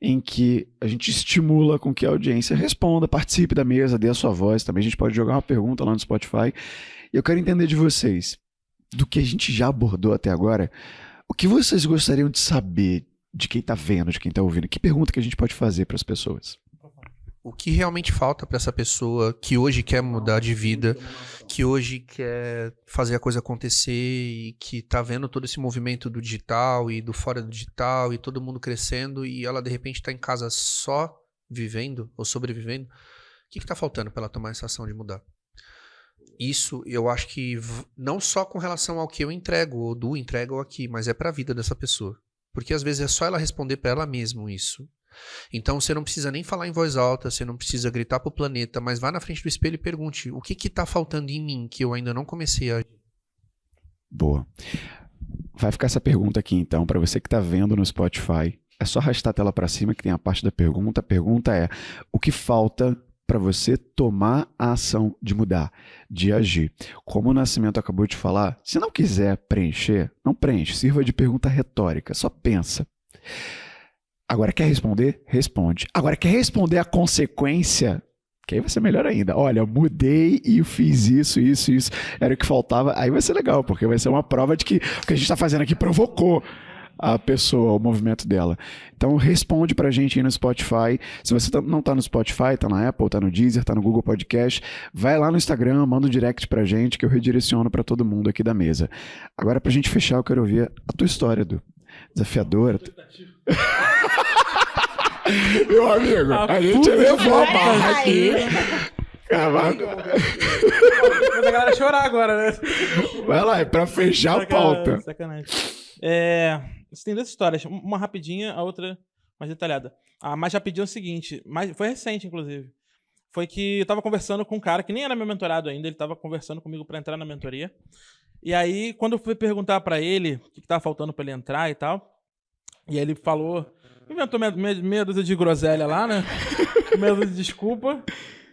em que a gente estimula com que a audiência responda, participe da mesa, dê a sua voz. Também a gente pode jogar uma pergunta lá no Spotify. E eu quero entender de vocês, do que a gente já abordou até agora, o que vocês gostariam de saber de quem tá vendo, de quem tá ouvindo? Que pergunta que a gente pode fazer para as pessoas? O que realmente falta pra essa pessoa que hoje quer mudar de vida, que hoje quer fazer a coisa acontecer e que tá vendo todo esse movimento do digital e do fora do digital e todo mundo crescendo e ela de repente tá em casa só vivendo ou sobrevivendo? O que tá faltando pra ela tomar essa ação de mudar? Isso eu acho que não só com relação ao que eu entrego ou do entrego aqui, mas é pra vida dessa pessoa. Porque às vezes é só ela responder pra ela mesma isso. Então você não precisa nem falar em voz alta, você não precisa gritar pro planeta, mas vá na frente do espelho e pergunte o que tá faltando em mim que eu ainda não comecei a... Boa. Vai ficar essa pergunta aqui então, para você que tá vendo no Spotify. É só arrastar a tela para cima que tem a parte da pergunta. A pergunta é: o que falta para você tomar a ação de mudar, de agir? Como o Nascimento acabou de falar, se não quiser preencher, não preenche, sirva de pergunta retórica, só pensa. Agora, quer responder? Responde. Agora, quer responder a consequência? Que aí vai ser melhor ainda. Olha, eu mudei e eu fiz isso, era o que faltava. Aí vai ser legal, porque vai ser uma prova de que o que a gente está fazendo aqui provocou a pessoa, o movimento dela. Então, responde pra gente aí no Spotify. Se você não tá no Spotify, tá na Apple, tá no Deezer, tá no Google Podcast, vai lá no Instagram, manda um direct pra gente que eu redireciono pra todo mundo aqui da mesa. Agora, pra gente fechar, eu quero ouvir a tua história, Edu. Desafiadora. Meu amigo, a gente levou a barra aqui. Vou a galera chorar agora, né? Vai lá, é pra fechar a pauta. Sacanagem. Você tem duas histórias. Uma rapidinha, a outra mais detalhada. A mais rapidinha é o seguinte, foi recente, inclusive. Foi que eu tava conversando com um cara que nem era meu mentorado ainda, ele tava conversando comigo pra entrar na mentoria. E aí, quando eu fui perguntar pra ele o que tava faltando pra ele entrar e tal, e aí ele falou... Inventou meia dúzia de groselha lá, né? Meia dúzia de desculpa.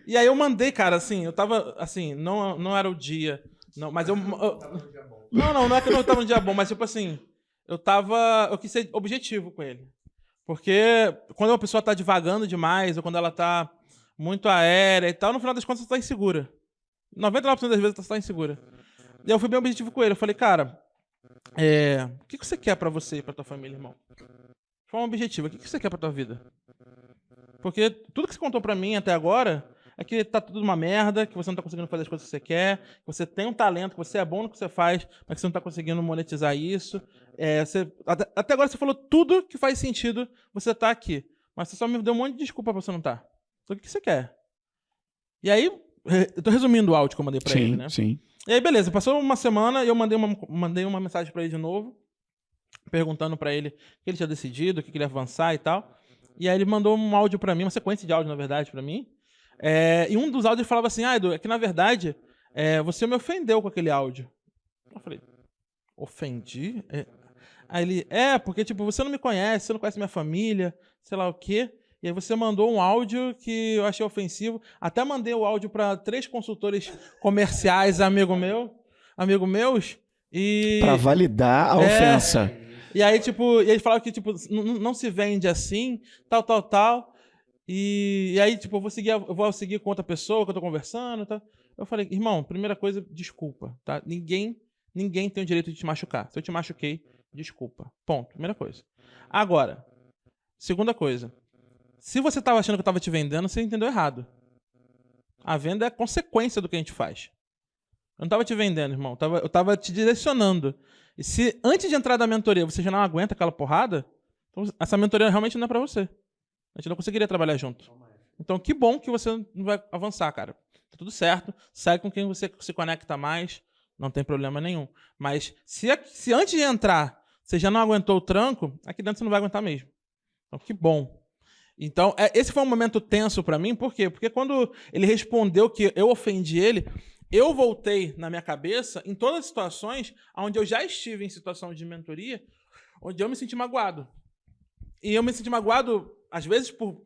E aí eu mandei, cara, assim, eu tava, assim, não era o dia Não, mas não é que eu não tava no dia bom, mas tipo assim, eu quis ser objetivo com ele. Porque quando uma pessoa tá divagando demais, ou quando ela tá muito aérea e tal, no final das contas você tá insegura. 99% das vezes você tá insegura. E eu fui bem objetivo com ele. Eu falei, cara, o que você quer pra você e pra tua família, irmão? De forma objetiva, o que você quer pra tua vida? Porque tudo que você contou pra mim até agora é que tá tudo uma merda, que você não tá conseguindo fazer as coisas que você quer, que você tem um talento, que você é bom no que você faz, mas que você não tá conseguindo monetizar isso. Até agora você falou tudo que faz sentido você tá aqui. Mas você só me deu um monte de desculpa pra você não estar. Então o que você quer? E aí, eu tô resumindo o áudio que eu mandei pra ele, né? Sim. E aí, beleza, passou uma semana e eu mandei uma mensagem pra ele de novo, perguntando pra ele o que ele tinha decidido, o que ele ia avançar e tal. E aí ele mandou um áudio pra mim, uma sequência de áudio, na verdade, pra mim. E um dos áudios falava assim, Edu, é que na verdade você me ofendeu com aquele áudio. Eu falei, ofendi? Aí ele, porque tipo, você não me conhece, você não conhece minha família, sei lá o quê. E aí você mandou um áudio que eu achei ofensivo. Até mandei o áudio pra 3 consultores comerciais, amigo meus. Pra validar a ofensa. E aí, tipo, ele falava que, tipo, não se vende assim, tal. E aí, tipo, eu vou seguir com outra pessoa que eu tô conversando, tá? Eu falei, irmão, primeira coisa, desculpa, tá? Ninguém tem o direito de te machucar. Se eu te machuquei, desculpa. Ponto. Primeira coisa. Agora, segunda coisa. Se você tava achando que eu tava te vendendo, você entendeu errado. A venda é consequência do que a gente faz. Eu não tava te vendendo, irmão. Eu tava te direcionando. E se antes de entrar da mentoria você já não aguenta aquela porrada, então essa mentoria realmente não é pra você. A gente não conseguiria trabalhar junto. Então, que bom que você não vai avançar, cara. Tá tudo certo. Segue com quem você se conecta mais. Não tem problema nenhum. Mas se antes de entrar você já não aguentou o tranco, aqui dentro você não vai aguentar mesmo. Então, que bom. Então, esse foi um momento tenso pra mim. Por quê? Porque quando ele respondeu que eu ofendi ele, eu voltei na minha cabeça em todas as situações onde eu já estive em situação de mentoria, onde eu me senti magoado. E eu me senti magoado, às vezes, por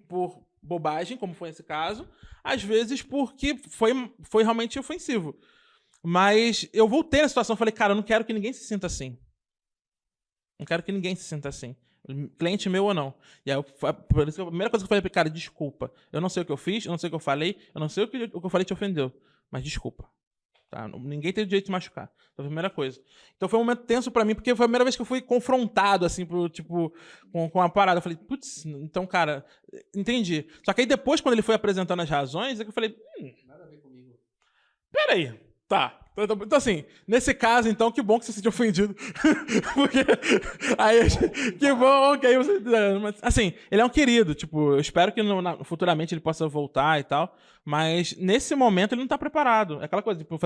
bobagem, como foi esse caso, às vezes porque foi realmente ofensivo. Mas eu voltei na situação e falei, cara, eu não quero que ninguém se sinta assim. Não quero que ninguém se sinta assim. Cliente meu ou não. E aí, por isso que a primeira coisa que eu falei pra ele, cara, desculpa. Eu não sei o que eu fiz, eu não sei o que eu falei, eu não sei o que eu falei te ofendeu. Mas desculpa. Tá? Ninguém tem o direito de machucar. Então, a primeira coisa. Então foi um momento tenso pra mim, porque foi a primeira vez que eu fui confrontado, assim, com a parada. Eu falei, putz, então, cara, entendi. Só que aí depois, quando ele foi apresentando as razões, é que eu falei, nada a ver comigo. Peraí, tá. Então, assim, nesse caso, então, que bom que você se sentiu ofendido. Porque aí, que bom que aí você... Mas, assim, ele é um querido, tipo, eu espero que futuramente ele possa voltar e tal, mas nesse momento ele não tá preparado. É aquela coisa, tipo,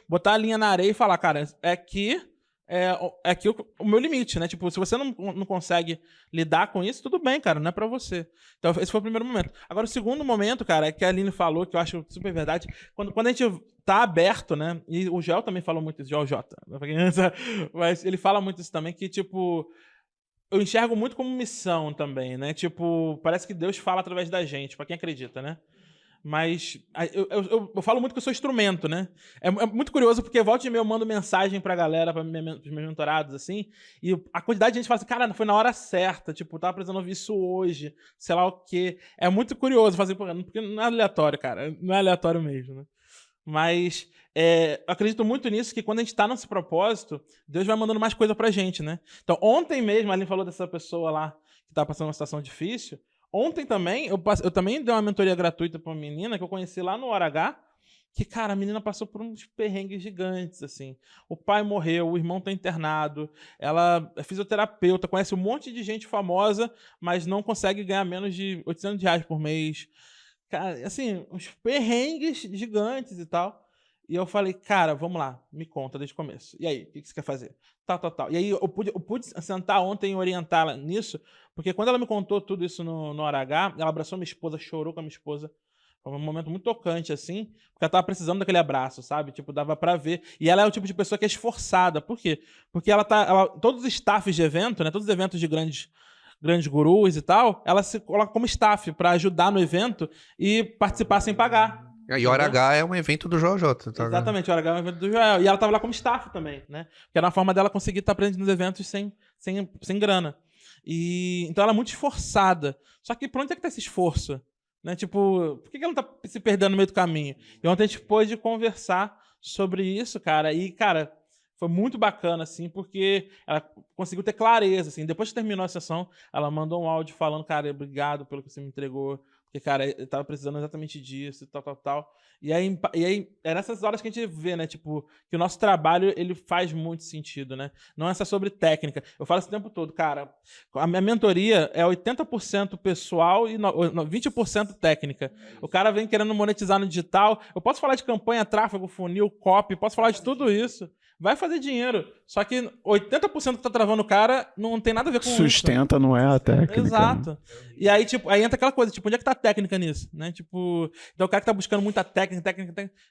botar a linha na areia e falar, cara, é aqui o meu limite, né? Tipo, se você não consegue lidar com isso, tudo bem, cara, não é pra você. Então, esse foi o primeiro momento. Agora, o segundo momento, cara, é que a Aline falou, que eu acho super verdade, quando a gente tá aberto, né? E o Joel também falou muito isso, Joel J. Mas ele fala muito isso também, que, tipo, eu enxergo muito como missão também, né? Tipo, parece que Deus fala através da gente, pra quem acredita, né? Mas eu falo muito que eu sou instrumento, né? É muito curioso, porque volta e meia eu mando mensagem pra galera, pros meus mentorados, assim, e a quantidade de gente fala assim, cara, foi na hora certa, tipo, tava precisando ouvir isso hoje, sei lá o quê. É muito curioso fazer, porque não é aleatório, cara, não é aleatório mesmo, né? Mas eu acredito muito nisso, que quando a gente tá nesse propósito, Deus vai mandando mais coisa pra gente, né? Então, ontem mesmo, a Aline falou dessa pessoa lá, que tá passando uma situação difícil. Ontem também, eu também dei uma mentoria gratuita pra uma menina que eu conheci lá no Hora H, que, cara, a menina passou por uns perrengues gigantes, assim. O pai morreu, o irmão tá internado, ela é fisioterapeuta, conhece um monte de gente famosa, mas não consegue ganhar menos de R$800 por mês. Cara, assim, uns perrengues gigantes e tal. E eu falei, cara, vamos lá, me conta desde o começo. E aí, o que você quer fazer? Tal. E aí eu pude sentar ontem e orientá-la nisso, porque quando ela me contou tudo isso no Hora H, ela abraçou minha esposa, chorou com a minha esposa. Foi um momento muito tocante, assim, porque ela tava precisando daquele abraço, sabe? Tipo, dava pra ver. E ela é o tipo de pessoa que é esforçada. Por quê? Porque todos os staffs de evento, né? Todos os eventos de grandes gurus e tal, ela se coloca como staff pra ajudar no evento e participar sem pagar. E Hora H é um evento do Joel J, tá? Exatamente, o Hora H é um evento do Joel. E ela tava lá como staff também, né? Que era uma forma dela conseguir estar presente nos eventos sem grana. E então ela é muito esforçada. Só que pra onde é que tá esse esforço? Né? Tipo, por que ela não tá se perdendo no meio do caminho? E ontem a gente pôde conversar sobre isso, cara. E, cara, foi muito bacana, assim, porque ela conseguiu ter clareza, assim. Depois que terminou a sessão, ela mandou um áudio falando, cara, obrigado pelo que você me entregou. Porque, cara, eu tava precisando exatamente disso, tal. E aí é nessas horas que a gente vê, né? Tipo, que o nosso trabalho, ele faz muito sentido, né? Não é só sobre técnica. Eu falo isso o tempo todo, cara. A minha mentoria é 80% pessoal e 20% técnica. O cara vem querendo monetizar no digital. Eu posso falar de campanha, tráfego, funil, copy, posso falar de tudo isso. Vai fazer dinheiro. Só que 80% que tá travando o cara não tem nada a ver com Sustenta, não é a técnica. Exato. Né? E aí, tipo, aí entra aquela coisa, tipo, onde é que tá a técnica nisso? Né? Tipo, então o cara que tá buscando muita técnica,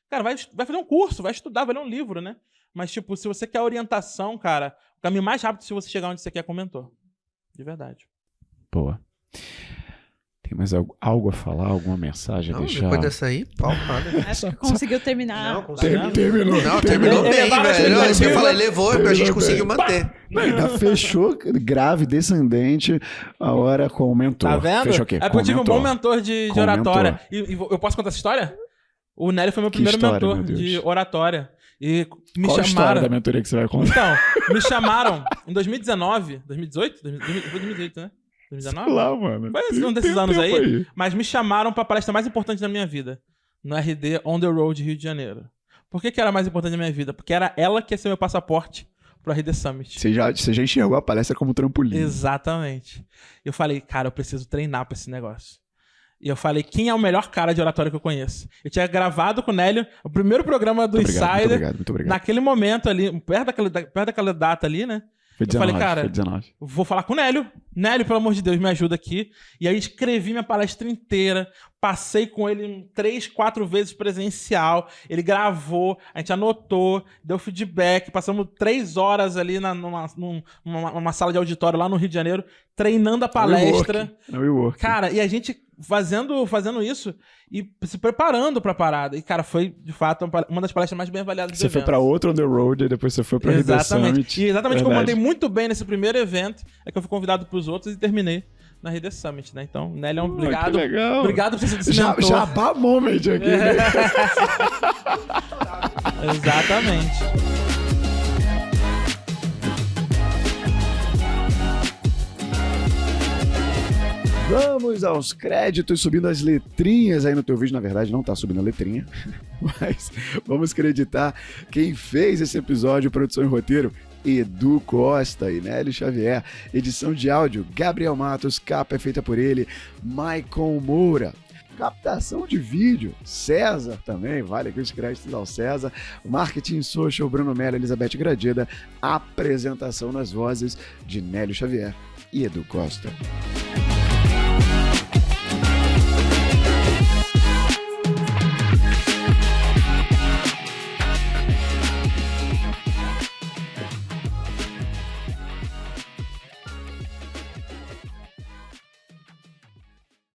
cara, vai fazer um curso, vai estudar, vai ler um livro, né? Mas, tipo, se você quer orientação, cara, o caminho mais rápido se você chegar onde você quer é com o mentor. De verdade. Boa. Tem mais algo a falar? Alguma mensagem a deixar? Depois dessa aí, palpada. Acho que conseguiu terminar. Não, conseguiu. Terminou. Não, terminou bem, velho. Não, isso que eu falei, levou, a gente conseguiu manter. Ainda fechou grave, descendente, a hora com o mentor. Tá vendo? Fechou o quê? É porque eu tive um bom mentor de Com oratória. mentor. E eu posso contar essa história? O Nélio foi meu primeiro história, mentor meu Deus? de oratória. E me Qual a história chamaram. da mentoria que você vai contar? Então, me chamaram em 2019, 2018? 2018, né? 2019? Sei lá, mano. Foi um desses Tem anos tempo aí, mas me chamaram pra palestra mais importante da minha vida. No RD On The Road Rio de Janeiro. Por que era mais importante da minha vida? Porque era ela que ia ser meu passaporte pro RD Summit. Você já enxergou a palestra como trampolim. Exatamente. Eu falei, cara, eu preciso treinar pra esse negócio. E eu falei, quem é o melhor cara de oratória que eu conheço? Eu tinha gravado com o Nélio o primeiro programa do Insider. Muito obrigado. Naquele momento ali, perto daquela data ali, né? Foi 19, eu falei, cara, foi 19. vou falar com o Nélio. Nélio, pelo amor de Deus, me ajuda aqui. E aí escrevi minha palestra inteira, passei com ele 3, 4 vezes presencial, ele gravou, a gente anotou, deu feedback, passamos 3 horas ali numa sala de auditório lá no Rio de Janeiro, treinando a palestra. Cara, e a gente fazendo isso e se preparando pra parada. E, cara, foi, de fato, uma das palestras mais bem avaliadas do evento. Você foi pra outro On The Road e depois você foi pra RD Summit. E exatamente como eu mandei muito bem nesse primeiro evento, é que eu fui convidado pros outros e terminei na RD Summit, né? Então, Nélio, obrigado. Obrigado por ser mentor. Jabá moment aqui, né? Exatamente. Vamos aos créditos, subindo as letrinhas aí no teu vídeo. Na verdade, não tá subindo a letrinha, mas vamos creditar quem fez esse episódio, produção e roteiro, Edu Costa e Nélio Xavier. Edição de áudio, Gabriel Matos. Capa é feita por ele, Maicon Moura. Captação de vídeo, César também, vale aqui os créditos ao César. Marketing Social, Bruno Mello, Elizabeth Gradeda. Apresentação nas vozes de Nélio Xavier e Edu Costa.